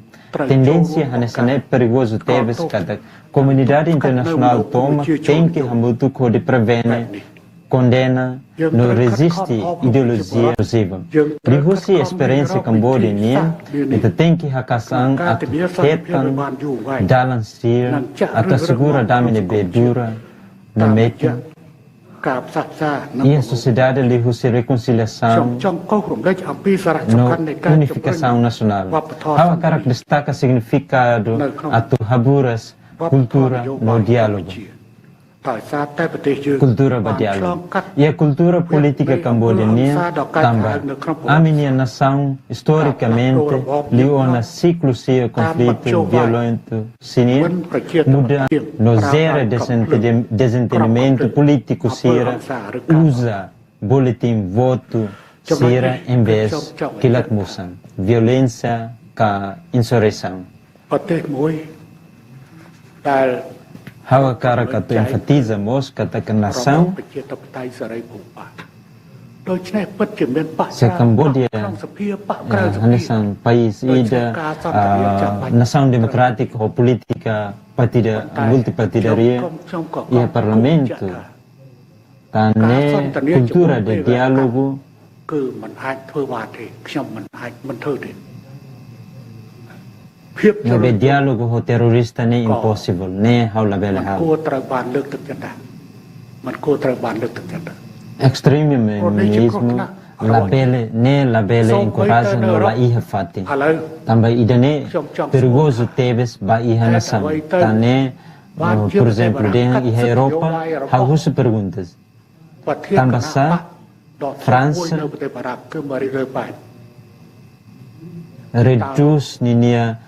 Tendência é perigoso Teves kata comunidade internacional toma tem que hamutu ko de prevene condena, não resiste ideologia abusiva. De Rússia, a experiência cambodiana, então tem que hakasang at tetan dalansir at segura damine bedura na meta. E a sociedade de Rússia reconciliação, no unificação nacional. Há característica significado atu haburas cultura no diálogo. Cultura berdialog. E a cultura política cambodiana também. A minha nação, historicamente, liou na ciclo de conflito violento sinir, muda no zero desentendimento político sira, usa boletim voto sira em vez que latmusan, violência ka insurreição. Hawa cara kata enfatiza mos kata nação se Cambodia nação país ida nação democrática ou política partida multipartidaria e parlamento tane cultura de diálogo no diálogo o terrorista nem impossível nem haula bela hal extremismo la bele encoraja no la iha fati também idane perigoso Teves ba iha nação tane por exemplo de iha Europa algumas perguntas também França reduz ninia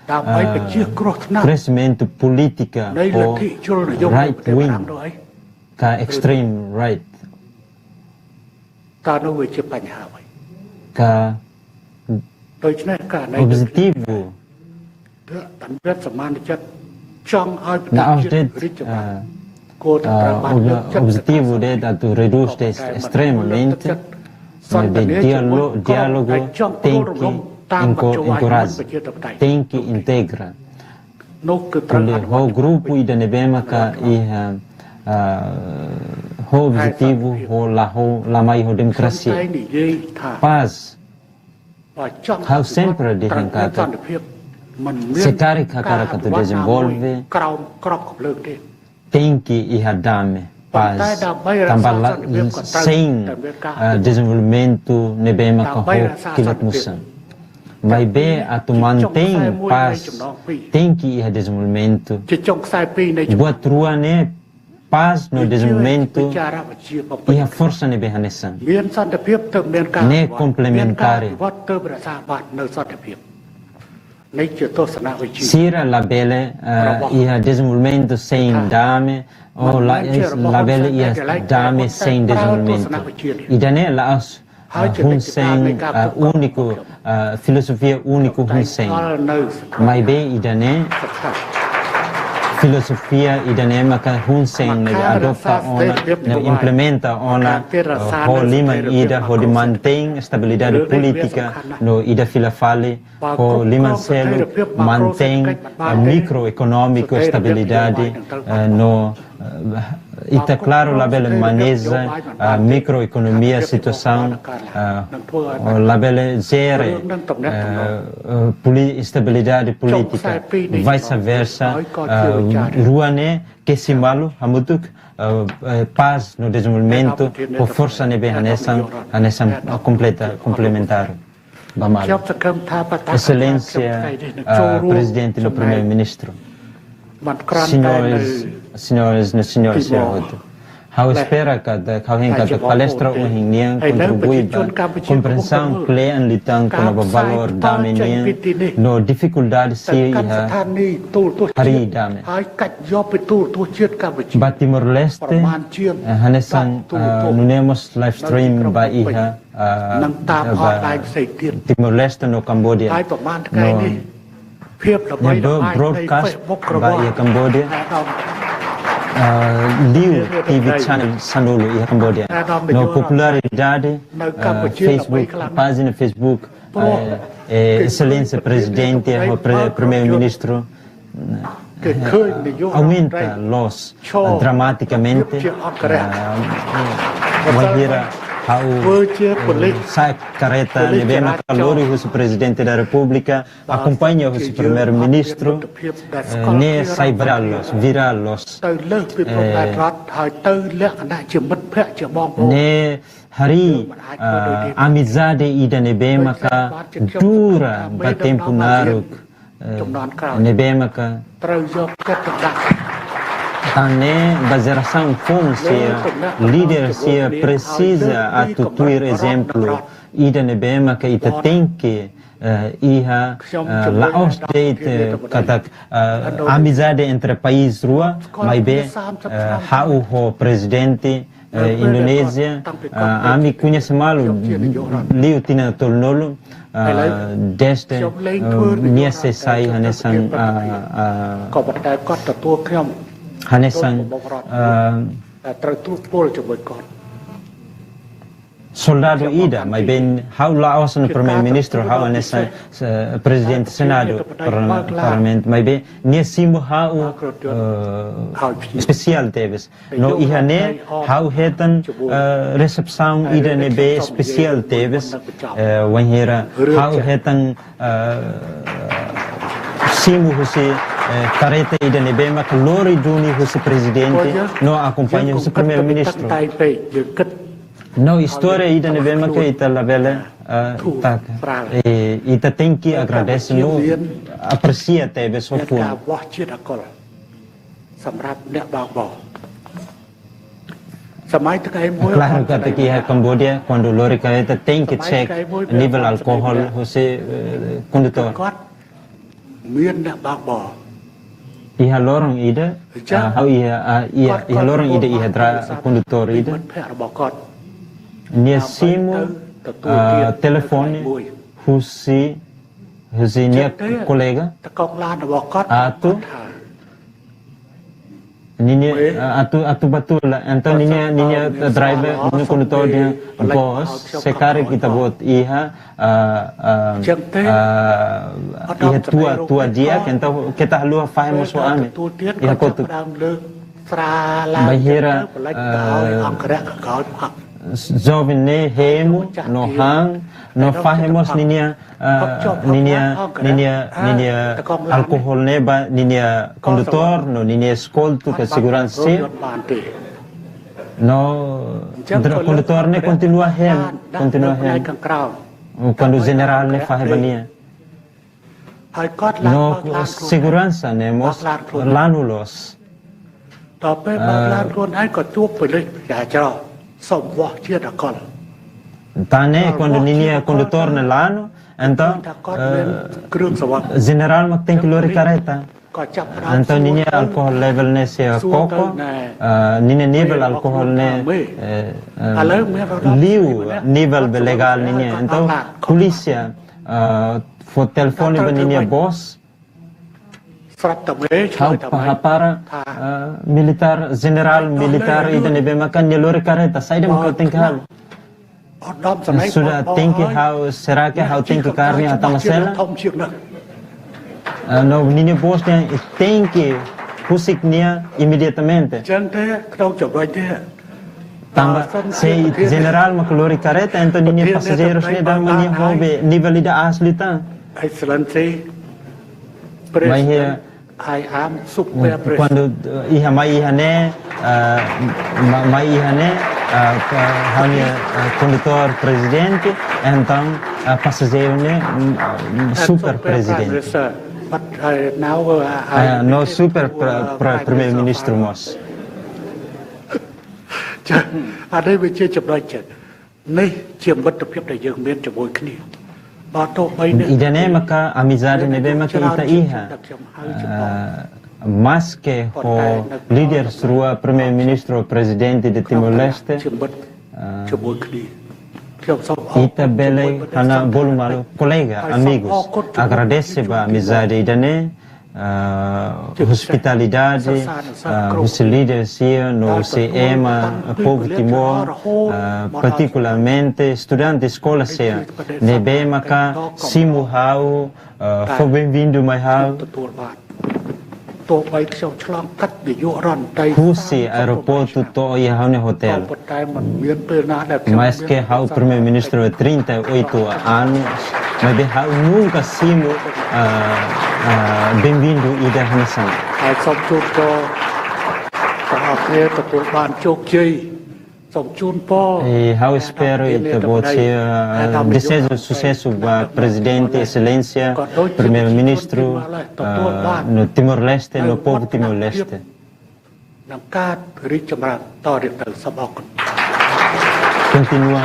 crescimento política ou right wing ka extreme right ka objetivo na objetivo de atu reduz extremamente de diálogo tem que encoraja, tem que integra. O grupo e da nebema ka o objetivo la mai democracia. Paz. Há sempre de rencata. Se carica cara que tu desenvolve, tem que dame paz. Também sem desenvolvimento nebema ka ho kilat musan. Mas bem, a tu mantém paz, tem que ir a desenvolvimento. Buat ruane paz no desenvolvimento e a força ne behanesan. Ne complementar. Sira la bele e a desenvolvimento sem dame ou la bele e a dame sem desenvolvimento. E dane la as Hun Sen único filosofia único Hun Sen mas bem idane filosofia idane maka Hun Sen adopta ona implementa ona ho lima ida ho mantém estabilidade política no ida filafale ho lima selo mantém microeconômico estabilidade no está claro la bela maneja a microeconomia situação la bela gere estabilidade política vice-versa ruane que simbalo hamutuk paz no desenvolvimento por força nebe hanesan complementar Bamal excelência presidente e primeiro-ministro senhores e senhores, How espera que alguém que palestra o hinnian contribui para compreensão plena litang com o valor da menina no dificuldade se ia hari dame. Ba Timor Leste hanesan nunemos live stream ba iha Timor Leste no Cambodia no broadcast ba iha Cambodia Liu TV channel Sanulu e Cambodia. No popularidade Facebook, página Facebook, Excelência Presidente, Primeiro-Ministro aumenta los dramaticamente. Sai careta nebema calori o presidente da República acompanha o primeiro-ministro ne sai viralos ne hari amizade ida nebema ka dura ba tempo naruk nebema ka Tane bazeração fonse líder se precisa atuar exemplo ida nebema que ita tem que iha laos date kata amizade entre país rua mai be hau ho presidente Indonésia ami conhece malu liu tina tolnolo deste nia se sai hanesan hanesan soldado ida mai ben how laos no primeiro-ministro how hanesan presidente senado parlamento mai ben nia simbo how especial teves no ihane how hetan recepção ida nebe especial teves wanhera how hetan simu husi careta ida nebema lori duni husi presidente no acompanha husi primeiro-ministro no história ida nebema que ita labela ita tem que agradecer no aprecia teve só for claro que aqui a Cambodia quando lori careta tem que check nível álcool husi condutor iha lorong ida how iha lorong ida iha condutor ida nia simu telefone husi nia colega atu atu betul lah entah ninya driver ninya condutor dia bos sekarang kita buat iha tua dia entah kita luar faham soalnya iha kotu bahira jovem ne hemu no hang no fahemos ninya alcohol neba ninya condutor no ninya escolto que segurança no condutor ne continua hem quando general ne fahebania no segurança nemos lanulos Tane quando ninya condutor ne lano então general mak tem que lori careta então ninya alcohol level ne se coco ninya nível alcohol ne liu nível legal ninya então polícia for telefone ba ninya boss para militar general militar ida nebe makan lori careta sai dem ko tingkal sudah tinggi how será que how tinggi carne atau masela no ninya bos yang tinggi husiknya imediatamente tambah se general maklori careta então ninya passageiros ne dan ninya hobe nível ida asli tan excelente quando iha mai ihane hanya condutor presidente então passageiro ne super presidente no super primeiro-ministro mos ចាអានេះវាជាចំណុចចិត្តនេះជាមិត្តភាពដែលយើងមានជាមួយគ្នាបើទោះបី Idane maka amizade nebe maka ita iha mas que o líder srua primeiro ministro presidente de Timor-Leste ita bele hana bolumalo colega amigos agradece ba amizade idane hospitalidade os líderes here no CEMA povo Timor particularmente estudantes de escola sea nebe maka simu hau foi bem-vindo mai hau Husi aeroporto to ia haune hotel mas que hau primeiro ministro 38 anos mas be hau nunca simu bem-vindo ida hanesan ហើយសូមជូនពរទាំងអស់គ្នាទទួលបានជោគជ័យសូមជូនពរ E how espero ita você desejo sucesso para presidente excelência primeiro ministro no Timor-Leste no povo Timor-Leste នឹងការរីកចម្រើនតរៀបទៅសូមអរគុណ continua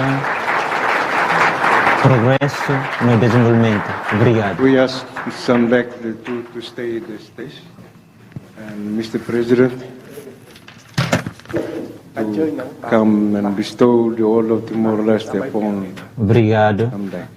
progresso no desenvolvimento obrigado We ask Samdech to stay at the stage and Mr. President to come and bestow the order of Timor-Leste upon obrigado Samdech.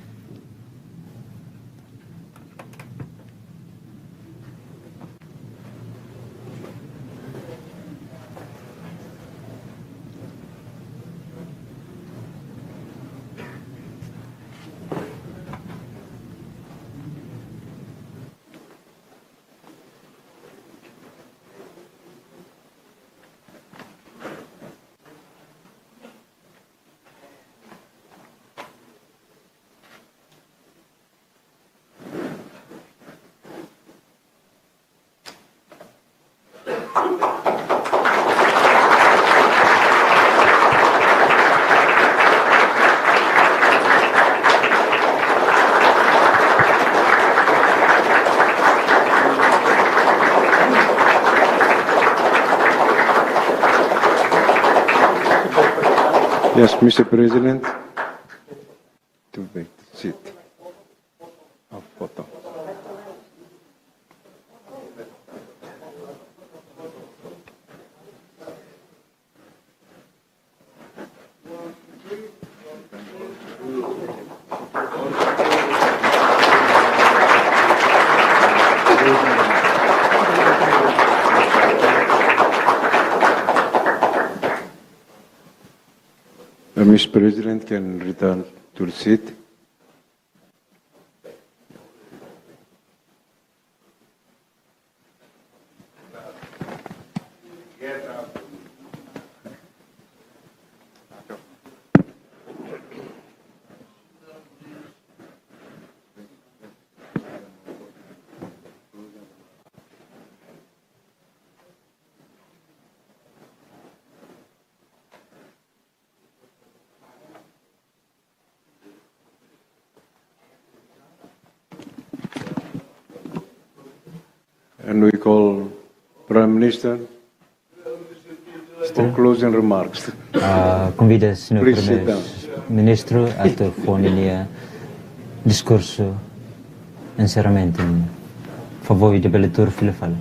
Yes, Mr. President, to take seat. A photo. Mr. President can return to the seat. And we call Prime Minister for closing remarks. Convida o senhor Please sit primeiro-ministro a fornecer discurso encerramento. Favor de leitura filafal.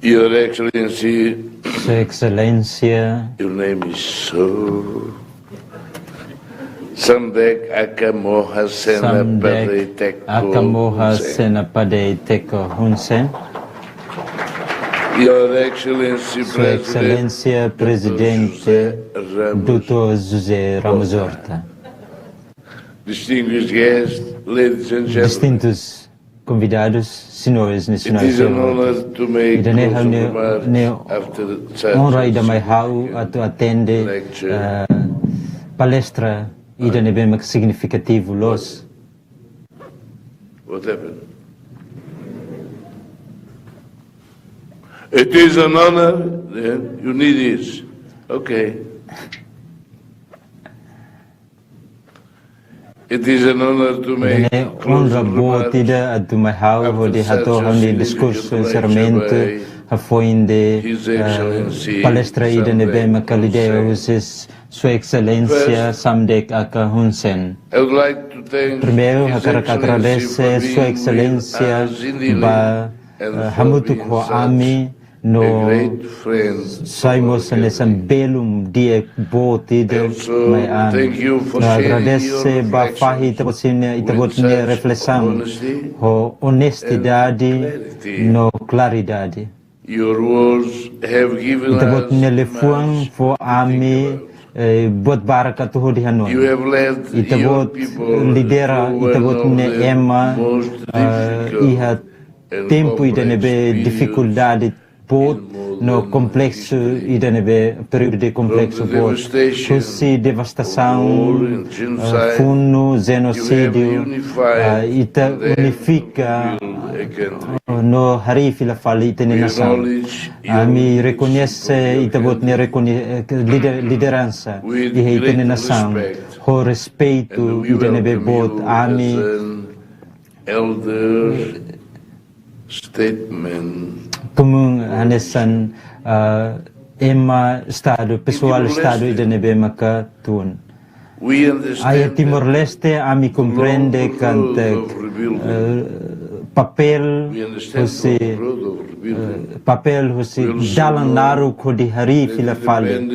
Your Excellency, Sua Excelência, your name is so. Samdech Akamoha Senapade Teko Akamoha Hun Sen. Senapade Teko Hun Sen, Your Excellency, Sua Excelência Presidente Dr. José Ramos Horta, distinguished guests, ladies and gentlemen, distintos convidados, senhores it nacionais is an honor to make Idane closing ne remarks after such honra a ida mai hau atu atende lecture palestra ida nebe mak significativo los. What happened? It is an honor. You need this. Okay. It is an honor to make honra boa tida at tumahau ho de hato handi discurso encerramento hafoinde palestra ida nebe makalidea husis Sua Excelência Samdech Aka Hun Sen. I would like to thank Primeiro, His quero agradecer Excellency Sua for Excelência being ba hamutu ko ami no saimos nesse belum dia botida mai an. Agradecer ba fahi itabotne reflexão ho honestidade no claridade. Your words have given Itabot us nelefuang fo ami buat baraka tuho di Hanoi. You have led your Itabot people lidera, through itabot one ne of the ema, most difficult iha and tempo ida complex nebe periods dificuldade pot no complexo ida nebe período de complexo pot. Kusi devastação, funo, genocídio, ita unifica no hari fila fali ita nação. Ami reconhece itabot ne liderança iha ita nação. Ho respeito ida nebe bot ami elder statement. Comum hanesan ema estado pessoal estado ida nebe maka tuan. We understand Aya Timor-Leste ami comprende kante papel husi dalang naru ko di hari fila fali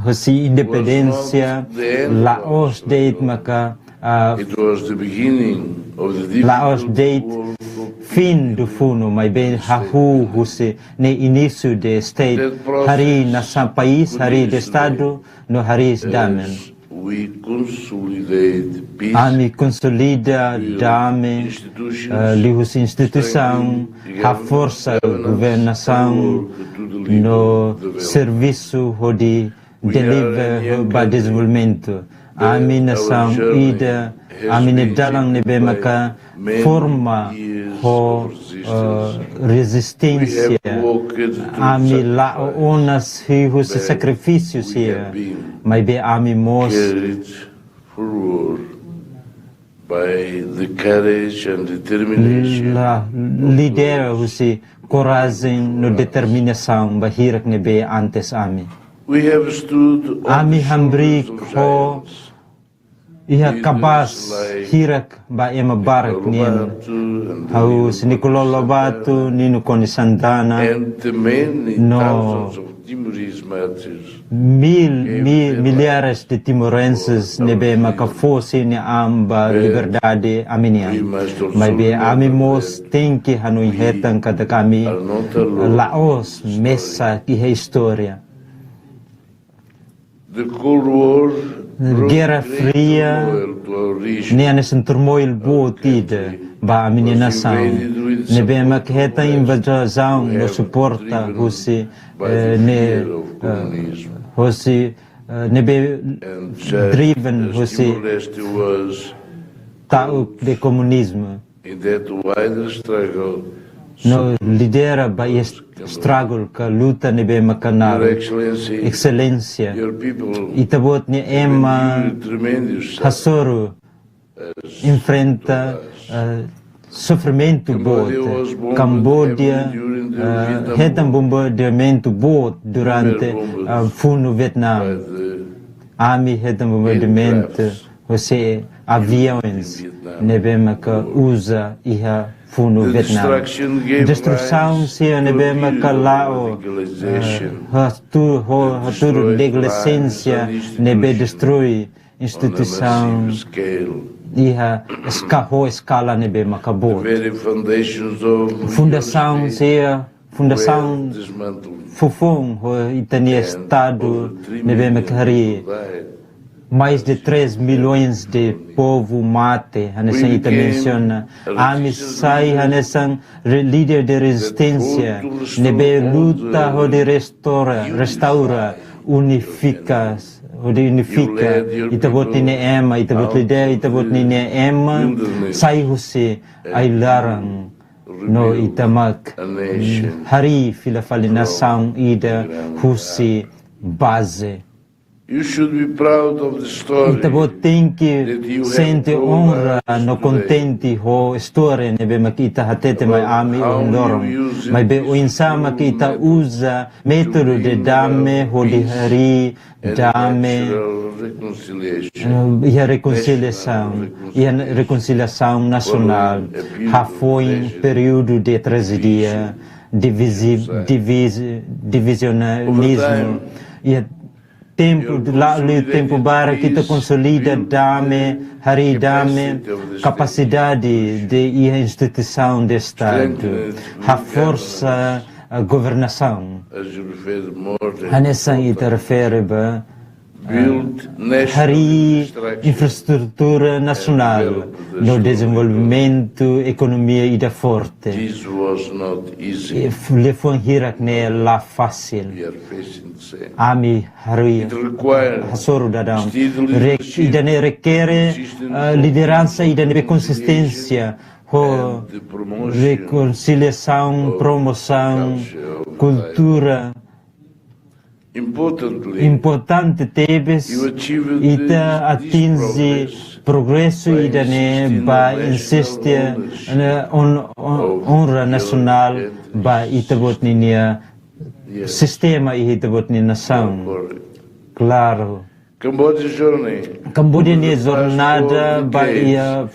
husi independência Laos date maka it was the beginning of the Laos date fin do funo mai bem hahu husi ne início de state hari nasa país hari de estado no hari damen. We consolidate peace. Ami consolida dame lihus instituição a força governação no serviço de deliver ba desenvolvimento. Ami nação ida ami ne dalang nebe maka forma ho resistência ami la onas hihus sacrifícios here mai be ami mos carried forward by the courage and determination la lidera husi coragem no determinação bahirak nebe antes ami we have stood on ami the hambri shoulders of ko giants. iha kabas hirak ba ema barak nien hau Nicolau Lobato nino Koni Santana And the many No. thousands of Timorese martyrs milhares de timorenses nebe maka fosse ne amba liberdade aminia mas be amimos tem que hanoi hetan kada kami Laos mesa ki história the Cold War Guerra Fria ne nesse turmoil botida ba aminia nação nebe maka hetan invasão no suporta husi ne husi nebe driven husi Timor-Leste was tauk de comunismo in that wider struggle. no lidera ba struggle ka luta nebe makanar Your Excellency, excelência your people itabot ni ema tremendous hasoro enfrenta sofrimento bot Cambodia hetan bombardeamento bot durante funo Vietnam ami hetan bombardeamento você aviões nebe maka usa iha funo Vietnam destruição se nebe maka lao hatur legalicença nebe destrui instituição iha escala nebe maka bot very foundations of fundação se fundação fofong ho itania estado nebe maka hari mais de 3 milhões de povo mate, hanesan ita menciona. Ami sai hanesan líder de resistência, nebe luta ho de restaura unifica, ita bot ni ema, ita bot lidera, ita bot ni ema, sai husi ay larang no ita mak hari filafalina sang ida husi base. You should be proud of the story. Ita bot tinki sente honra no contenti ho storia ne be makita hatete mai ami ondorong mai be uinsa makita usa metodo de dame ho di hari dame ia reconciliação nacional ha foi período de tragédia divisionismo ia tempo bara kita consolida dame hari dame capacidade de instituição de Estado a força a governação nessa ita refere ba hari infraestrutura nacional no desenvolvimento economia ida forte le foi hirak ne la fácil ami hari hasoro dadam ida ne requer liderança ida ne consistência ho reconciliação promoção cultura importante tebes ita atinge progresso ida ne ba insiste honra nacional ba ita bot ninia sistema ita bot ni nação claro Cambodia ni jornada ba ia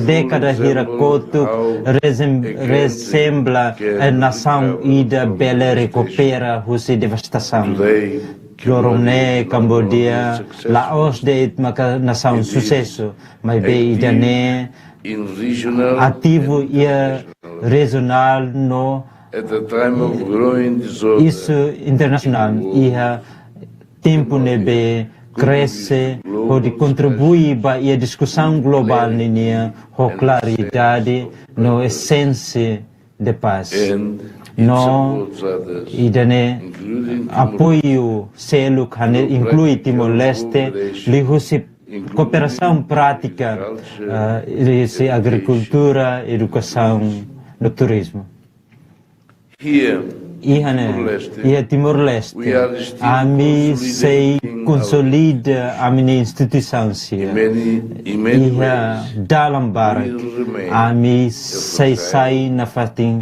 década hirakoto resembla a nação ida bela recupera husi devastação Lorone, Cambodia, Laos de maka nação sucesso, mas be ida ne ativo ia regional no isso internacional ia tempo nebe cresce pode contribuir para a discussão global ninia com claridade no essência de paz no idane apoio selo que inclui Timor-Leste lihusi cooperação prática agricultura educação no turismo ia Timor-Leste, ami sei consolida a minha instituição ia dalam barak, ami sei sai na fatin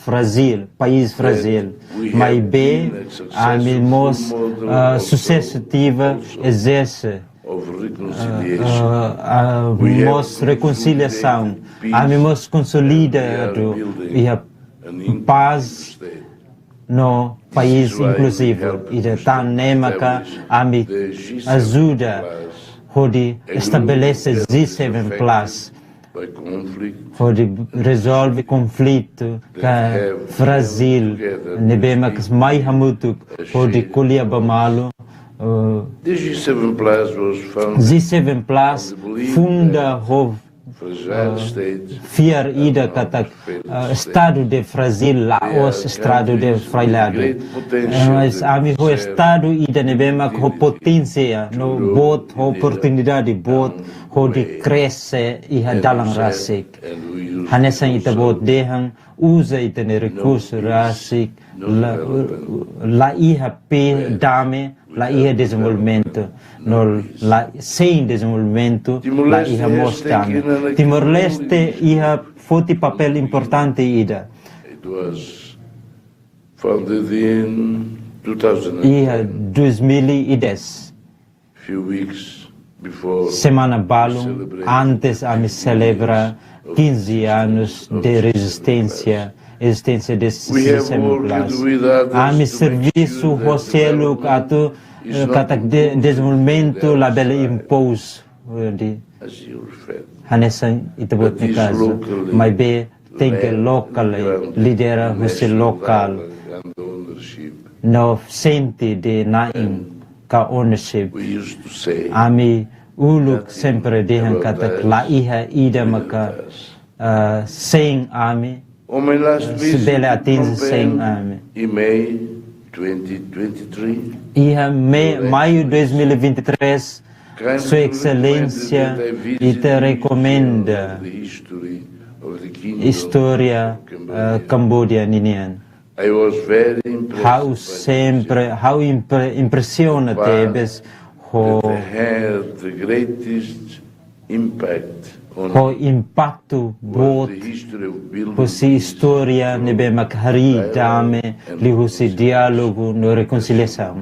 Brasil, país Brasil, mas be ami mos sucesso tiva exerce mos reconciliação, ami mos consolidado ia paz no país inclusivo e de tal nemaka ami ajuda hodi estabelece G7 Plus hodi resolve conflito que Brasil nebema que mai hamutuk hodi kulia bamalo G7 Plus funda fiar ida katak estado de Brasil Laos estado de Frailado mas ami ho estado ida nebema ko potência no bot oportunidade bot ho de cresce e dalam rasik hanesa ita bot dehan usa ita ne recurso rasik la IHP dame la IHA desenvolvimento no la sem desenvolvimento la IHA mostra Timor-Leste IHA foti papel importante ida it was founded in 2000 IHA 2010 few weeks before semana balum antes a me celebra 15 anos de resistência existência desse sistema ami serviço roselo kato katak desenvolvimento label impose de hanesa itebot ni caso mas be tem que local lidera você local no sente de naim ka ownership ami uluk sempre dehan katak la iha ida maka sem ami on my last visit Bela to atinge sem Phnom Penh in May 2023, maio 2023, Sua Excelência te recomenda história Cambodia ninian. I was very How impressiona tebes that had the greatest impact ho impacto bot the history of building husi história nebe makhari dame li husi diálogo no reconciliação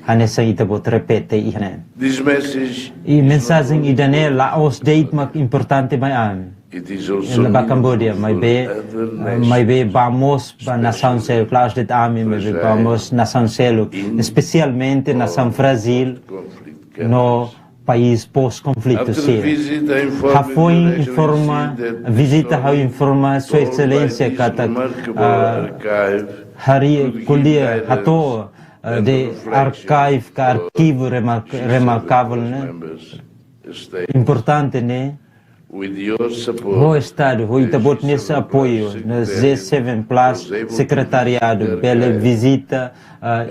hanesa ita bot repete ihnen. This message I mensagem idane Laos date mak importante mai an. it is also Ba Cambodia needed mai for be other mai nations, be vamos ba nação selo Laos det ami mai be vamos nação selo especialmente nação Brasil conflict. no país pós-conflito After the sim. visit, I Ha foi informed informa visita ha informa Sua Excelência kata archive hari kulia hato de archive ka arquivo remarcável né members stay importante né with your support. o Estado o itabot nesse apoio no Z7 Plus secretariado pela visita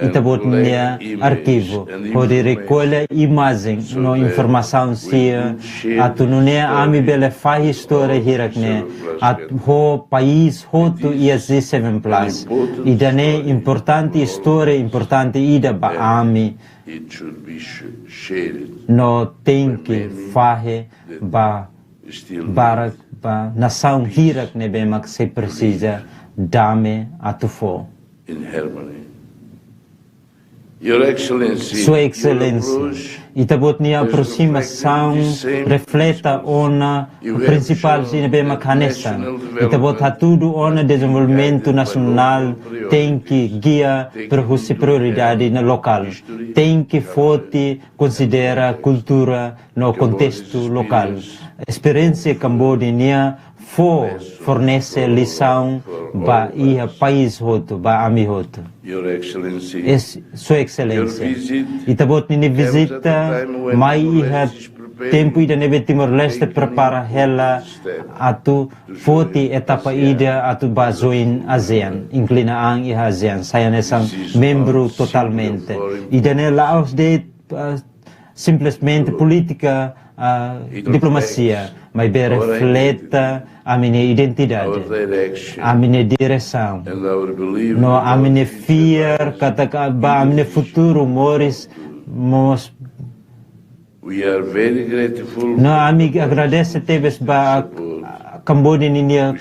itabot nia arquivo o de recolha imagem no informação sia atunune ami bela faz história hirakne at ho país hotu ia Z7 Plus idane importante história importante ida ba ami It should be shared. no tem que fazer ba Still barak ba nação hirak nebe mak se precisa dame atufo. in harmony. Your Excellency, Sua your Excelência, approach itabot ni aproximação refleta ona o principal nebe mak hanesa. Itabot hatudo ona desenvolvimento nacional tem que guia para a prioridade na local. Tem que forte considera cultura no contexto local. A experiência cambodiana fornece lição ba ia país hoto ba ami hoto. Your Excellency, Sua Excelência, itabot ni visita mai iha tempo ida nebe Timor-Leste prepara hela atu forte etapa ida atu ba join ASEAN, inclina ang iha ASEAN, saya nesang membro totalmente. Ida ne Laos de simplesmente política diplomacia, mas be refleta a minha identidade, our direction, a minha direção. and our belief No, a minha fear, a minha futuro, mores, we are very grateful no, a mim agradece teves ba Cambodia ninia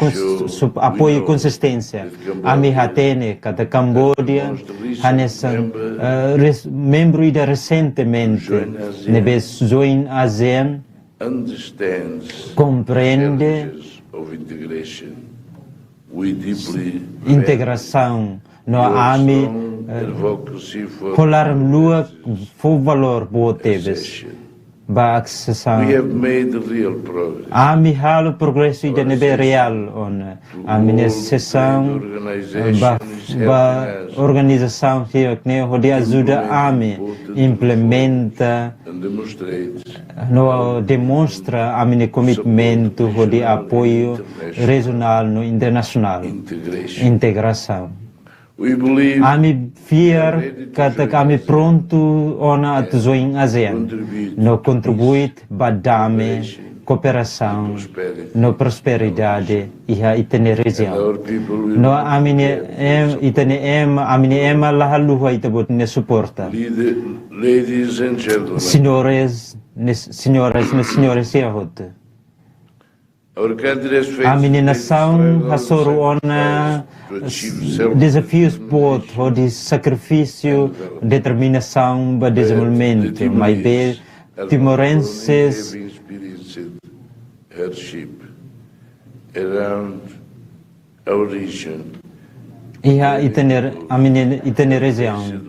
apoio e consistência. A mim hatene kata Cambodia hanesan membro ida recentemente nebe join ASEAN understands compreende challenges of integration. We deeply integração no value ami strong advocacy for colar lua fo valor bo teves accession. ba We accessão have made real progress. ami halo progresso ida nebe real on a minha sessão ba organização que ne ajuda ami implementa And demonstrate no demonstra a minha commitmento de apoio regional no internacional integration. integração. We believe Ami fear kata kami pronto ona at join ASEAN no contribute badame cooperação no prosperidade iha itene região. our people will No amine itene amine lahaluha itabot ne suporta. ladies and gentlemen. Senhores yahut. Our country has faced A minha nação struggles hasoro and ona to achieve desafios bot ho de sacrifício, determinação ba desenvolvimento, mas be timorenses have experienced hardship around our region. iha itene região. War,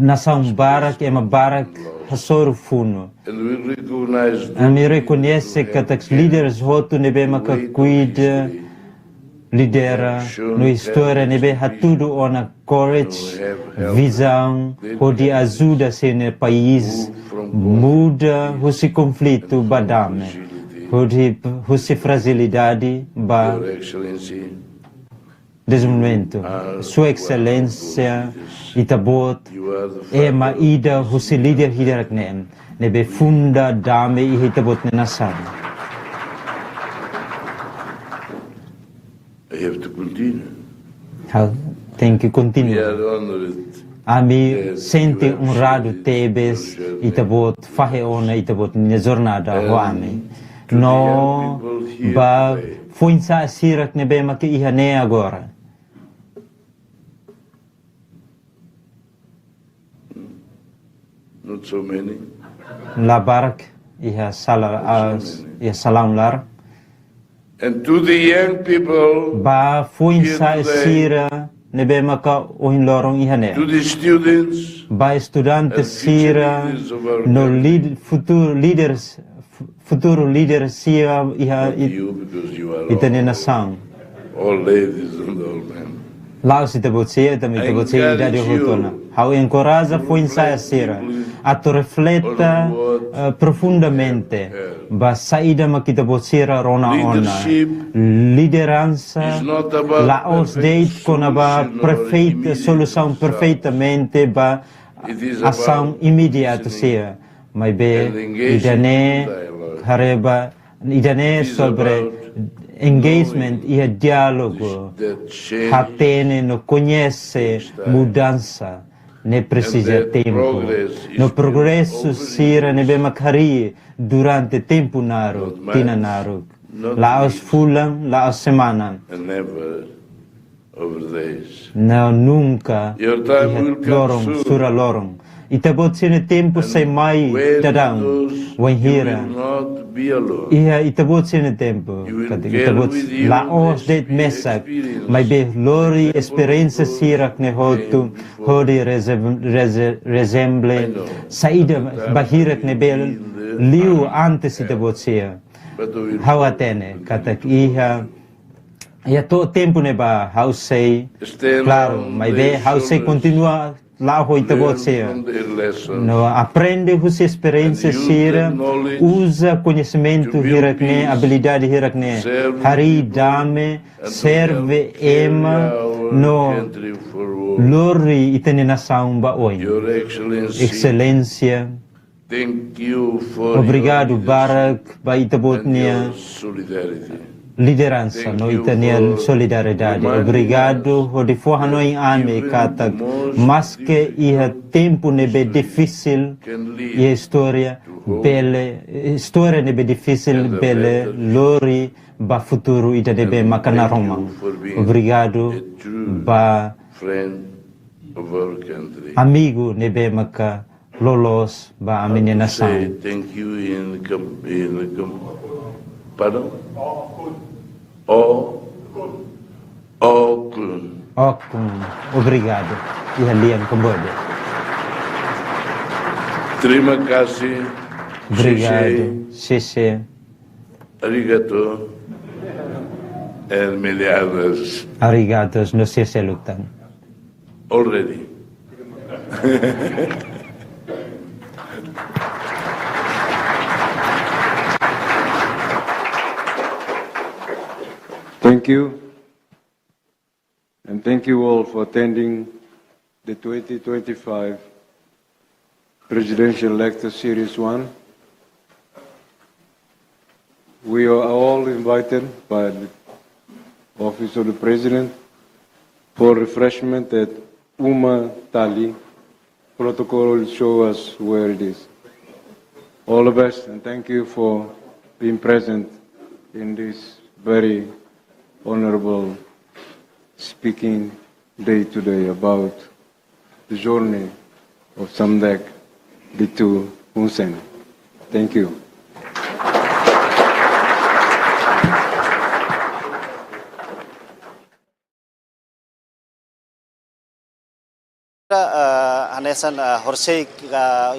Nação barak ema barak hasoro funo. and we recognize A me reconhece que os líderes hotu nebe maka cuida lidera no história nebe hatudo ona courage visão ho de ajuda se no país muda husi conflito badame ho de husi fragilidade ba Your Excellency, desse momento. Sua Excelência, Itabot, Ema Ida, Husi líder hidarak nem, nebe funda dame I Itabot nenasan. I have to continue. Tem que We continuar. are honored. Ami sente honrado tebes Itabot faheona Itabot na jornada ho ami. No ba fuinsa sirak nebe makiihane agora. Not so many. La barak iha salam lar. And to the young people, Ba fuinsa sira nebe maka ohin lorong ihane. to the students, Ba estudante sira no futuro leaders sira iha not you because you are itanena sang. all ladies and all men. Laos Itabot siya, Itabot siya idade hutona. How encoraja fuinsa sira ato refleta profundamente ba saída makitabot sira rona ona liderança Laos deit kona ba perfeita solução perfeitamente ba ação imediata siya may be idane hareba idane sobre engagement e diálogo hatene no conhece mudança ne precisa tempo no progresso sira ne be makari durante tempo naro tina naro Laos fulan Laos semana And never over days. não nunca Your time will come lorong soon. sura lorong itabot sine tempo sai mai When tadang those, when you hira will not be alone. Ia itabot sine tempo, You will kati carry itabot with you laos this det mesak, experience. may be lori experienza sirak ne hotu, hodi resemble, saida bahirak ne bel, liu antes itabot siya, But we will hawatene, katak iha, ia to tempo ne ba, how say, stand claro, on may be, their how say shoulders, continua, lao itabot learn siya. from their lessons. No, aprende as experiências And use sira, the knowledge usa conhecimento to build hirakne, peace, habilidade hirakne, serve hari people, dame, and to serve help carry ema, our no, country forward. lori itene nação baoi. Your Excellency, Excelência, thank you for obrigado your Barak, ba and itabotnia your solidarity. liderança, Thank no you itania for solidariedade. reminding Obrigado, us o de forra no em ame, even katak, most mas que ia tempo nebe difícil, Can lead e a história bele história nebe difícil And a bele better lori ba futuro ita debe And makana thank you romang for being obrigado a true ba friend of our country. amigo nebe maka lolos ba amine Say nasan thank you pardon? Oh, Kun. obrigado iha liam kembali Terima kasih. obrigado Xixi Arigato. And many others arigatos no se lutan already. Thank you. And thank you all for attending the 2025 Presidential Lecture Series 1. We are all invited by the Office of the President for refreshment at Uma Tali. Protocol will show us where it is. All the best and thank you for being present in this very honorable speaking day today about the journey of Samdek Bitu Hun Sen. Thank you. Hanesan horsei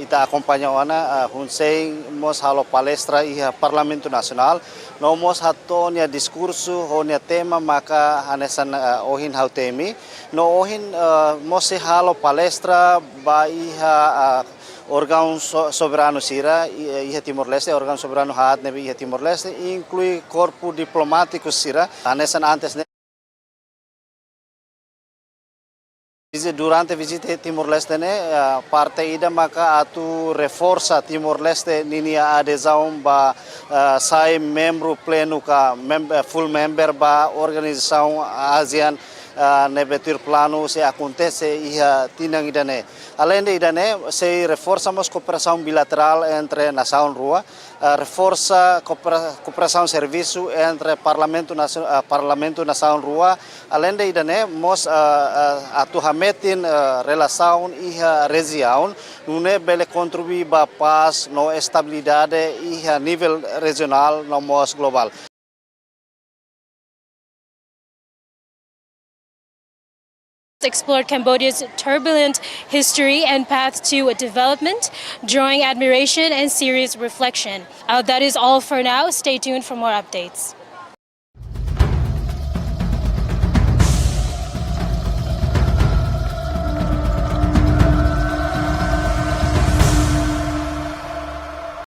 ita acompanhana Hussein mos halo palestra iha Parlamento Nasional no mos hatonia diskursu honia tema maka hanesan ohin hautemi no ohin mos halo palestra ba iha órgão soberano sira iha Timor-Leste órgão soberano hat nebe iha Timor-Leste inclui corpo diplomático sira hanesan antes Durante visita Timor-Leste parte ida maka atu reforça Timor-Leste ninia adesão ba sai membro pleno full member ba organização ASEAN nebetur plano se acontece ia tinang idane. Além de idane, se reforçamos cooperação bilateral entre nação rua, reforça cooperação serviço entre Parlamento nação rua. Além de idane, mos atuhametin relação ia região, nune bele contribui ba paz no estabilidade ia nível regional no mos global. Explored Cambodia's turbulent history and path to development, drawing admiration and serious reflection. That is all for now. Stay tuned for more updates.